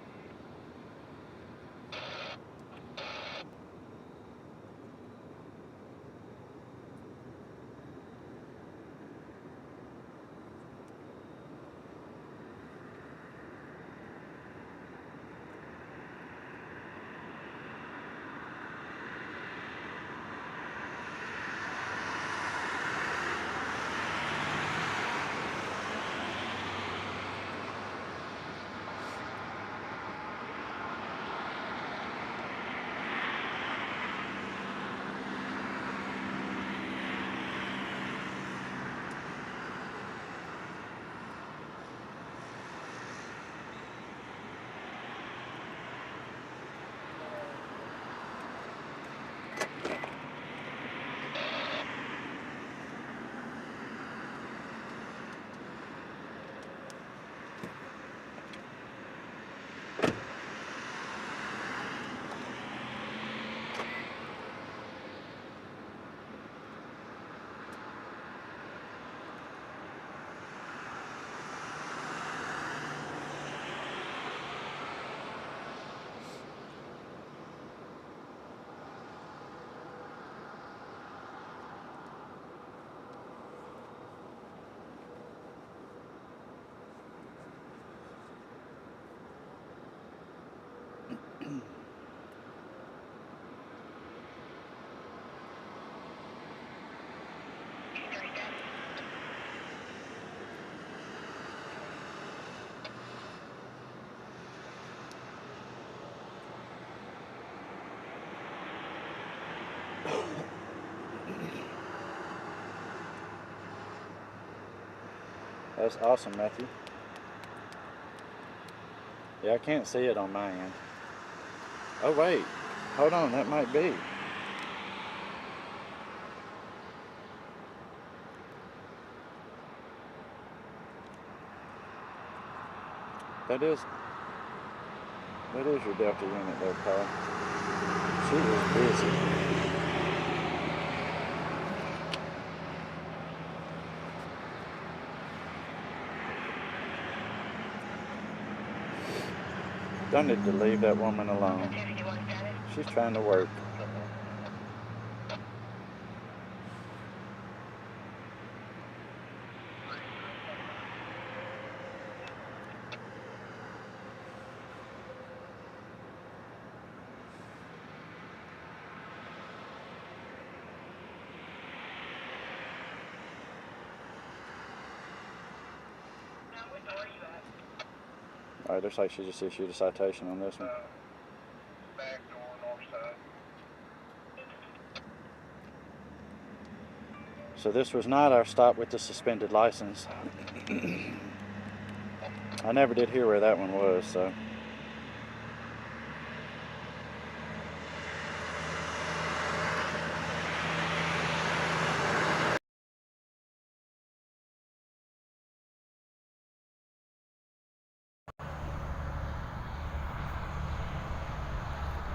That's awesome, Matthew. Yeah, I can't see it on my end. Oh, wait. Hold on, that might be. That is your Delta unit there, Paul. She was busy. Don't need to leave that woman alone. She's trying to work. Alright, looks like she just issued a citation on this one. Back door, north side. So this was not our stop with the suspended license. I never did hear where that one was, so.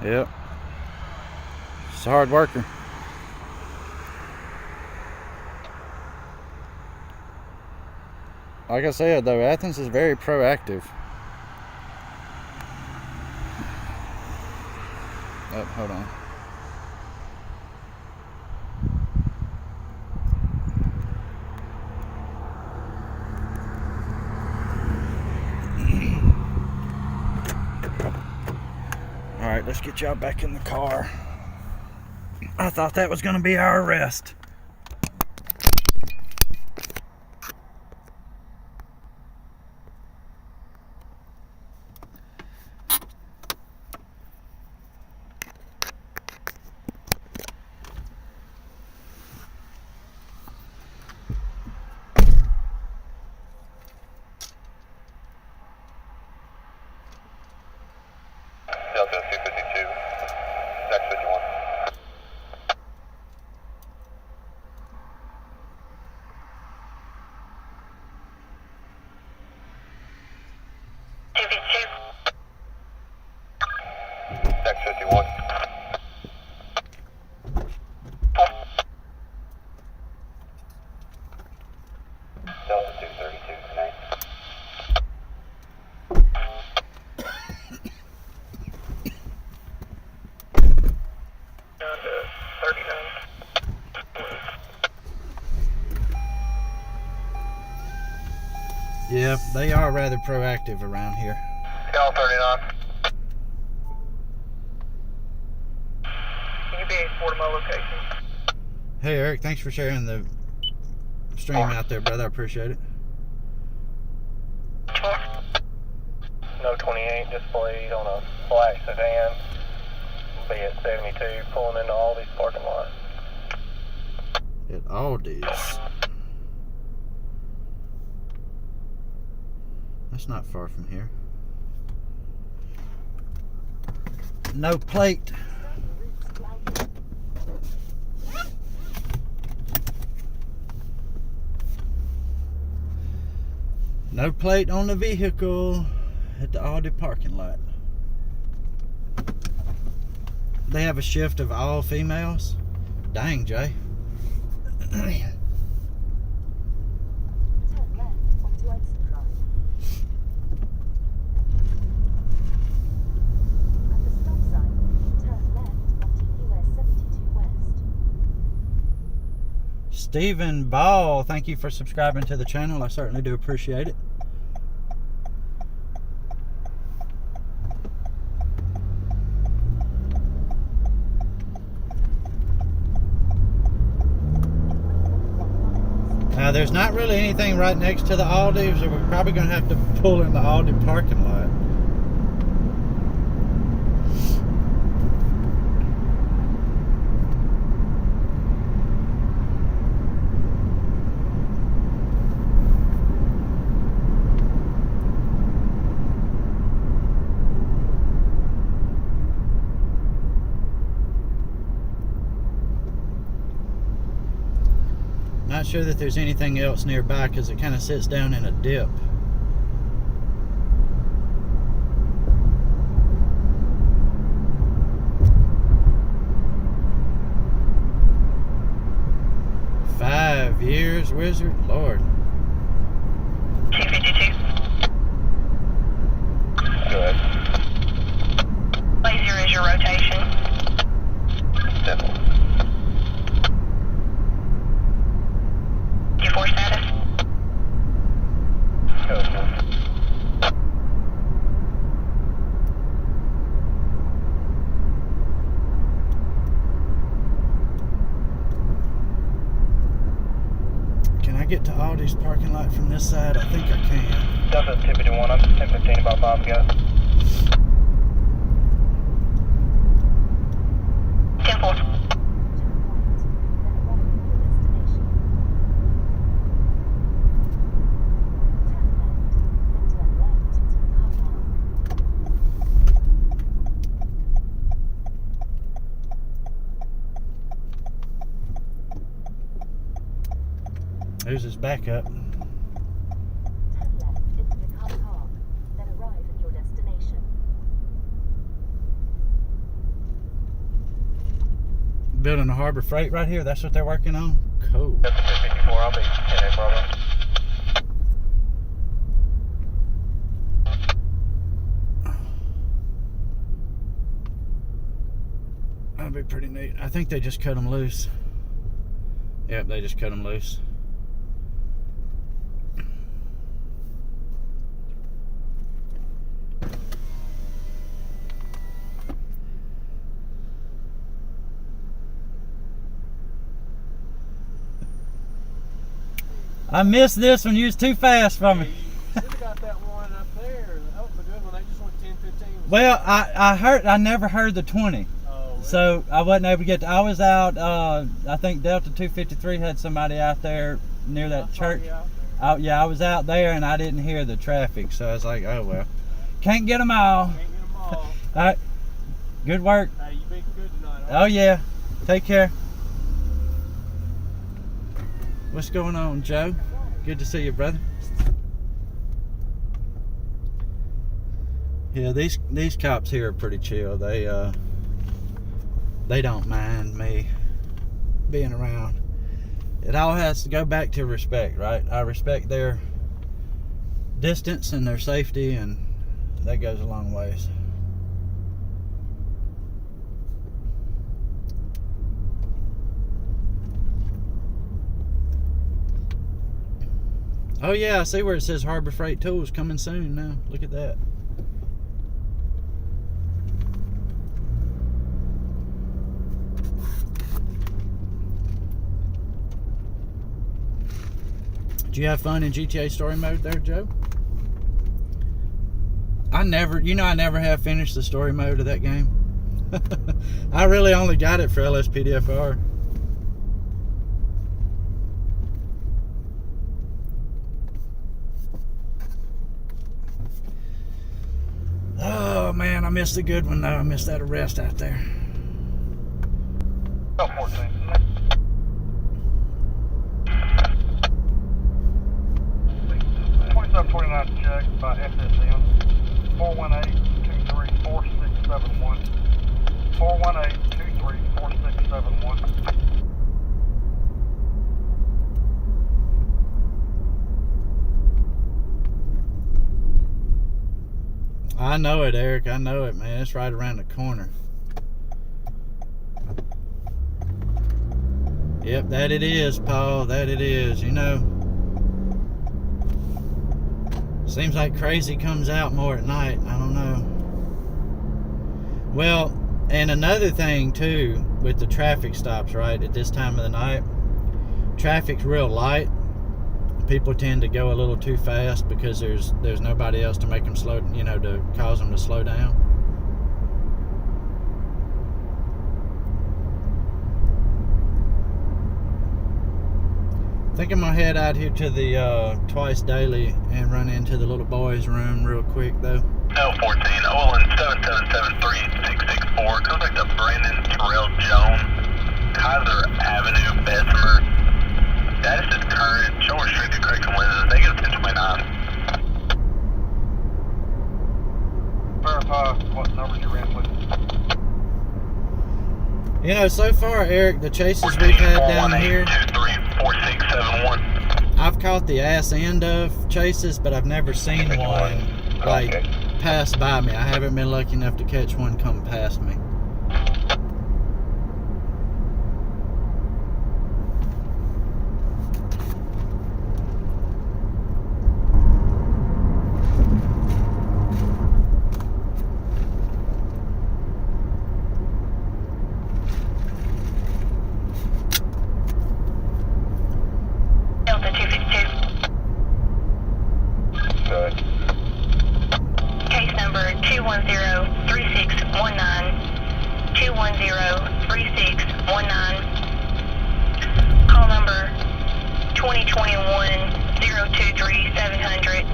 Yep. She's a hard worker. Like I said, though, Athens is very proactive. Oh, hold on. Alright, let's get y'all back in the car. I thought that was going to be our arrest. Delta 252, next 51. Next 51. Delta 232 tonight. Down to 39. Yeah, they are rather proactive around here. Cal 39. Can you be escorted to my location? Hey Eric, thanks for sharing the stream out there, brother. I appreciate it. No 28 displayed on a black sedan. Be at 72, pulling into all these parking lots. At Aldi's. That's not far from here. No plate. No plate on the vehicle at the Aldi parking lot. They have a shift of all females? Dang, Jay. Turn left onto Exit Drive. At the stop sign, turn left onto US 72 West. Stephen Ball, thank you for subscribing to the channel. I certainly do appreciate it. Now, there's not really anything right next to the Aldi, so we're probably going to have to pull in the Aldi parking lot. Not sure that there's anything else nearby because it kind of sits down in a dip. Five years, Wizard? Lord. 252. Go ahead. Laser is your rotation. Simple. Q4 status. Go ahead. Can I get to Aldi's parking lot from this side? I think I can. Delta 251, I'm 1015 about 5 guys. 10-4. There's his backup. Turn left into the car park, then arrive at your destination. Building a Harbor Freight right here. That's what they're working on. Cool. Delta 254, I'll be in it, brother. That'd be pretty neat. I think they just cut them loose. Yep, they just cut them loose. I missed this one. You was too fast for me. You should have got that one up there. That was a good one. They just went 10-15. Well, I never heard the 20. Oh, really? So I wasn't able to get I was out, I think Delta 253 had somebody out there near that I saw church. you out there. Yeah, I was out there and I didn't hear the traffic. So I was like, oh well. Can't get them all. Can't get them all. All right. Good work. Hey, you been good tonight. Oh yeah. Take care. What's going on, Joe? Good to see you, brother. Yeah, these cops here are pretty chill. They don't mind me being around. It all has to go back to respect, right? I respect their distance and their safety, and that goes a long ways. Oh yeah, I see where it says Harbor Freight Tools coming soon now. Look at that. Did you have fun in GTA Story Mode there, Joe? I never have finished the story mode of that game. I really only got it for LSPDFR. Oh man, I missed a good one though. I missed that arrest out there. Oh, 14. 2729 check by FSM. 418-23-4671. 418-23-4671. I know it, Eric. I know it, man. It's right around the corner. Yep, that it is, Paul. That it is. You know, seems like crazy comes out more at night. I don't know. Well, and another thing too with the traffic stops, right, at this time of the night, traffic's real light. People tend to go a little too fast because there's nobody else to make them slow, you know, to cause them to slow down. I think I'm gonna head out here to the Twice Daily and run into the little boys' room real quick though. L14, Olin 7773664, contact to Brandon Terrell Jones, Kaiser Avenue, Bessemer. Status is current, show restricted correction lenses, negative 1029. Verify what numbers you ran with. You know, so far, Eric, the chases we've had down here, 234671. I've caught the ass end of chases, but I've never seen one like pass by me. I haven't been lucky enough to catch one come past me. Delta 253. 2021 023 700.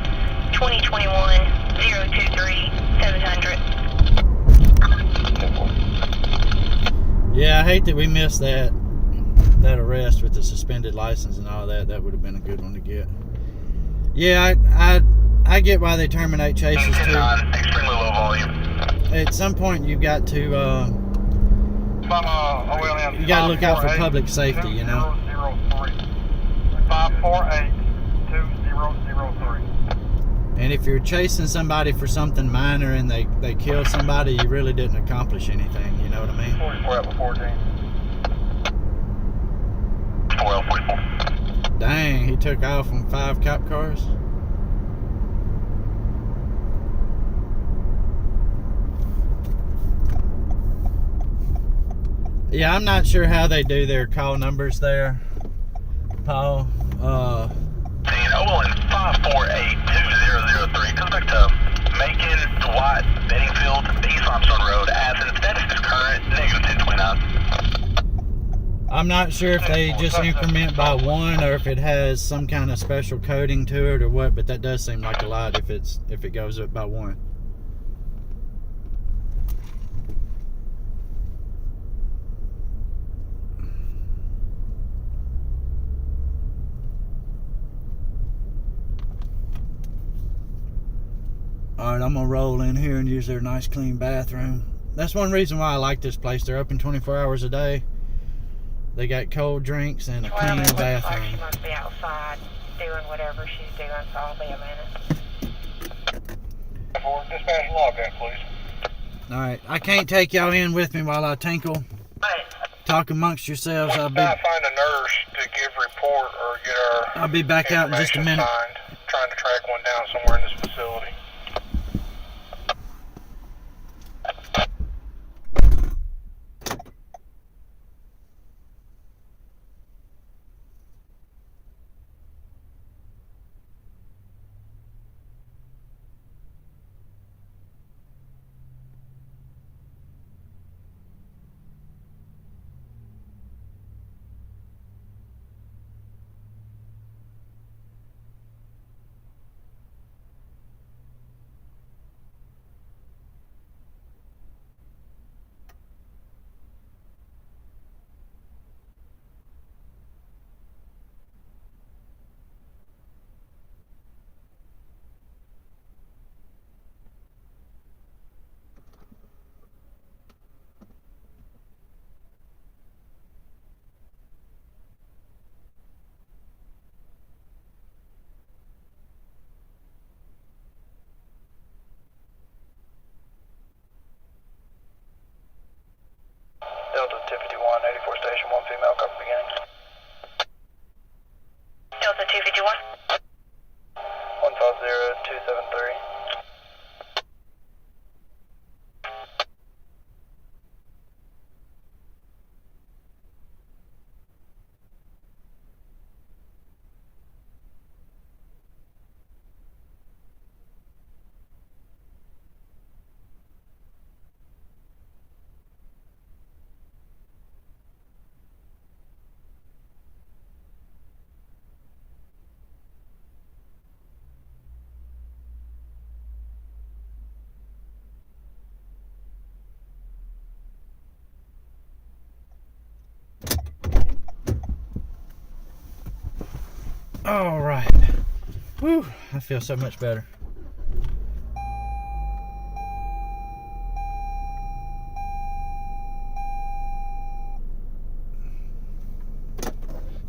2021 023 700. Yeah, I hate that we missed that arrest with the suspended license and all that. That would have been a good one to get. Yeah, I get why they terminate chases too. Extremely low volume. At some point, you've got to you got to look out for public safety, you know. 548-2003. And if you're chasing somebody for something minor and they kill somebody, you really didn't accomplish anything. You know what I mean? 44 out of 14. 4 out of 44. Dang, he took off on 5 cop cars. Yeah, I'm not sure how they do their call numbers there, Paul. OLN 548-2003 comes back to Macon, Dwight, Bettingfield, East Limestone Road, Athens. Status is current, -1029. I'm not sure if they just increment by 1 or if it has some kind of special coding to it or what, but that does seem like a lot if it goes up by 1. Alright, I'm gonna roll in here and use their nice clean bathroom. That's one reason why I like this place. They're open 24 hours a day. They got cold drinks and a clean bathroom. She must be outside doing whatever she's doing, so I'll be a minute. Dispatch log that, please. Alright, I can't take y'all in with me while I tinkle. Talk amongst yourselves. Find a nurse to give report or get our I'll be back out in just a minute. signed. Trying to track one down somewhere in this facility. Delta 251, 84 station, 1 female, copy beginning. Delta 251. 150273. All right. Whew, I feel so much better.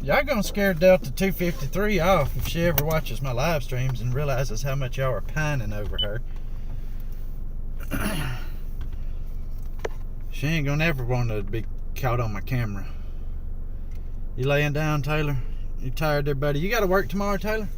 Y'all gonna scare Delta 253 off if she ever watches my live streams and realizes how much y'all are pining over her. She ain't gonna ever want to be caught on my camera. You laying down, Taylor? You tired there, buddy? You gotta work tomorrow, Taylor?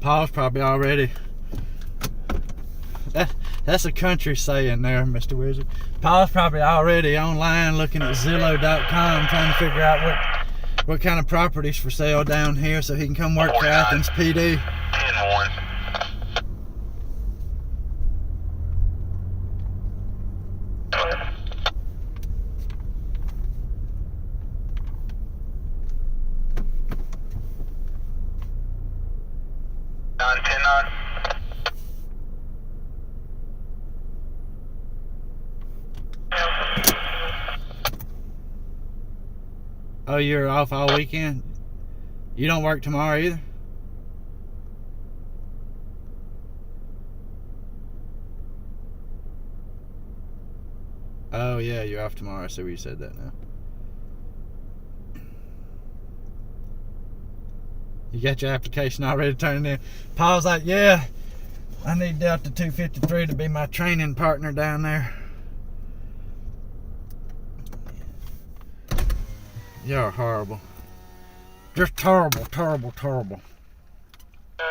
Paul's probably already. That's a country saying there, Mr. Wizard. Paul's probably already online looking at Zillow.com trying to figure out what kind of properties for sale down here so he can come work for Athens PD. 10-1. Oh, you're off all weekend? You don't work tomorrow either? Oh yeah, you're off tomorrow. I see where you said that now. You got your application already turned in? Paul's like, yeah, I need Delta 253 to be my training partner down there. You're horrible. Just terrible, terrible, terrible. 10.7.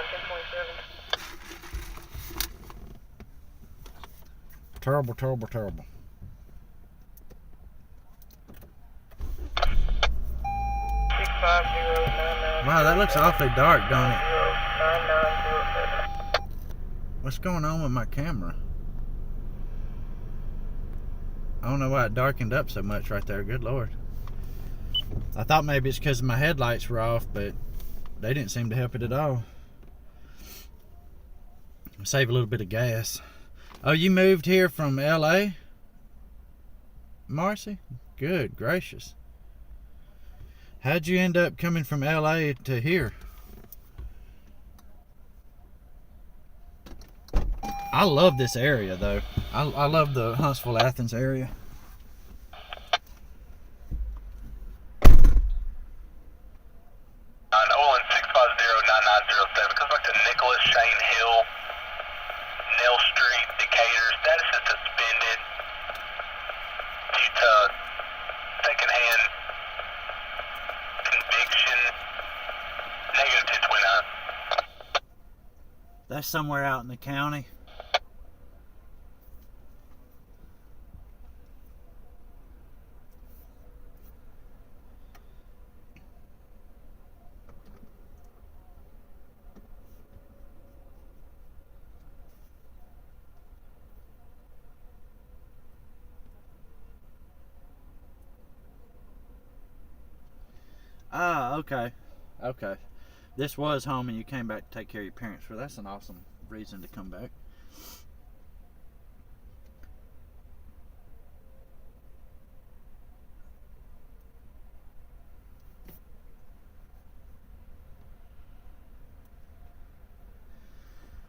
Terrible, terrible, terrible. 65099. Wow, that looks awfully dark, don't it? 9907. What's going on with my camera? I don't know why it darkened up so much right there. Good Lord. I thought maybe it's because my headlights were off, but they didn't seem to help it at all. Save a little bit of gas. Oh, you moved here from LA? Marcy? Good gracious. How'd you end up coming from LA to here? I love this area though. I love the Huntsville, Athens area. Olin 650-9907. Goes back to Nicholas Shane Hill, Nell Street, Decatur. Status is suspended due to secondhand conviction. Negative 1029. That's somewhere out in the county. Ah, okay. Okay. This was home and you came back to take care of your parents. Well, that's an awesome reason to come back.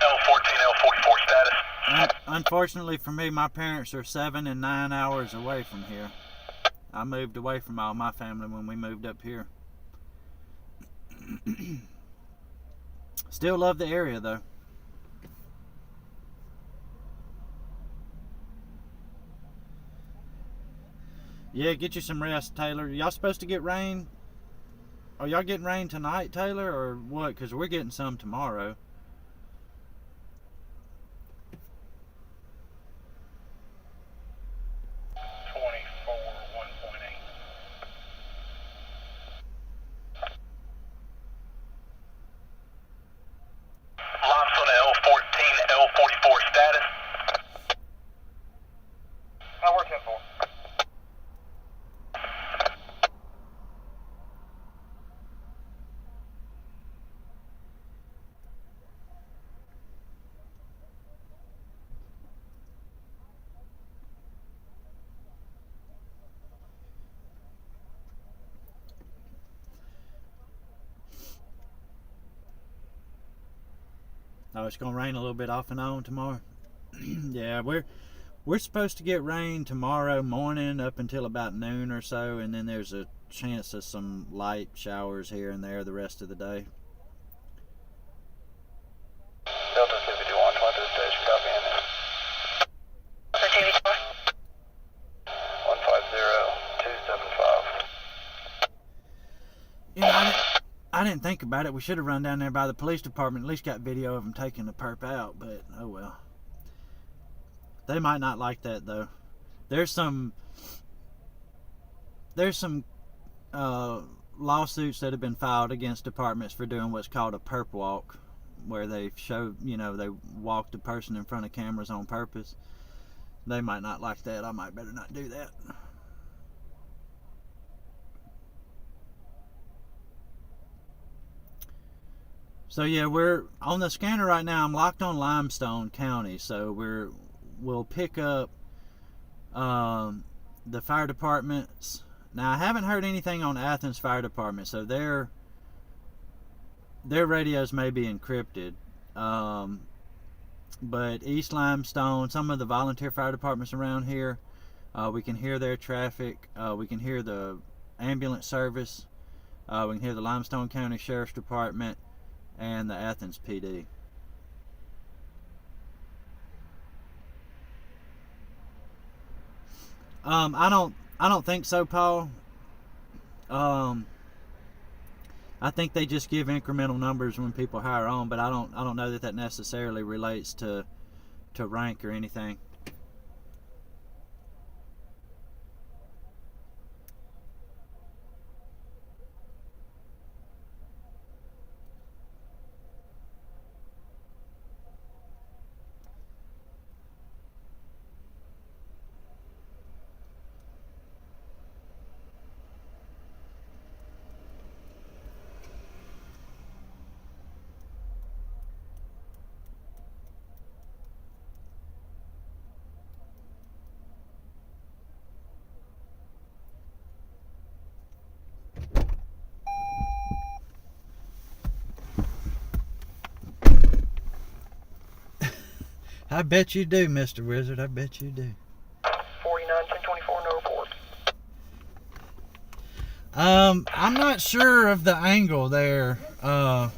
L14, L44 status. Unfortunately for me, my parents are 7 and 9 hours away from here. I moved away from all my family when we moved up here. Still love the area though. Yeah, get you some rest, Taylor. Y'all supposed to get rain? Are y'all getting rain tonight, Taylor, or what? Because we're getting some tomorrow. L44 status. I work 10-4. Oh, it's gonna rain a little bit off and on tomorrow. Yeah, we're supposed to get rain tomorrow morning up until about noon or so, and then there's a chance of some light showers here and there the rest of the day. Delta 251, 20 to the station, copy in there. Delta 251. 150275. You know, I didn't think about it. We should have run down there by the police department. At least got video of them taking the perp out, but oh well. They might not like that though. There's some lawsuits that have been filed against departments for doing what's called a perp walk, where they show, they walk the person in front of cameras on purpose. They might not like that. I might better not do that. So yeah, we're on the scanner right now. I'm locked on Limestone County, so we'll pick up the fire departments. Now, I haven't heard anything on Athens Fire Department, so their radios may be encrypted. But East Limestone, some of the volunteer fire departments around here, we can hear their traffic. We can hear the ambulance service. We can hear the Limestone County Sheriff's Department and the Athens PD. I don't think so, Paul. I think they just give incremental numbers when people hire on, but I don't know that necessarily relates to rank or anything. I bet you do, Mr. Wizard. I bet you do. 49-1024, no report. I'm not sure of the angle there. I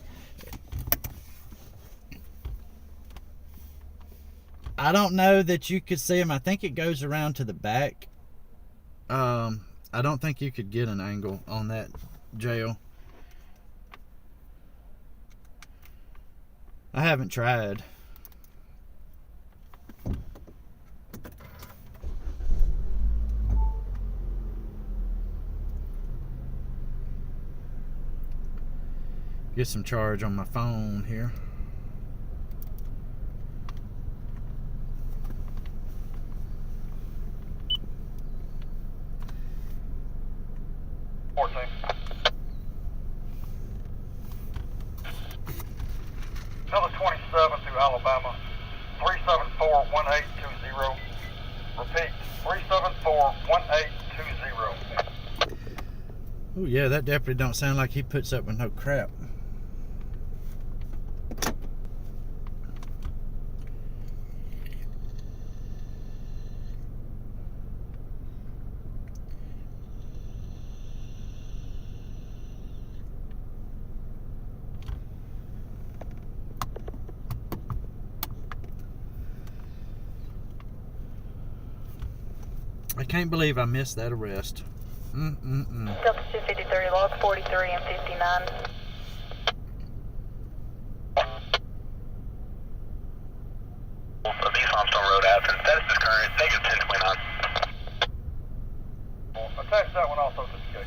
don't know that you could see him. I think it goes around to the back. I don't think you could get an angle on that jail. I haven't tried. Get some charge on my phone here. Another 27 through Alabama, 374-1820. Repeat, 374-1820. Oh yeah, that deputy don't sound like he puts up with no crap. I can't believe I missed that arrest. Delta 253, log 43 and 59. Of East Limestone Road, Athens. Status is current, negative 1029. Attach that one also to the case.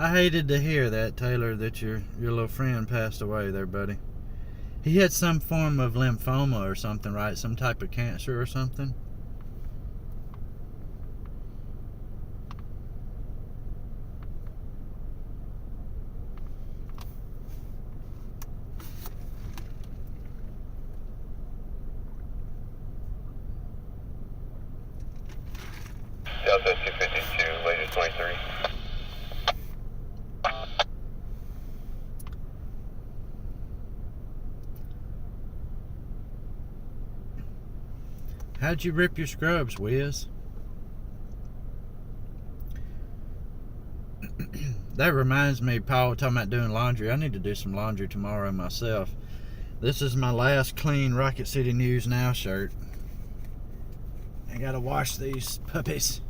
I hated to hear that, Taylor, that your little friend passed away there, buddy. He had some form of lymphoma or something, right? Some type of cancer or something. Delta 252, latest 23. How'd you rip your scrubs, Wiz? That reminds me, Paul, talking about doing laundry. I need to do some laundry tomorrow myself. This is my last clean Rocket City News Now shirt. I gotta wash these puppies.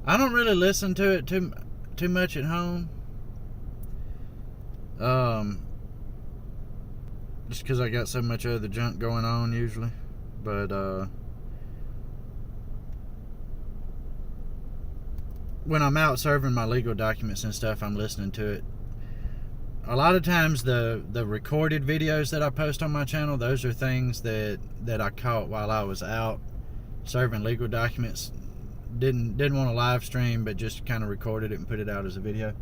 I don't really listen to it too much at home. Just because I got so much other junk going on usually. But when I'm out serving my legal documents and stuff, I'm listening to it. A lot of times the recorded videos that I post on my channel, those are things that I caught while I was out serving legal documents. Didn't want to live stream, but just kind of recorded it and put it out as a video.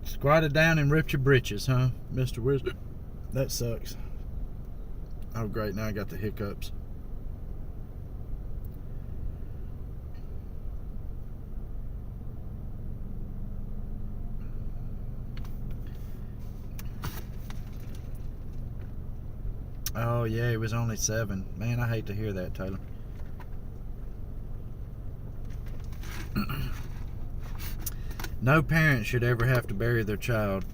Squatted down and ripped your britches, huh, Mr. Wizard? That sucks. Oh, great. Now I got the hiccups. Oh, yeah, it was only 7. Man, I hate to hear that, Taylor. No parent should ever have to bury their child.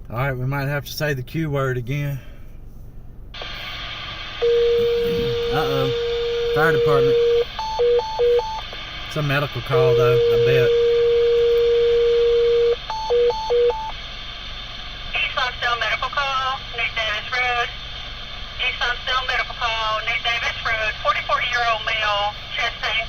Alright, we might have to say the Q word again. Uh-oh. Fire department. It's a medical call, though, I bet. East Lonsdale medical call, New Davis Road. East Lonsdale medical call, New Davis Road. 44-year-old male, chest pain.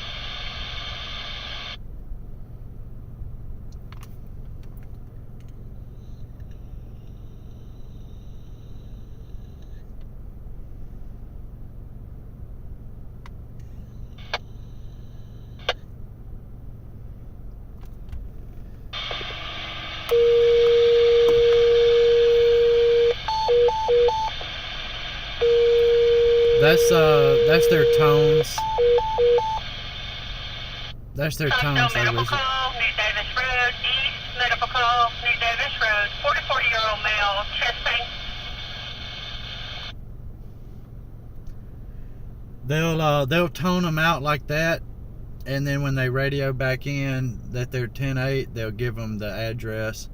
That's their tones. That's their tones, they Medical was it. call, New Davis Road. East medical call, New Davis Road. 44-year-old male, chest pain. They'll tone them out like that, and then when they radio back in that they're 10-8, they'll give them the address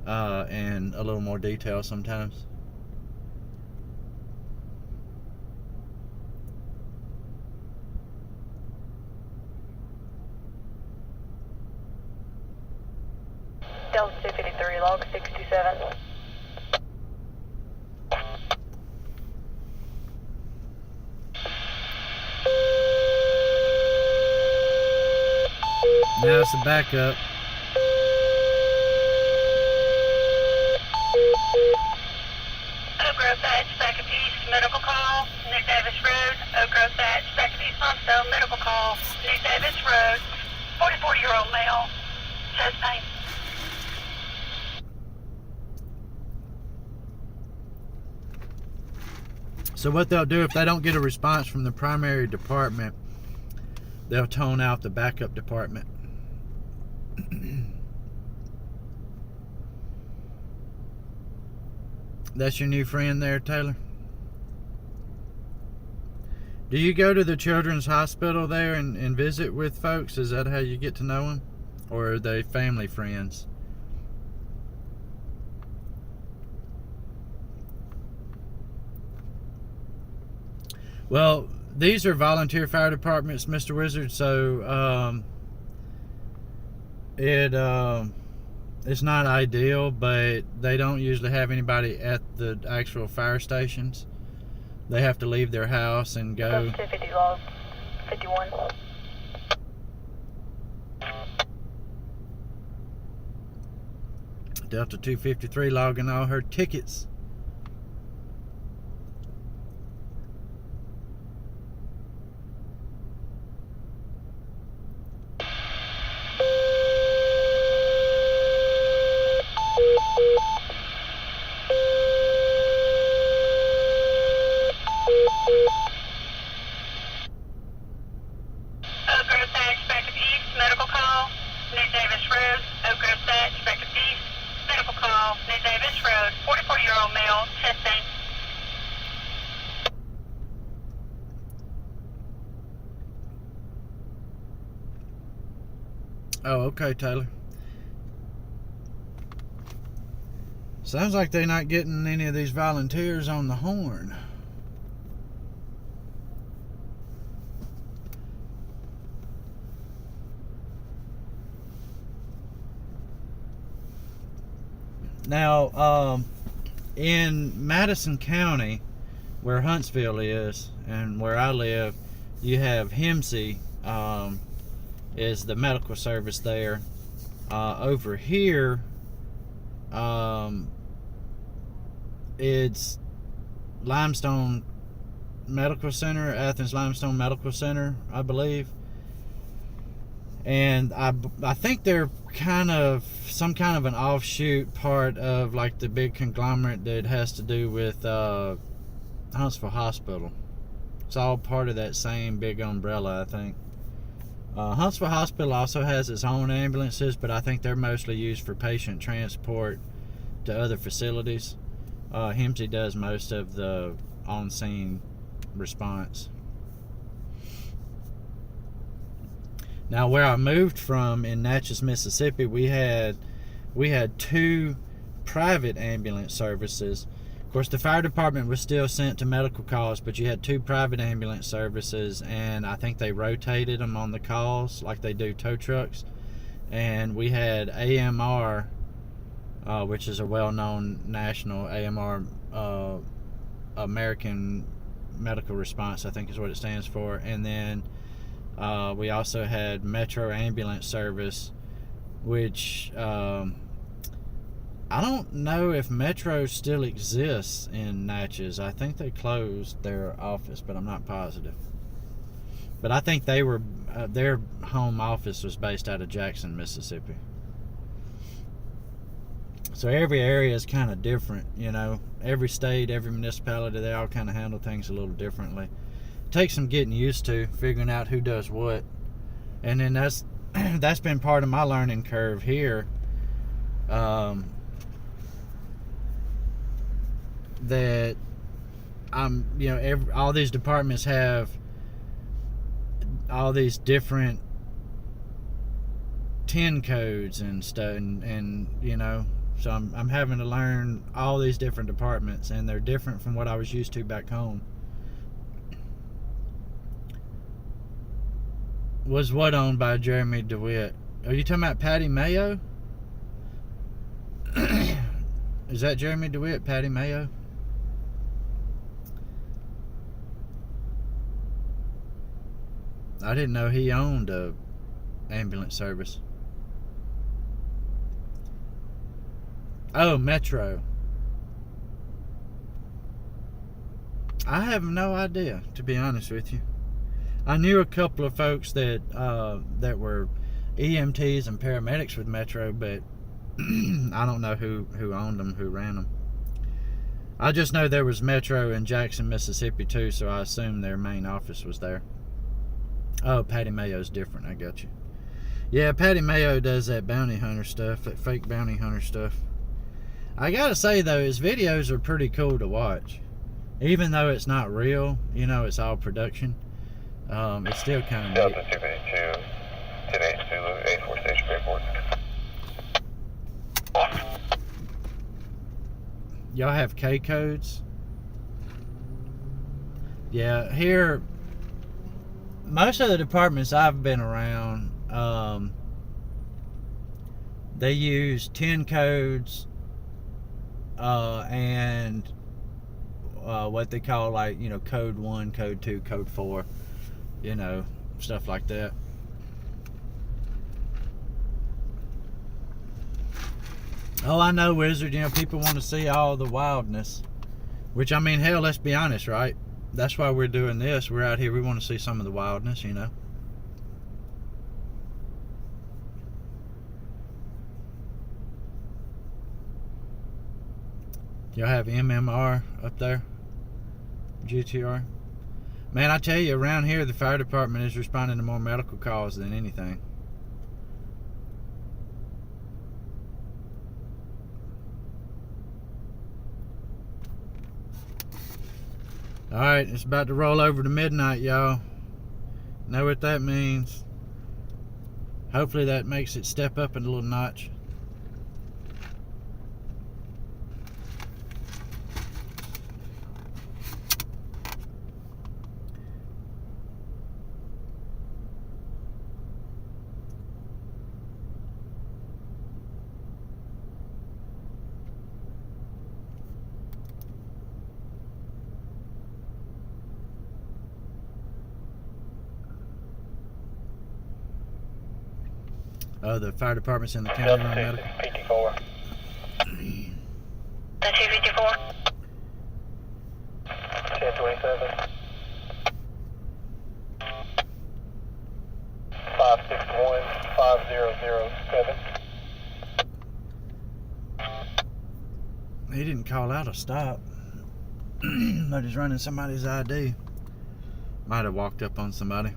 and a little more detail sometimes. Delta 253, log 67. Now it's a backup. Oak Grove Badge, back of East medical call, New Davis Road. Oak Grove Badge, back of East Lonsdale medical call, New Davis Road. 44-year-old male, chest pain. So what they'll do if they don't get a response from the primary department, they'll tone out the backup department. That's your new friend there, Taylor? Do you go to the children's hospital there and visit with folks? Is that how you get to know them? Or are they family friends? Well, these are volunteer fire departments, Mr. Wizard, so it's not ideal, but they don't usually have anybody at the actual fire stations. They have to leave their house and go. 250 log 51. Delta 253 logging all her tickets. Oh, okay, Taylor. Sounds like they're not getting any of these volunteers on the horn. Now, in Madison County, where Huntsville is, and where I live, you have HIMSI, is the medical service there. Over here, it's Limestone Medical Center, Athens Limestone Medical Center, I believe. And I think they're kind of some kind of an offshoot part of like the big conglomerate that has to do with Huntsville Hospital. It's all part of that same big umbrella, I think. Huntsville Hospital also has its own ambulances, but I think they're mostly used for patient transport to other facilities. HIMSI does most of the on-scene response. Now, where I moved from in Natchez, Mississippi, we had 2 private ambulance services. Of course, the fire department was still sent to medical calls, but you had 2 private ambulance services, and I think they rotated them on the calls like they do tow trucks. And we had AMR, which is a well-known national AMR, American Medical Response, I think is what it stands for. And then we also had Metro Ambulance Service, which I don't know if Metro still exists in Natchez. I think they closed their office, but I'm not positive. But I think they were their home office was based out of Jackson, Mississippi. So every area is kind of different, you know. Every state, every municipality, they all kind of handle things a little differently. It takes some getting used to, figuring out who does what. And then that's been part of my learning curve here. That all these departments have all these different TIN codes and stuff, and you know, so I'm having to learn all these different departments, and they're different from what I was used to back home. Was what owned by Jeremy DeWitt? Are you talking about Patty Mayo? Is that Jeremy DeWitt, Patty Mayo? I didn't know he owned a ambulance service. Oh, Metro. I have no idea, to be honest with you. I knew a couple of folks that were EMTs and paramedics with Metro, but I don't know who owned them, who ran them. I just know there was Metro in Jackson, Mississippi too, so I assume their main office was there. Oh, Patty Mayo's different, I got you. Yeah, Patty Mayo does that bounty hunter stuff, that fake bounty hunter stuff. I gotta say though, his videos are pretty cool to watch. Even though it's not real, you know, it's all production. It's still kind of Delta 252, 10-8 Zulu, 84 Station Airport. Y'all have K codes? Yeah, here, most of the departments I've been around, they use 10 codes and what they call, like, you know, code 1, code 2, code 4, you know, stuff like that. Oh, I know, Wizard, you know, people want to see all the wildness, which, I mean, hell, let's be honest, right? That's why we're doing this. We're out here, we want to see some of the wildness, you know. Y'all have MMR up there? GTR? Man, I tell you, around here, the fire department is responding to more medical calls than anything. Alright, it's about to roll over to midnight, y'all. Know what that means. Hopefully that makes it step up in a little notch. Oh, the fire department's in the county Delta room 6 medical. is PT4. The 254. 1027. 561 5007. He didn't call out a stop. But he's running somebody's ID. Might have walked up on somebody.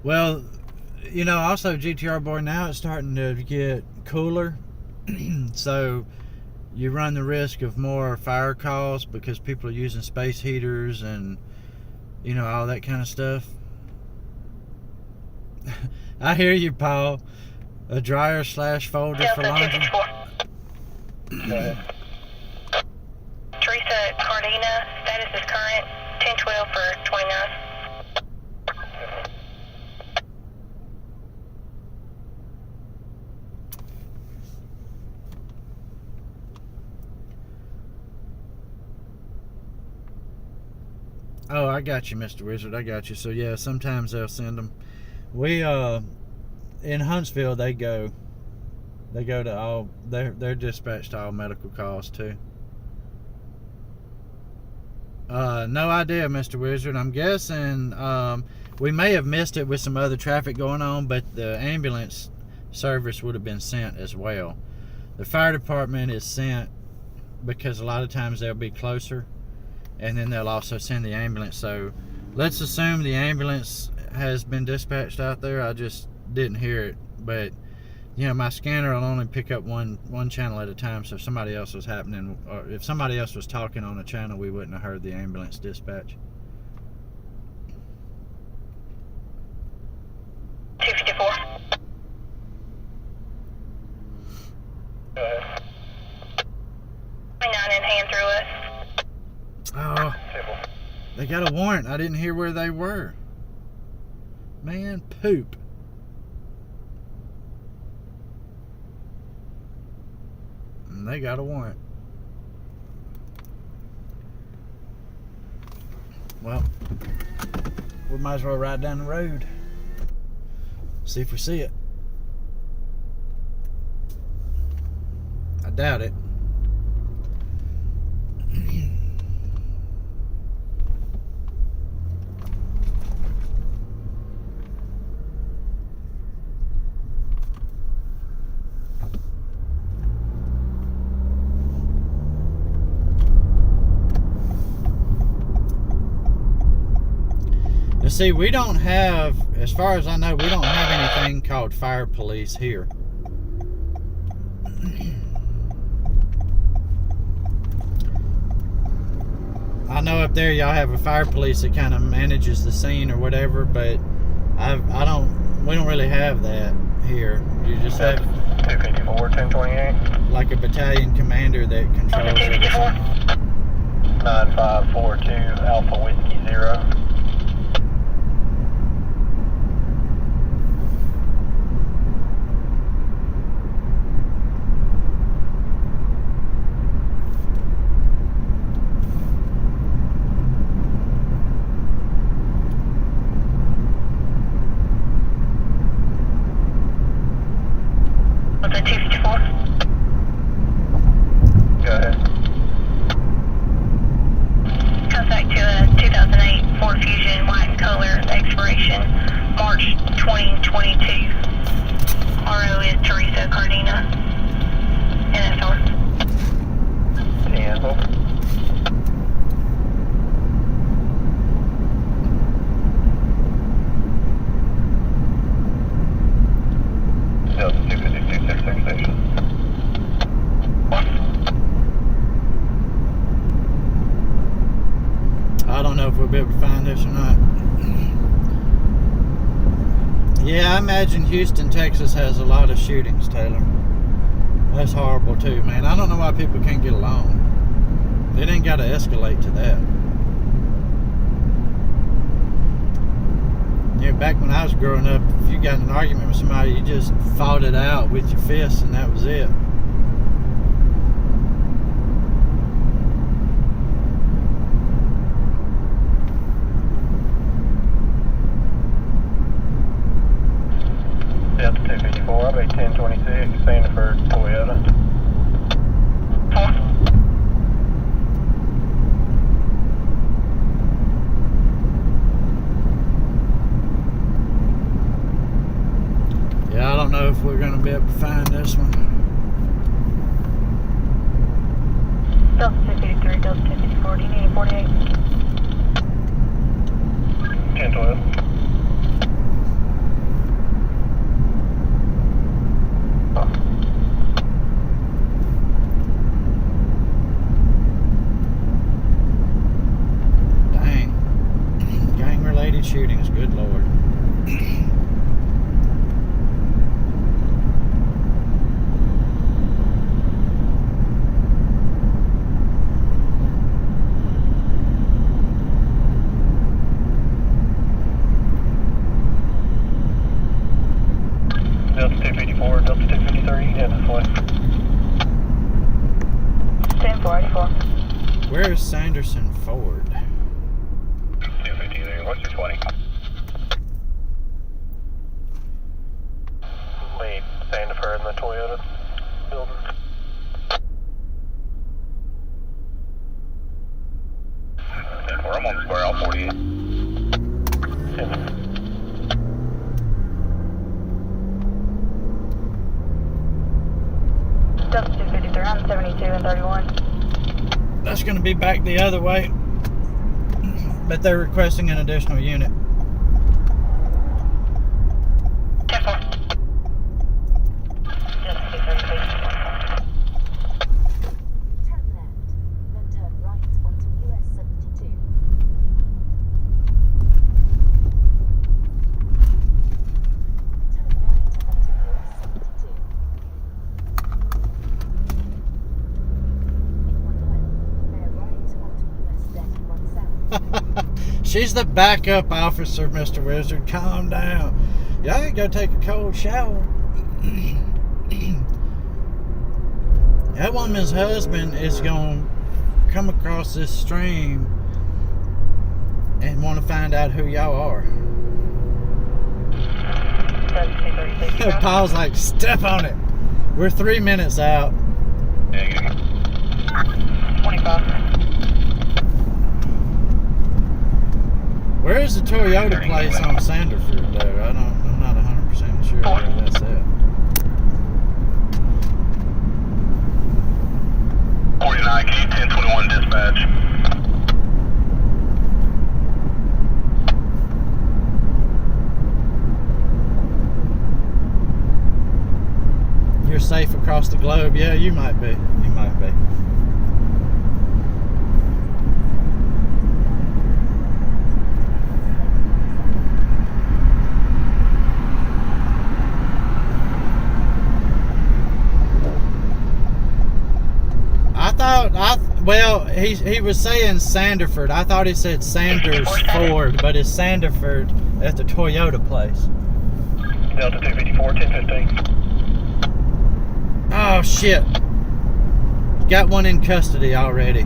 Well, you know, also GTR boy, now it's starting to get cooler. So you run the risk of more fire calls because people are using space heaters and, you know, all that kind of stuff. I hear you, Paul. A dryer / folder for Delta laundry. 254. Teresa Cardina, status is current. 1012 for 29. Oh, I got you, Mr. Wizard. I got you. So yeah, sometimes they'll send them. We in Huntsville they go to all. They're dispatched to all medical calls too. No idea, Mr. Wizard. I'm guessing we may have missed it with some other traffic going on, but the ambulance service would have been sent as well. The fire department is sent because a lot of times they'll be closer, and then they'll also send the ambulance. So let's assume the ambulance has been dispatched out there. I just didn't hear it, but you know, my scanner will only pick up one channel at a time. So if somebody else was happening, or if somebody else was talking on a channel, we wouldn't have heard the ambulance dispatch. 254. Go ahead. 29 in hand through us. Oh, Civil. they got a warrant. I didn't hear where they were. Man, poop. And they got a warrant. Well, we might as well ride down the road. See if we see it. I doubt it. See, we don't have, as far as I know, we don't have anything called fire police here. I know up there y'all have a fire police that kind of manages the scene or whatever, but we don't really have that here. You just have 254, 1028. like a battalion commander that controls everything. 9542 Alpha Whiskey 0. Delta 254. Go ahead. Comes back to a 2008 Ford 2022. RO is Teresa Cardina. NSR. 10, over. Delta 252 station. I don't know if we'll be able to find this or not. Yeah, I imagine Houston, Texas has a lot of shootings, Taylor. That's horrible too, man. I don't know why people can't get along. It ain't got to escalate to that. Yeah, back when I was growing up, if you got in an argument with somebody, you just fought it out with your fists and that was it. Delta 254, I'll be 1026, Sandford, Toyota. Yeah, I don't know if we're going to be able to find this one. Delta 253, Delta 254, do you need 48? 1012. Dang. Gang-related shootings, good lord. Delta 254, Delta 253, and this way. 10-484. Where is Sanderson Ford? 253, what's your 20? Lead Sandford in the Toyota building. I'm on the square out 48. Delta 253, I'm 72 and 31. That's going to be back the other way, but they're requesting an additional unit. 10-4. Delta 253. Turn left, then turn right onto US 72. Turn right onto US 72. In 1 mile, bear right onto US 31 South. She's the backup officer, Mr. Wizard. Calm down. Y'all ain't go take a cold shower. That woman's husband is going to come across this stream and want to find out who y'all are. Delta 236. Paul's like, step on it. We're 3 minutes out. 25. Where is the Toyota place on Sanderford, though? I'm not 100% sure where that's at. 49, can you 1021 dispatch? You're safe across the globe. Yeah, you might be. You might be. Well, he was saying Sanderford. I thought he said Sanders Ford, but it's Sanderford at the Toyota place. Delta 254, 1015. Oh, shit. Got one in custody already.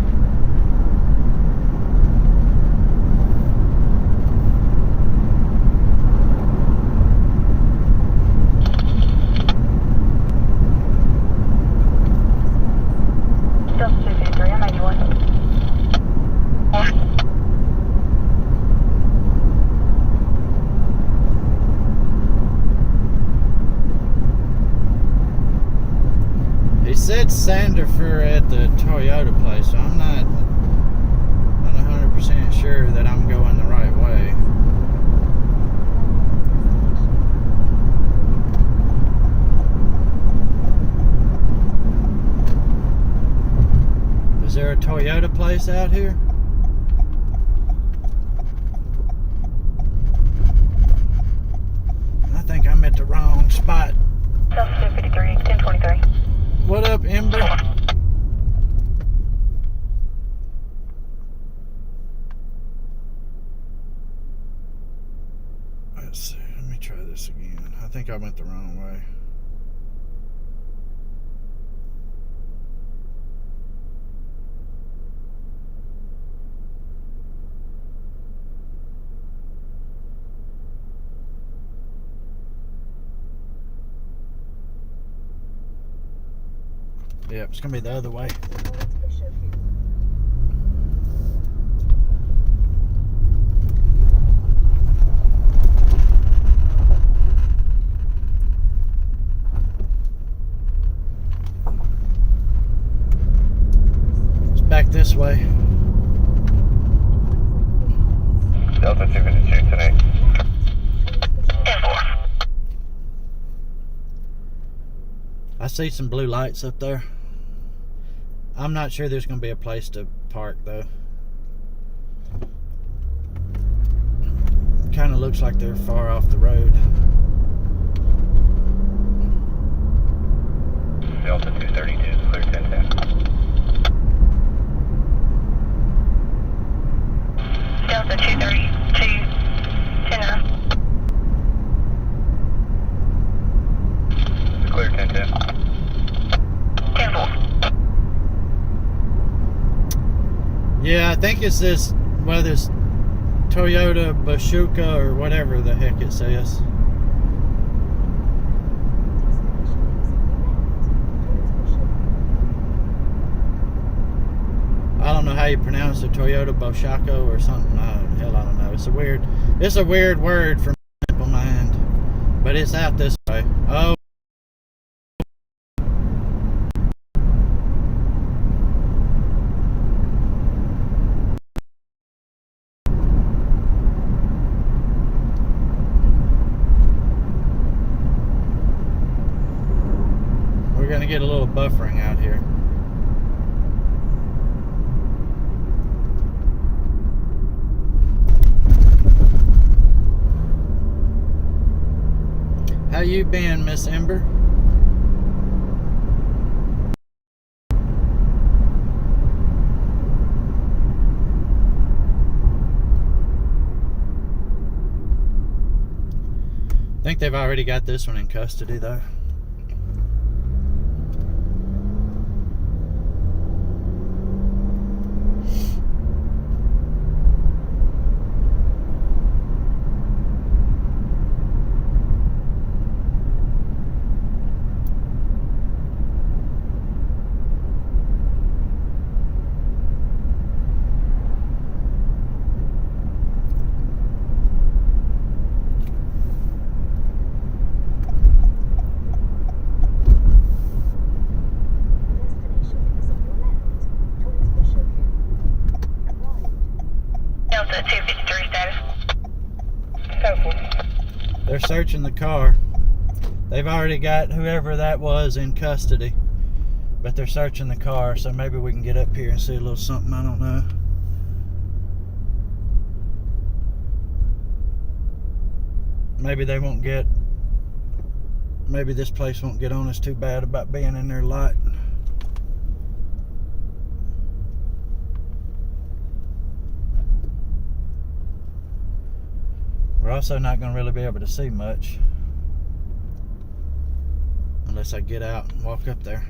Delta 253, I'm 81. Sandifer at the Toyota place, so I'm not 100% sure that I'm going the right way. Is there a Toyota place out here? I think I'm at the wrong spot. South 253, 1023. What up, Ember? Let's see, let me try this again. I think I went the wrong way. Yep, it's gonna be the other way. It's back this way. Delta 252 today. 10-4. I see some blue lights up there. I'm not sure there's going to be a place to park though. Kind of looks like they're far off the road. Delta 232, clear 1010. Delta 232, 10-9. Clear 1010. 10-4. Yeah, I think it's this, whether it's Toyota Bashuka or whatever the heck it says. I don't know how you pronounce it, Toyota Boshako or something. Hell, I don't know. It's a weird word from simple mind, but it's out this way. Oh. We're gonna get a little buffering out here. How you been, Miss Ember? I think they've already got this one in custody though. Delta 253 status. 10-4. They're searching the car. They've already got whoever that was in custody, but they're searching the car, so maybe we can get up here and see a little something. I don't know. Maybe they won't get, maybe this place won't get on us too bad about being in their lot. We're also not going to really be able to see much unless I get out and walk up there.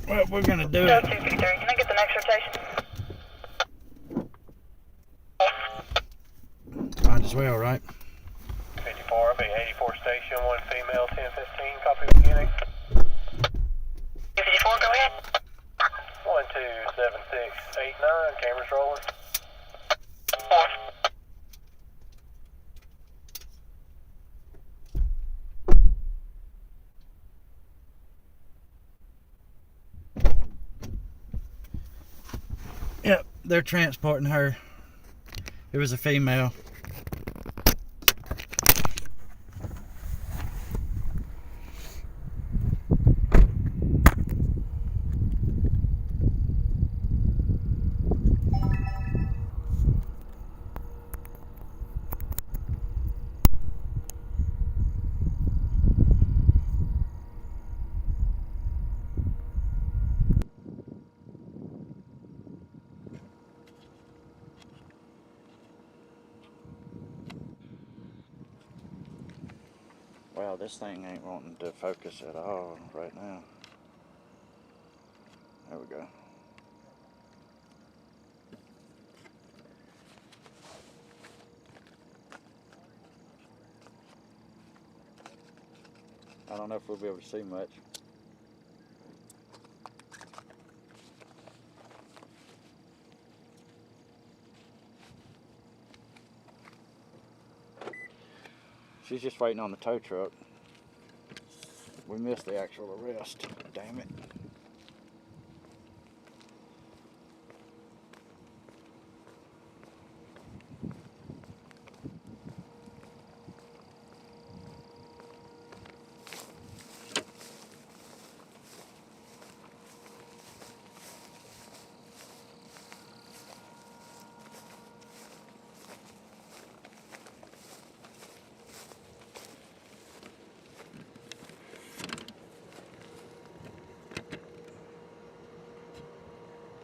Well, we're going to do it. 253, can I get the next rotation? Might as well, right? 54, I'll be 84 station, one female, 1015, copy beginning. 254, go ahead. 127689, cameras rolling. 4. Yep, they're transporting her. It was a female. Wow, this thing ain't wanting to focus at all right now. There we go. I don't know if we'll be able to see much. She's just waiting on the tow truck. We missed the actual arrest. Damn it.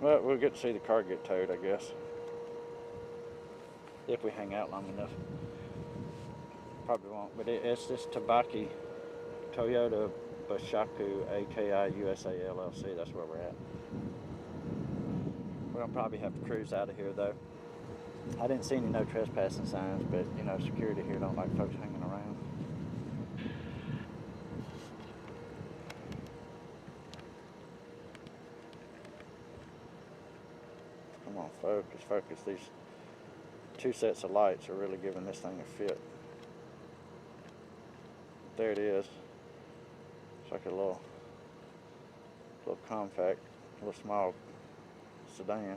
Well, we'll get to see the car get towed, I guess. If we hang out long enough. Probably won't, but it's this Tabaki Toyota Bashaku AKI USA LLC. That's where we're at. We're gonna probably have to cruise out of here though. I didn't see any no trespassing signs, but you know, security here don't like folks hanging around. Come on, focus, focus. These two sets of lights are really giving this thing a fit. There it is. It's like a little compact, little small sedan.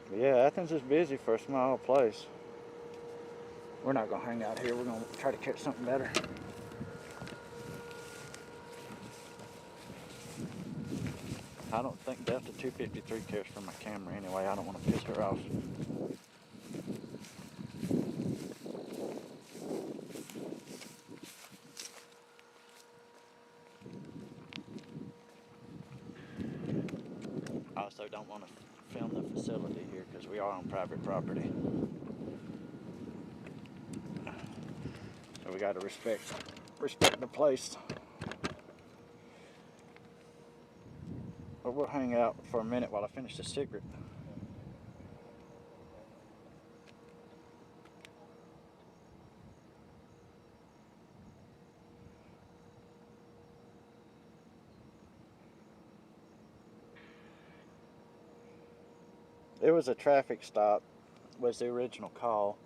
But yeah, Athens is busy for a small place. We're not gonna hang out here. We're gonna try to catch something better. I don't think Delta 253 cares for my camera anyway. I don't want to piss her off. I also don't want to film the facility here because we are on private property. So we got to respect the place. But we'll hang out for a minute while I finish the cigarette. It was a traffic stop, was the original call.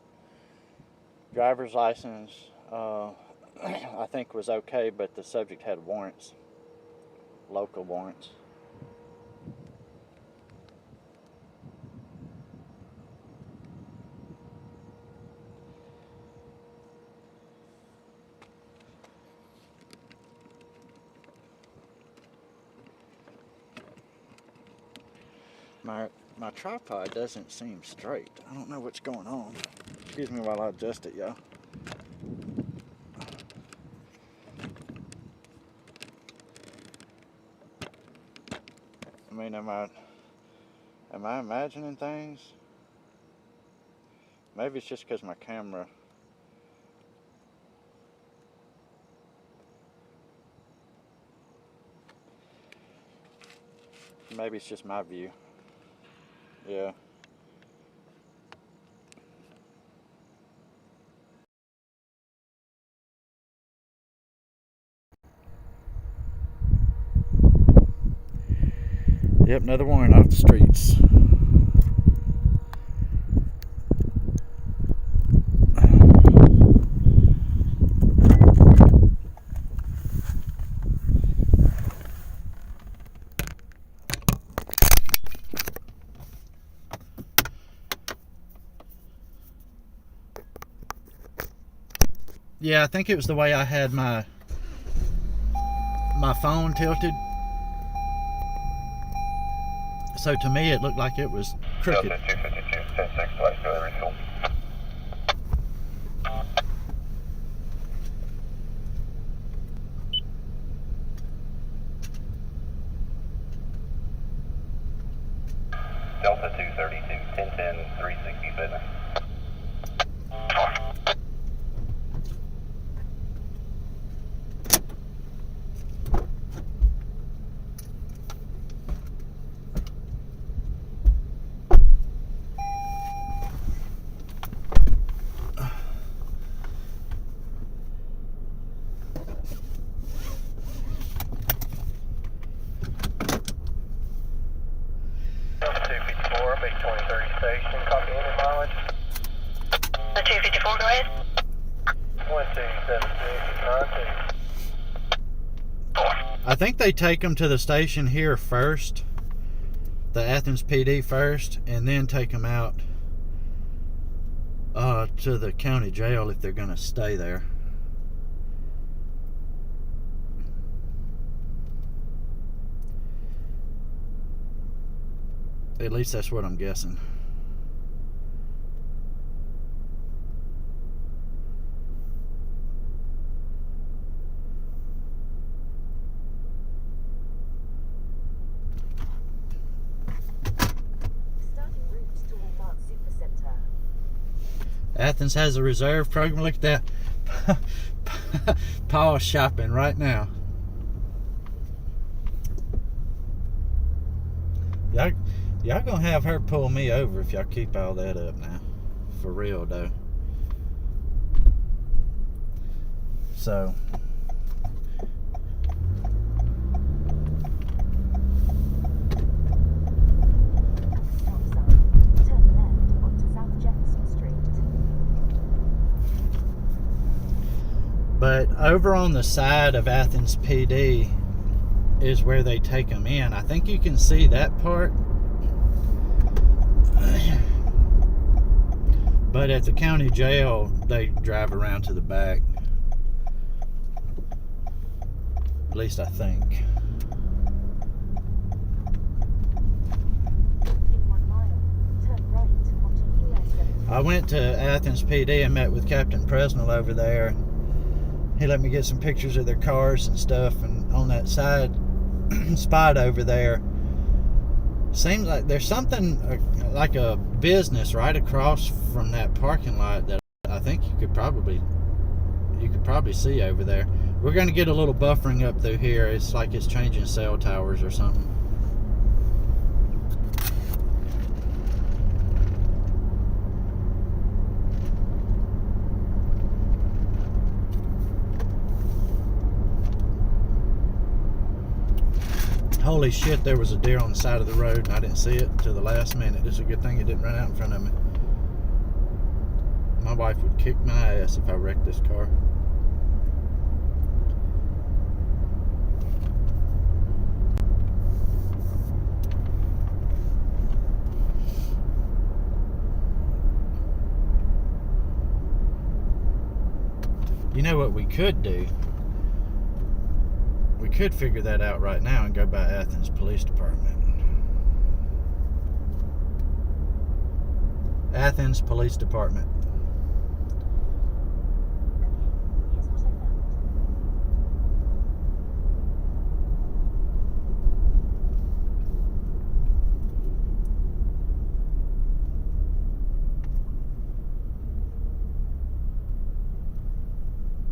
Driver's license, I think was okay, but the subject had warrants, local warrants. My tripod doesn't seem straight. I don't know what's going on. Excuse me while I adjust it, y'all. I mean, am I imagining things? Maybe it's just because my camera. Maybe it's just my view. Yeah. Yep, another warrant off the streets. Yeah, I think it was the way I had my phone tilted. So to me, it looked like it was crooked. Delta 252, 10-6, flight to every fuel. Delta 232, 1010, 360 fitness. Delta 254, big 2030 station, copy engine mileage. The 254, go ahead. 127692. I think they take them to the station here first, the Athens PD first, and then take them out to the county jail if they're going to stay there. At least that's what I'm guessing. Starting route to Walmart Supercenter. Athens has a reserve program. Look at that. Paul's shopping right now. Y'all gonna have her pull me over if y'all keep all that up now. For real though. So Stop sign. Turn left onto South Jefferson Street. but over on the side of Athens PD is where they take them in. I think you can see that part. But at the county jail, they drive around to the back. At least I think. In 1 mile, turn right onto US 17. I went to Athens PD and met with Captain Presnell over there. He let me get some pictures of their cars and stuff. And on that side spot over there, seems like there's something like a business right across from that parking lot that I think you could probably see over there. We're going to get a little buffering up through here. It's like it's changing cell towers or something. Holy shit, there was a deer on the side of the road and I didn't see it until the last minute. It's a good thing it didn't run out in front of me. My wife would kick my ass if I wrecked this car. You know what we could do? We could figure that out right now and go by Athens Police Department. Athens Police Department. Here's what I found.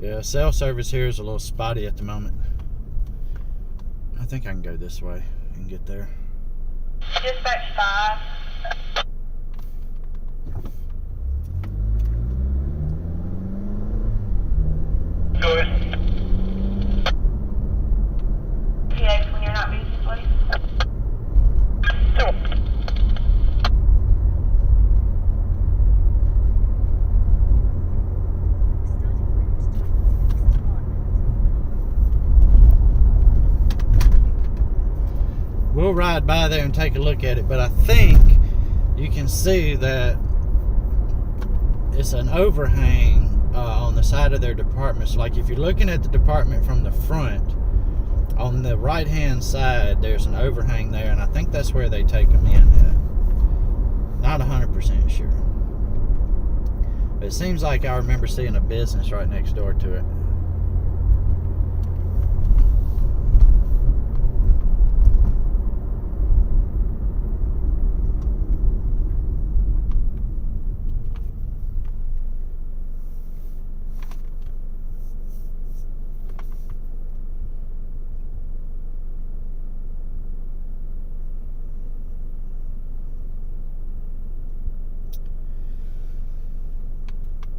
Yeah, cell service here is a little spotty at the moment. I think I can go this way and get there. Dispatch 5. Go ahead. PX when you're not busy, please. Starting route to Athens Police Department. We'll ride by there and take a look at it, but I think you can see that it's an overhang on the side of their department. So like if you're looking at the department from the front, on the right hand side there's an overhang there, and I think that's where they take them in at. Not 100% sure, but it seems like I remember seeing a business right next door to it.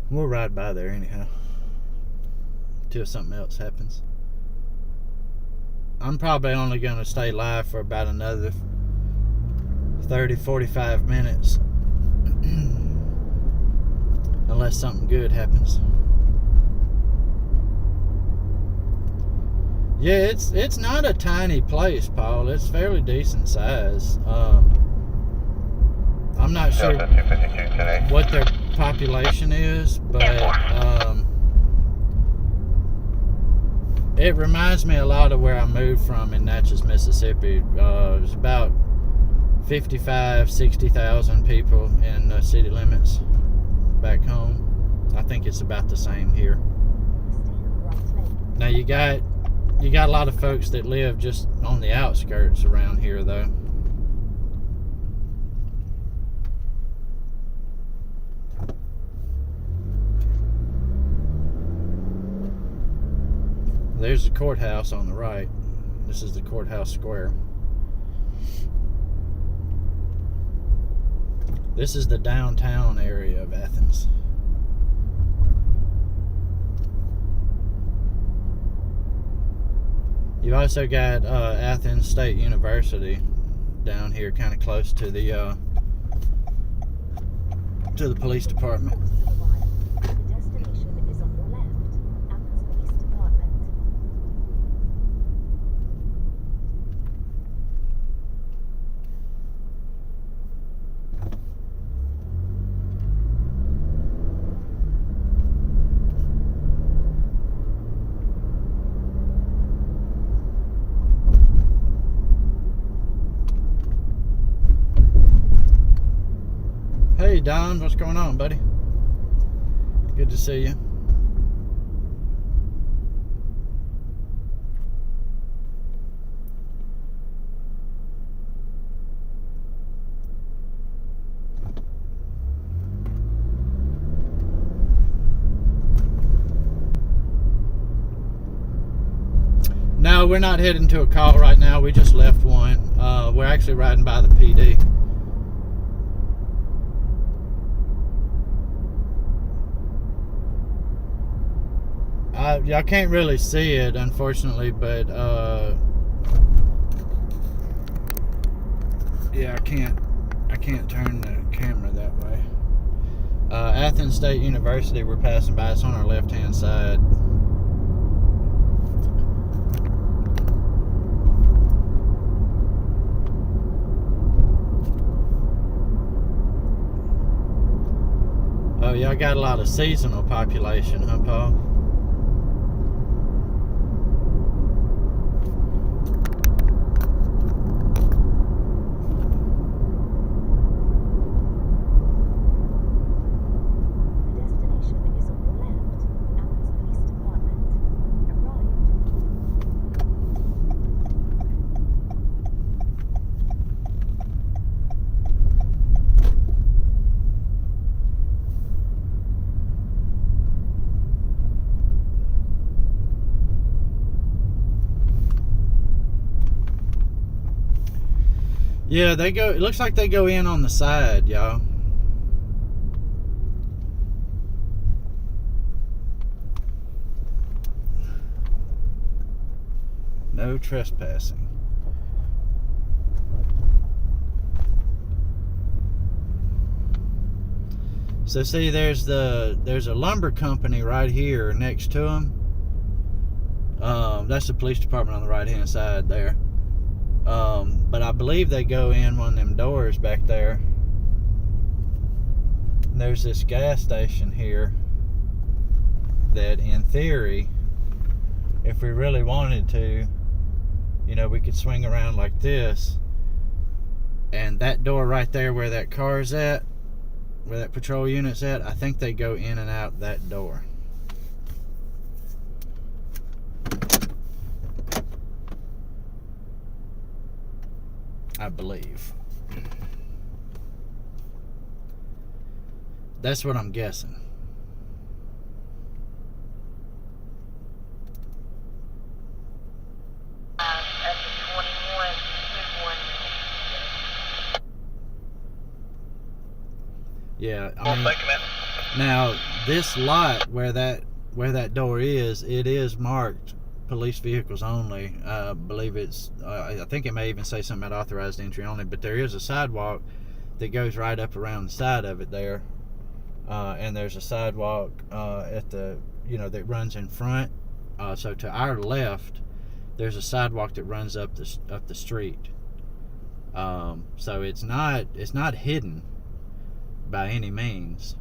We'll ride by there anyhow, till something else happens. I'm probably only going to stay live for about another 30-45 minutes unless something good happens. Yeah, it's not a tiny place, Paul. It's fairly decent size. I'm not sure what their population is, but it reminds me a lot of where I moved from in Natchez, Mississippi. It was about 55,000-60,000 people in the city limits back home. I think it's about the same here. Now you got a lot of folks that live just on the outskirts around here, though. There's the courthouse on the right. This is the courthouse square. This is the downtown area of Athens. You've also got Athens State University down here, kind of close to the police department. The destination is on your left. Athens Police Department. Hey Don, what's going on, buddy? Good to see you. No, we're not heading to a call right now. We just left one. We're actually riding by the PD. Y'all can't really see it, unfortunately, but yeah, I can't turn the camera that way. Athens State University, we're passing by. It's on our left-hand side. Oh, y'all got a lot of seasonal population, huh, Paul? Yeah, they go. It looks like they go in on the side, y'all. No trespassing. So see, there's a lumber company right here next to them. That's the police department on the right hand side there. But I believe they go in one of them doors back there. And there's this gas station here that in theory, if we really wanted to, you know, we could swing around like this, and that door right there where that car's at, where that patrol unit's at, I think they go in and out that door. I believe. That's what I'm guessing. Yeah, I mean, now this lot where that door is, it is marked police vehicles only. I believe it's I think it may even say something about authorized entry only, but there is a sidewalk that goes right up around the side of it there, and there's a sidewalk at the, you know, that runs in front. So to our left, there's a sidewalk that runs up the street. So it's not hidden by any means,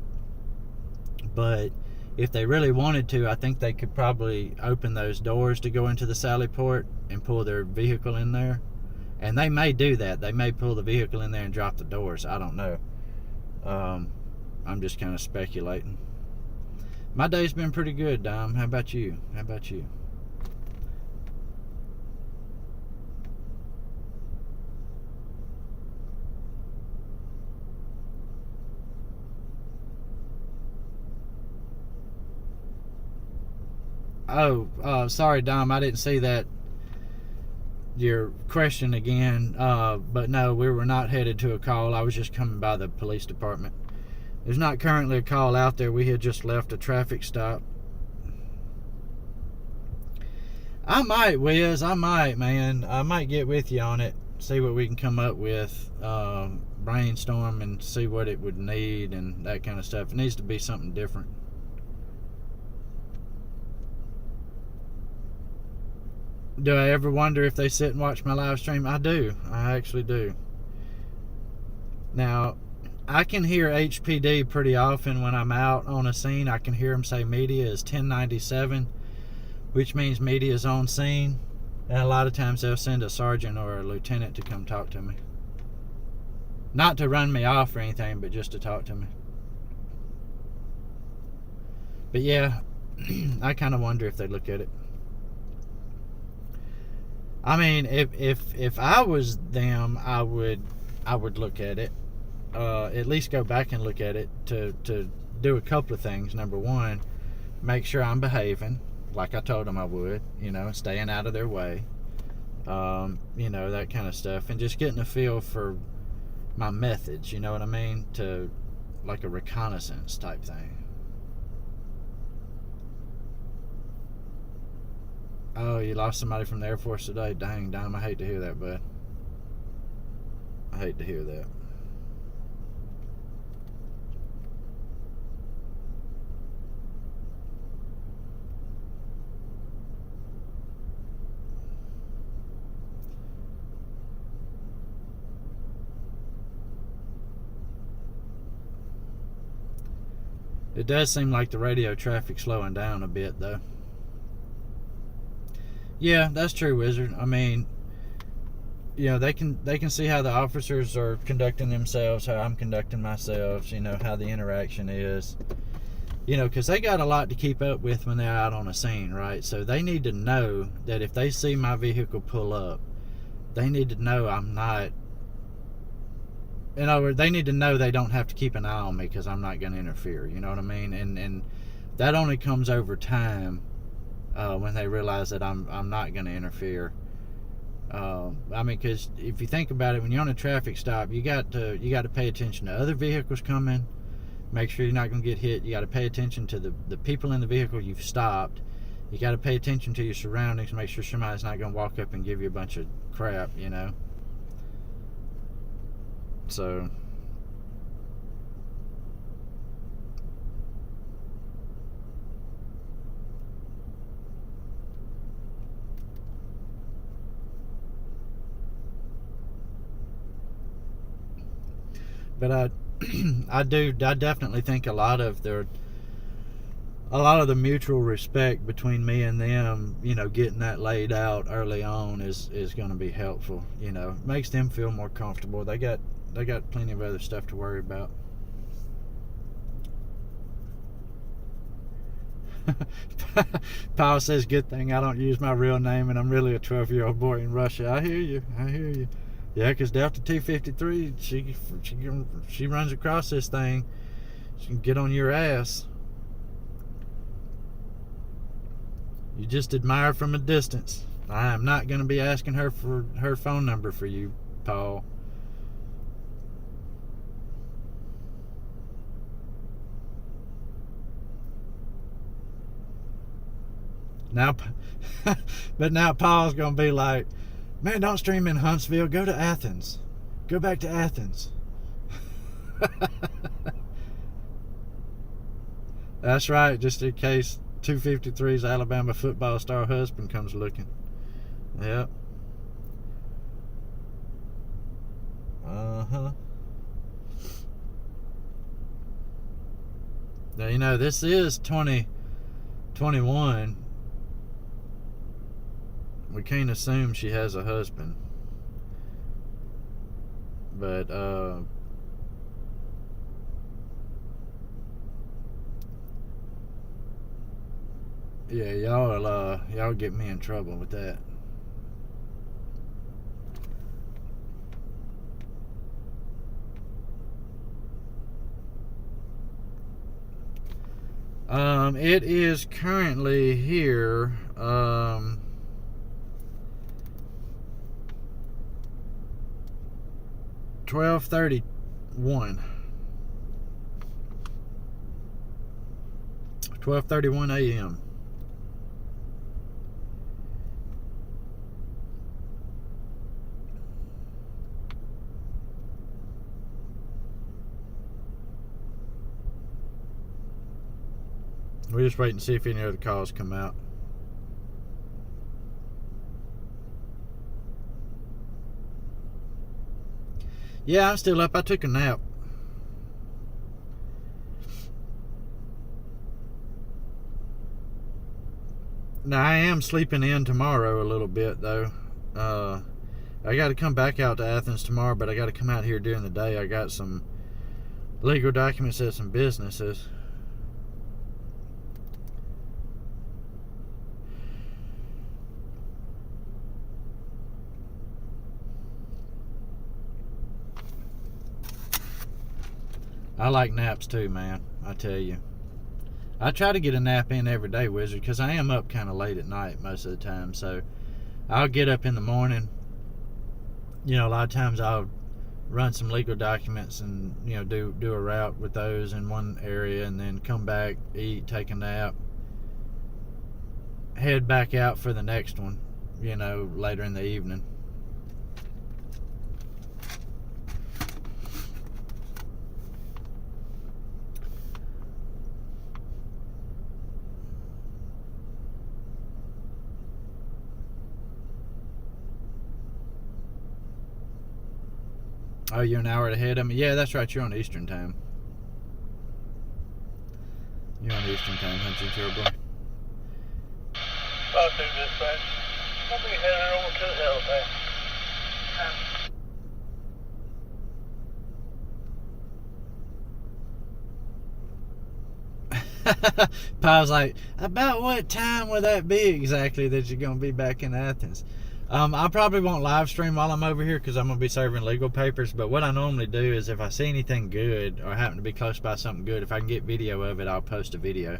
but if they really wanted to, I think they could probably open those doors to go into the sally port and pull their vehicle in there, and they may do that. They may pull the vehicle in there and drop the doors. I don't know. I'm just kind of speculating. My day's been pretty good, Dom. How about you? Oh, sorry, Dom. I didn't see that. Your question again. But no, we were not headed to a call. I was just coming by the police department. There's not currently a call out there. We had just left a traffic stop. I might, Wiz. I might, man. I might get with you on it. See what we can come up with. Brainstorm and see what it would need and that kind of stuff. It needs to be something different. Do I ever wonder if they sit and watch my live stream? I do. I actually do. Now, I can hear HPD pretty often when I'm out on a scene. I can hear them say media is 1097, which means media is on scene. And a lot of times they'll send a sergeant or a lieutenant to come talk to me. Not to run me off or anything, but just to talk to me. But yeah, I kind of wonder if they look at it. I mean, if I was them, I would look at it. At least go back and look at it to do a couple of things. Number one, make sure I'm behaving like I told them I would. You know, staying out of their way. You know, that kind of stuff, and just getting a feel for my methods. You know what I mean? To like a reconnaissance type thing. Oh, you lost somebody from the Air Force today? Dang, Dom, I hate to hear that, bud. I hate to hear that. It does seem like the radio traffic's slowing down a bit, though. Yeah, that's true, Wizard. I mean, you know, they can see how the officers are conducting themselves, how I'm conducting myself, you know, how the interaction is. You know, because they got a lot to keep up with when they're out on a scene, right? So they need to know that if they see my vehicle pull up, they need to know I'm not... In other words, they need to know they don't have to keep an eye on me because I'm not going to interfere. You know what I mean? And that only comes over time. When they realize that I'm not going to interfere. I mean, because if you think about it, when you're on a traffic stop, you got to pay attention to other vehicles coming. Make sure you're not going to get hit. You got to pay attention to the people in the vehicle you've stopped. You got to pay attention to your surroundings. Make sure somebody's not going to walk up and give you a bunch of crap. You know. So. But I definitely think a lot of the a lot of the mutual respect between me and them, you know, getting that laid out early on is going to be helpful. You know, makes them feel more comfortable. They got plenty of other stuff to worry about. Paul says, good thing I don't use my real name and I'm really a 12-year-old boy in Russia. I hear you. Yeah, because Delta 253, she runs across this thing. She can get on your ass. You just admire from a distance. I am not going to be asking her for her phone number for you, Paul. Now, but now Paul's going to be like, man, don't stream in Huntsville. Go to Athens. Go back to Athens. That's right, just in case 253's Alabama football star husband comes looking. Yep. Uh-huh. Now, you know, this is 2021. We can't assume she has a husband. But, yeah, y'all get me in trouble with that. It is currently here, 12:31. 12:31 a.m. We're just waiting to see if any other calls come out. Yeah, I'm still up. I took a nap. Now, I am sleeping in tomorrow a little bit, though. I got to come back out to Athens tomorrow, but I got to come out here during the day. I got some legal documents at some businesses. I like naps too, man. I tell you. I try to get a nap in every day, Wizard, because I am up kind of late at night most of the time. So I'll get up in the morning. You know, a lot of times I'll run some legal documents and, you know, do a route with those in one area, and then come back, eat, take a nap, head back out for the next one, you know, later in the evening. Oh, you're an hour ahead of me? Yeah, that's right. You're on Eastern time. You're on Eastern time, Hunter Turbo. I'll do dispatch. I'll be headed over to the helipad. Paul's like, about what time will that be exactly that you're going to be back in Athens? I probably won't live stream while I'm over here because I'm going to be serving legal papers. But what I normally do is if I see anything good or happen to be close by something good, if I can get video of it, I'll post a video.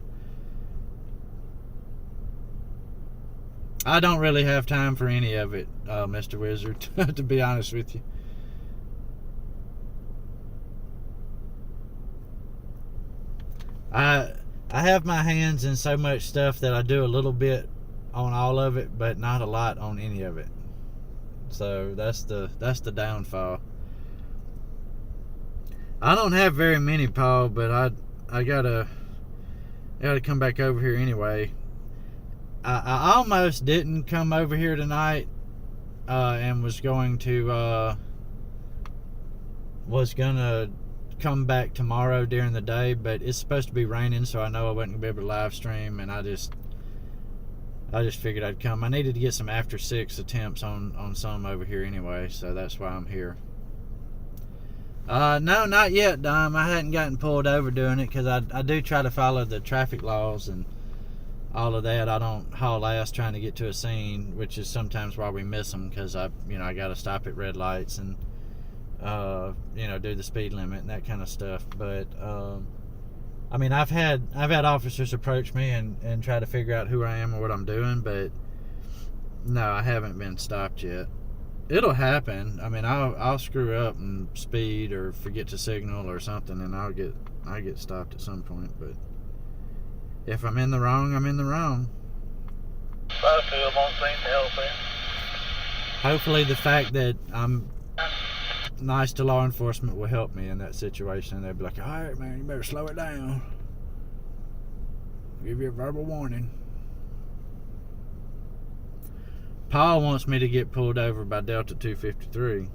I don't really have time for any of it, Mr. Wizard, to be honest with you. I have my hands in so much stuff that I do a little bit on all of it, but not a lot on any of it. So that's the downfall. I don't have very many, Paul, but I gotta come back over here anyway. I almost didn't come over here tonight, and was gonna come back tomorrow during the day, but it's supposed to be raining, so I know I wasn't gonna be able to live stream, and I just figured I'd come. I needed to get some after 6 attempts on some over here anyway, so that's why I'm here. No, not yet, Dom. I hadn't gotten pulled over doing it because I do try to follow the traffic laws and all of that. I don't haul ass trying to get to a scene, which is sometimes why we miss them, because I got to stop at red lights and do the speed limit and that kind of stuff. But I mean, I've had officers approach me and try to figure out who I am or what I'm doing, but no, I haven't been stopped yet. It'll happen. I mean, I'll screw up and speed or forget to signal or something, and I'll get stopped at some point. But if I'm in the wrong, I'm in the wrong. Hopefully, the fact that I'm nice to law enforcement will help me in that situation. They'll be like, "All right, man, you better slow it down. I'll give you a verbal warning." Paul wants me to get pulled over by Delta 253.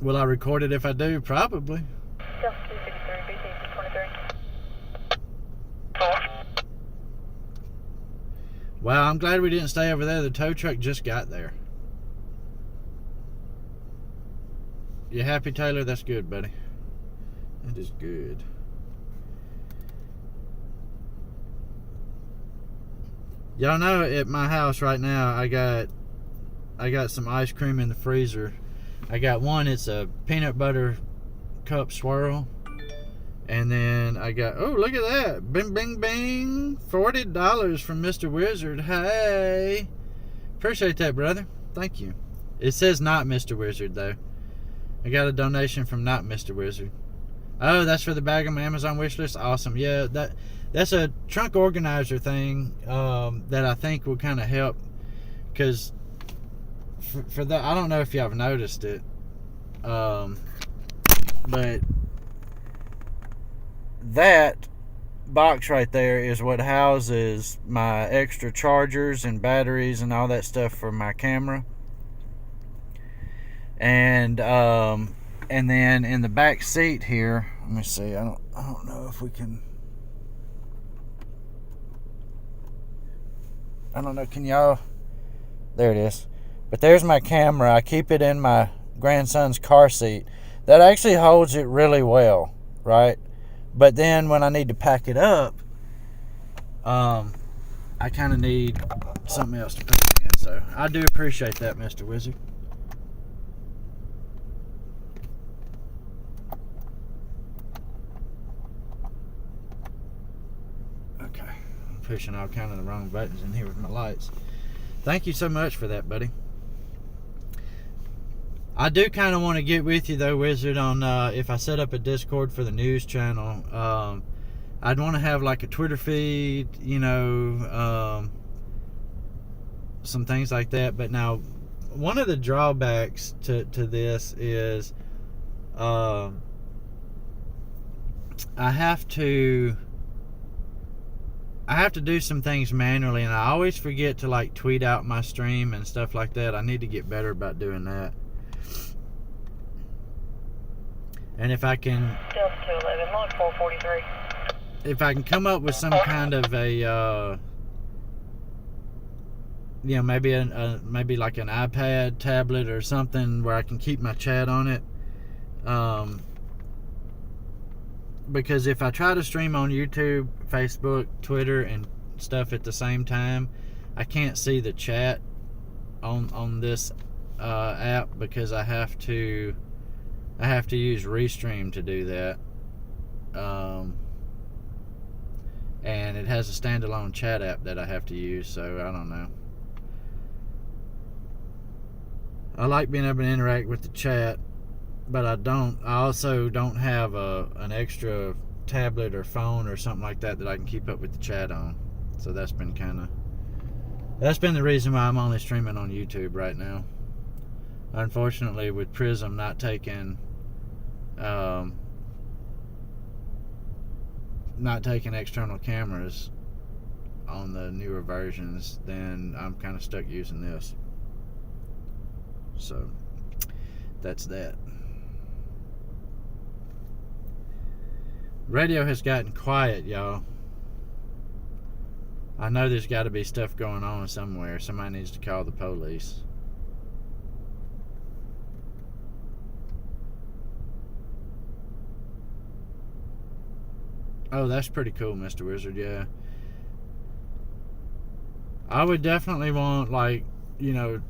Will I record it if I do? Probably. Delta 253, BT 23. Wow, I'm glad we didn't stay over there. The tow truck just got there. You happy, Taylor? That's good, buddy. That is good. Y'all know at my house right now, I got some ice cream in the freezer. I got one, it's a peanut butter cup swirl. And then I got, oh, look at that. Bing, bing, bing. $40 from Mr. Wizard. Hey. Appreciate that, brother. Thank you. It says not Mr. Wizard, though. I got a donation from not Mr. Wizard. Oh, that's for the bag on my Amazon wish list? Awesome. Yeah, that's a trunk organizer thing that I think will kind of help. Because for that, I don't know if y'all have noticed it. But that box right there is what houses my extra chargers and batteries and all that stuff for my camera. And then in the back seat here, let me see. I don't know if we can. I don't know. Can y'all? There it is. But there's my camera. I keep it in my grandson's car seat. That actually holds it really well, right? But then when I need to pack it up, I kind of need something else to put it in. So I do appreciate that, Mr. Wizard. Okay, I'm pushing all kind of the wrong buttons in here with my lights. Thank you so much for that, buddy. I do kind of want to get with you though, Wizard, on if I set up a Discord for the news channel. I'd want to have like a Twitter feed, some things like that. But now, one of the drawbacks to this is I have to do some things manually, and I always forget to like tweet out my stream and stuff like that. I need to get better about doing that. And if I can, Delta 211, log 443. If I can come up with some kind of a, maybe like an iPad tablet or something where I can keep my chat on it. Because if I try to stream on YouTube, Facebook, Twitter, and stuff at the same time, I can't see the chat on this app because I have to use Restroom to do that. And it has a standalone chat app that I have to use, so I don't know. I like being able to interact with the chat, but I also don't have an extra tablet or phone or something like that I can keep up with the chat on. So that's been the reason why I'm only streaming on YouTube right now. Unfortunately, with Prism not taking external cameras, on the newer versions, then I'm kind of stuck using this. So that's that. Radio has gotten quiet, y'all. I know there's got to be stuff going on somewhere. Somebody needs to call the police. Oh, that's pretty cool, Mr. Wizard, yeah. I would definitely want, like, you know,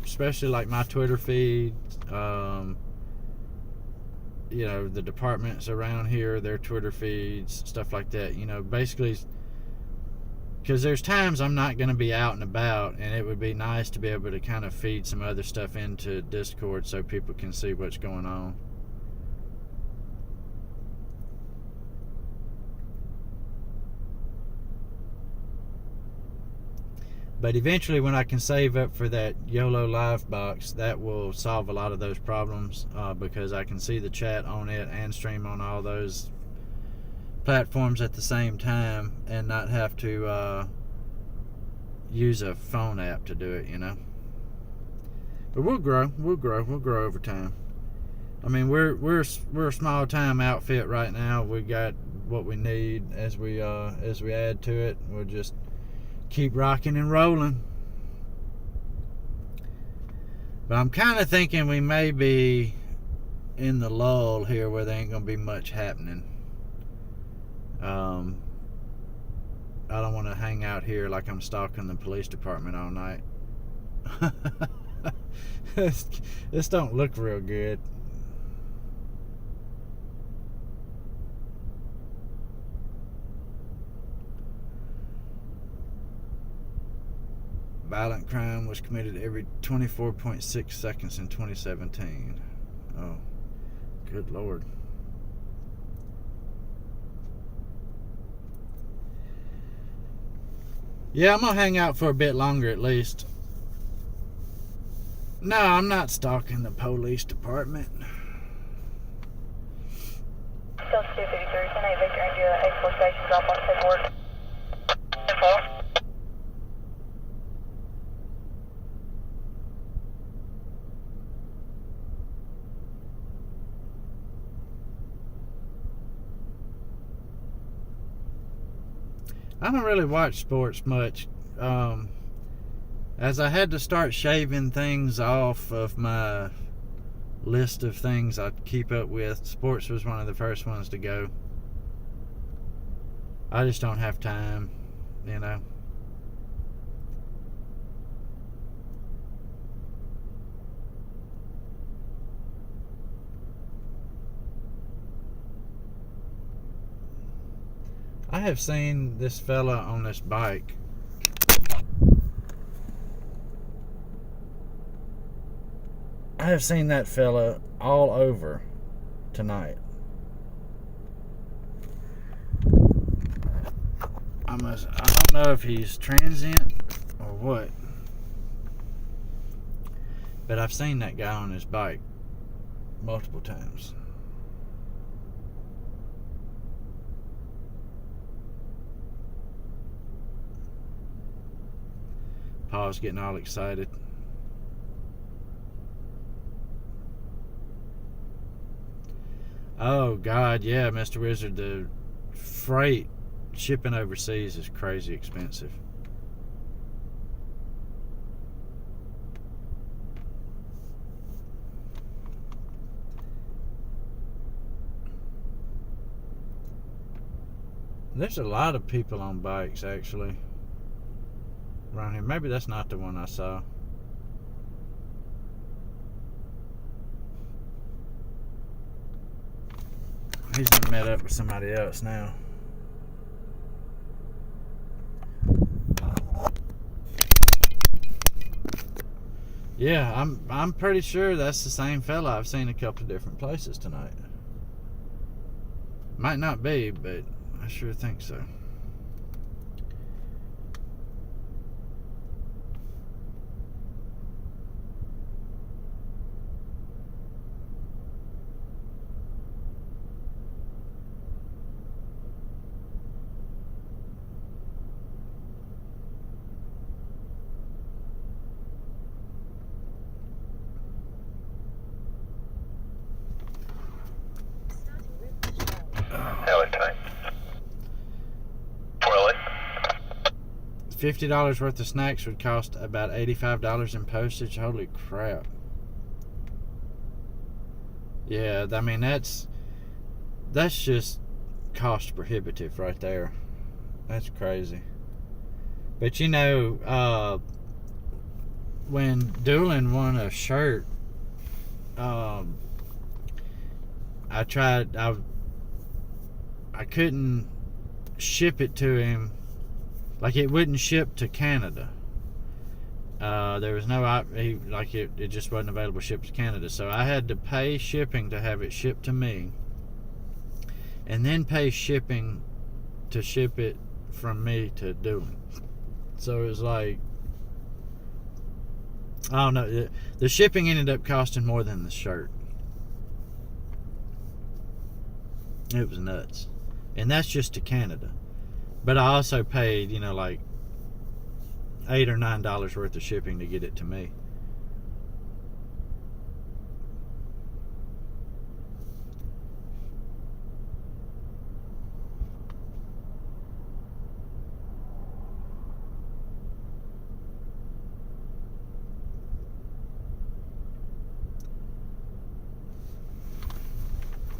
especially like my Twitter feed, you know, the departments around here, their Twitter feeds, stuff like that, you know, basically, because there's times I'm not going to be out and about, and it would be nice to be able to kind of feed some other stuff into Discord so people can see what's going on. But eventually, when I can save up for that YOLO Live box, that will solve a lot of those problems, because I can see the chat on it and stream on all those platforms at the same time and not have to use a phone app to do it, you know. But we'll grow over time. I mean, we're a small time outfit right now. We got what we need. As we add to it, we'll just keep rocking and rolling. But I'm kind of thinking we may be in the lull here where there ain't gonna be much happening. I don't want to hang out here like I'm stalking the police department all night. This don't look real good. Violent crime was committed every 24.6 seconds in 2017. Oh, good Lord. Yeah, I'm going to hang out for a bit longer at least. No, I'm not stalking the police department. Still 253, 10-8 Victor India, 84 station, drop off paperwork. 10-4. I don't really watch sports much, as I had to start shaving things off of my list of things I keep up with. Sports was one of the first ones to go. I just don't have time, you know. I have seen this fella on this bike. I have seen that fella all over tonight. I don't know if he's transient or what, but I've seen that guy on his bike multiple times. Paul's getting all excited. Oh God, yeah, Mr. Wizard, the freight shipping overseas is crazy expensive. There's a lot of people on bikes actually around here. Maybe that's not the one I saw. He's met up with somebody else now. Yeah, I'm pretty sure that's the same fella I've seen a couple of different places tonight. Might not be, but I sure think so. $50 worth of snacks would cost about $85 in postage. Holy crap. Yeah, I mean, that's just cost prohibitive right there. That's crazy. But you know, when Doolin won a shirt, I couldn't ship it to him. Like, it wouldn't ship to Canada. There was no, it just wasn't available to ship to Canada. So I had to pay shipping to have it shipped to me, and then pay shipping to ship it from me to Doolin. So it was like, I don't know, the shipping ended up costing more than the shirt. It was nuts. And that's just to Canada. But I also paid, you know, like $8 or $9 worth of shipping to get it to me.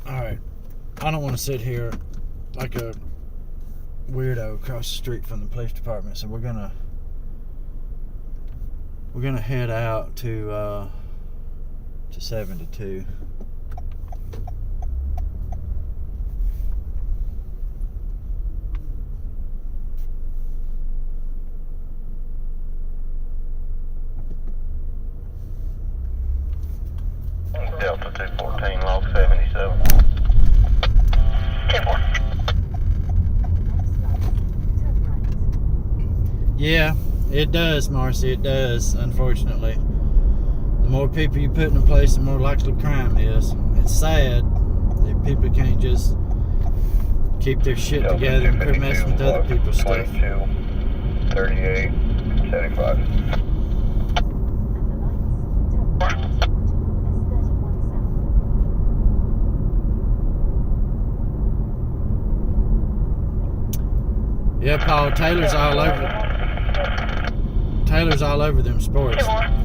Alright, I don't want to sit here like a weirdo across the street from the police department, so we're gonna head out to 72. Delta 214, log 77. 10-4. Yeah, it does, Marcy. It does, unfortunately. The more people you put in a place, the more likely crime is. It's sad that people can't just keep their shit together and quit messing with other people's stuff. 22, 38, 75. Yeah, Paul, Taylor's all over them sports. 10-4.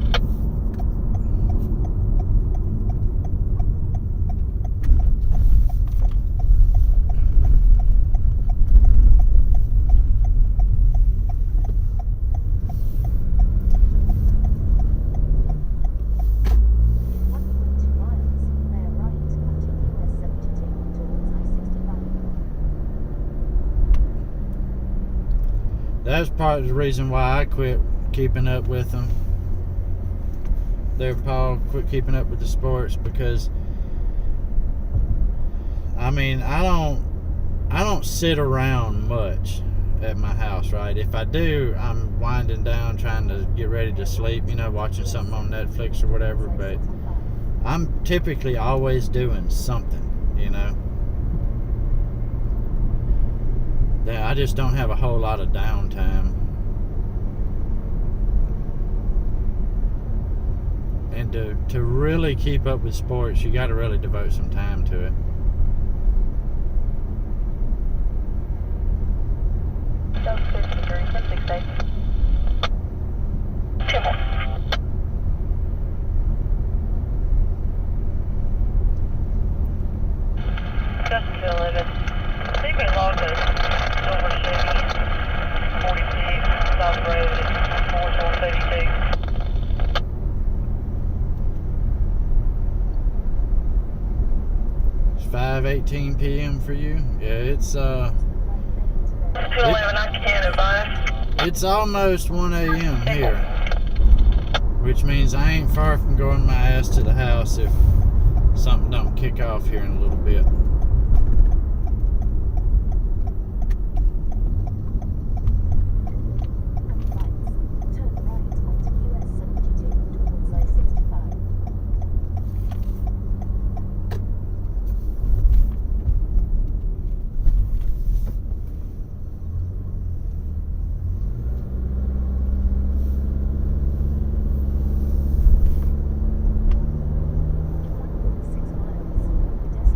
That was part of the reason why I quit keeping up with them. Paul, quit keeping up with the sports, because I mean, I don't sit around much at my house, right? If I do, I'm winding down trying to get ready to sleep, you know, watching something on Netflix or whatever, but I'm typically always doing something, you know. Yeah, I just don't have a whole lot of downtime. And to really keep up with sports, you got to really devote some time to it. Delta 53, 668. 10-4. Justin 11. They've been logged as Silver Chevy 46 South Road at 4132. It's 5:18 p.m. for you. Yeah, it's 211, I can advise. it's almost 1 a.m. here, which means I ain't far from going my ass to the house if something don't kick off here in a little bit.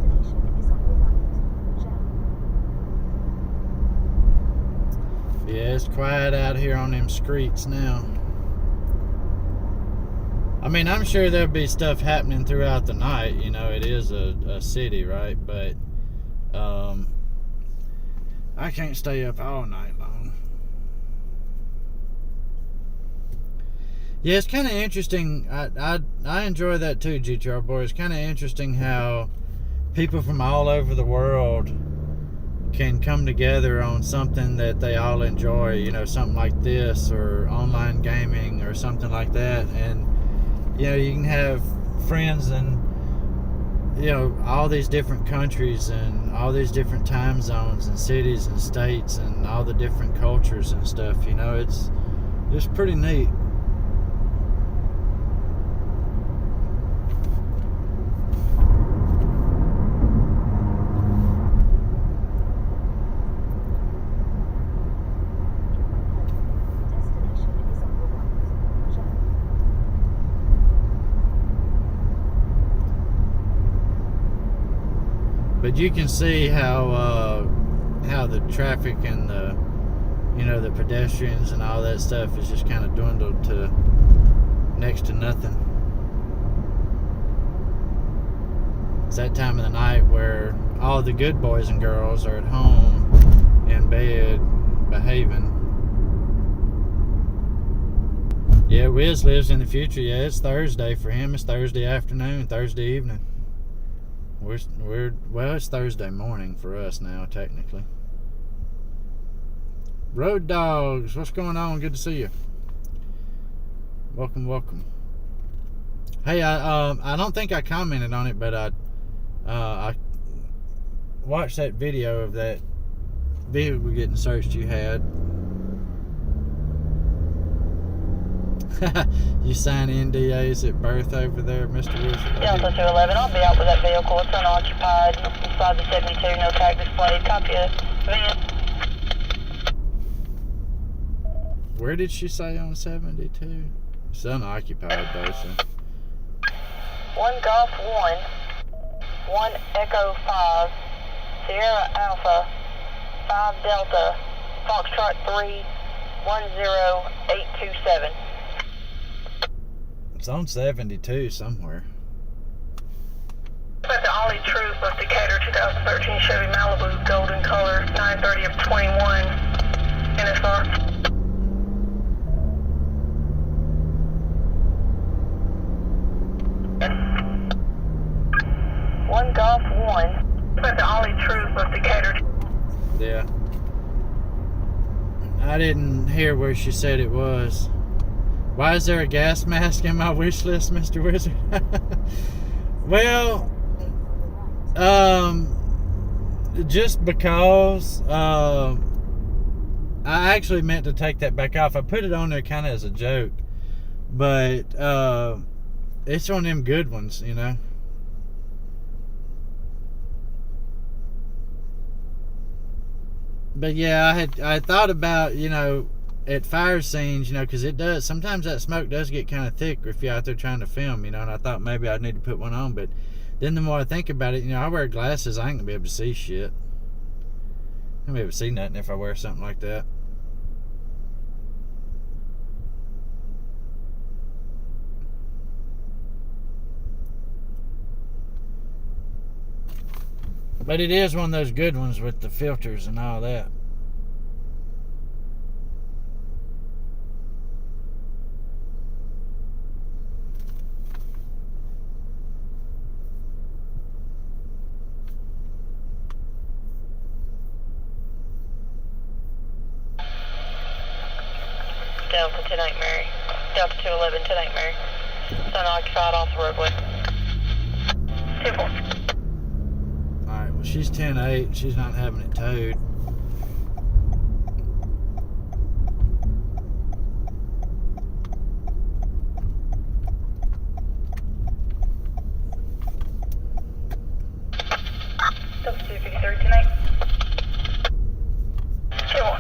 Destination is on it's quiet out here on them streets now. I mean, I'm sure there'll be stuff happening throughout the night. You know, it is a city, right? But I can't stay up all night long. Yeah, it's kind of interesting. I enjoy that too, GTR boy. It's kind of interesting how people from all over the world can come together on something that they all enjoy. You know, something like this, or online gaming, or something like that. And you know, you can have friends in, you know, all these different countries and all these different time zones and cities and states and all the different cultures and stuff. You know, it's pretty neat. But you can see how the traffic and the, you know, the pedestrians and all that stuff is just kind of dwindled to next to nothing. It's that time of the night where all the good boys and girls are at home in bed behaving. Yeah, Wiz lives in the future. Yeah, it's Thursday for him. It's Thursday afternoon, Thursday evening. Well, it's Thursday morning for us now, technically. Road Dogs, what's going on? Good to see you. Welcome. Hey, I don't think I commented on it, but I watched that video of that vehicle getting searched you had. You sign NDAs at birth over there, Mr. Wizard? Delta 211, I'll be out with that vehicle. It's unoccupied. Inside the 72, no tag displayed. Copy it. Where did she say on 72? It's unoccupied, though, so. 1 Golf 1, 1 Echo 5, Sierra Alpha, 5 Delta, Foxtrot 3, 10827. It's on 72 somewhere. At the Ollie Troop of Decatur 2013 Chevy Malibu, golden color, 930 of 21, NSR. One Golf 1. At the Ollie Troop of Decatur. Yeah. I didn't hear where she said it was. Why is there a gas mask in my wish list, Mr. Wizard? Well, just because I actually meant to take that back off. I put it on there kind of as a joke, but it's one of them good ones, you know. But yeah, I thought about, you know, at fire scenes, you know, because it does, sometimes that smoke does get kind of thick if you're out there trying to film, you know, and I thought maybe I'd need to put one on, but then the more I think about it, you know, I wear glasses, I ain't gonna be able to see shit. I ain't gonna be able to see nothing if I wear something like that. But it is one of those good ones with the filters and all that. Delta 10-8 Mary. Delta 211 10-8 Mary. It's unoccupied off the roadway. 2-4. Alright, well she's 10-8. She's not having it towed. Delta 253 10-8. 2-1.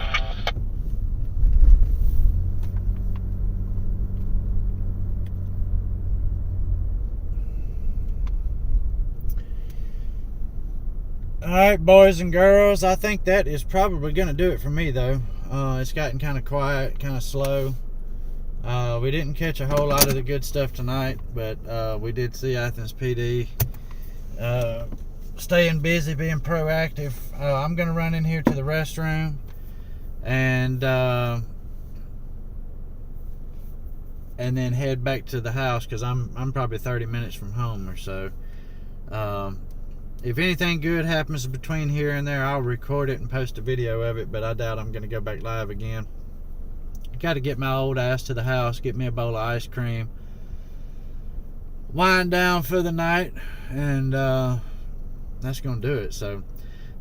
Alright, boys and girls, I think that is probably going to do it for me, though. It's gotten kind of quiet, kind of slow. We didn't catch a whole lot of the good stuff tonight, but we did see Athens PD staying busy, being proactive. I'm going to run in here to the restroom and then head back to the house, because I'm probably 30 minutes from home or so. If anything good happens between here and there, I'll record it and post a video of it, but I doubt I'm going to go back live again. Got to get my old ass to the house, get me a bowl of ice cream, wind down for the night, and that's going to do it. So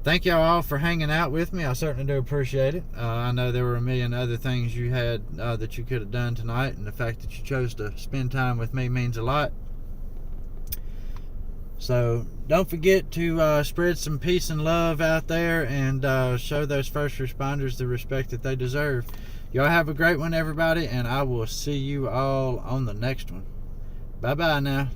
thank y'all all for hanging out with me. I certainly do appreciate it. I know there were a million other things you had that you could have done tonight, and the fact that you chose to spend time with me means a lot. So don't forget to spread some peace and love out there, and show those first responders the respect that they deserve. Y'all have a great one, everybody, and I will see you all on the next one. Bye-bye now.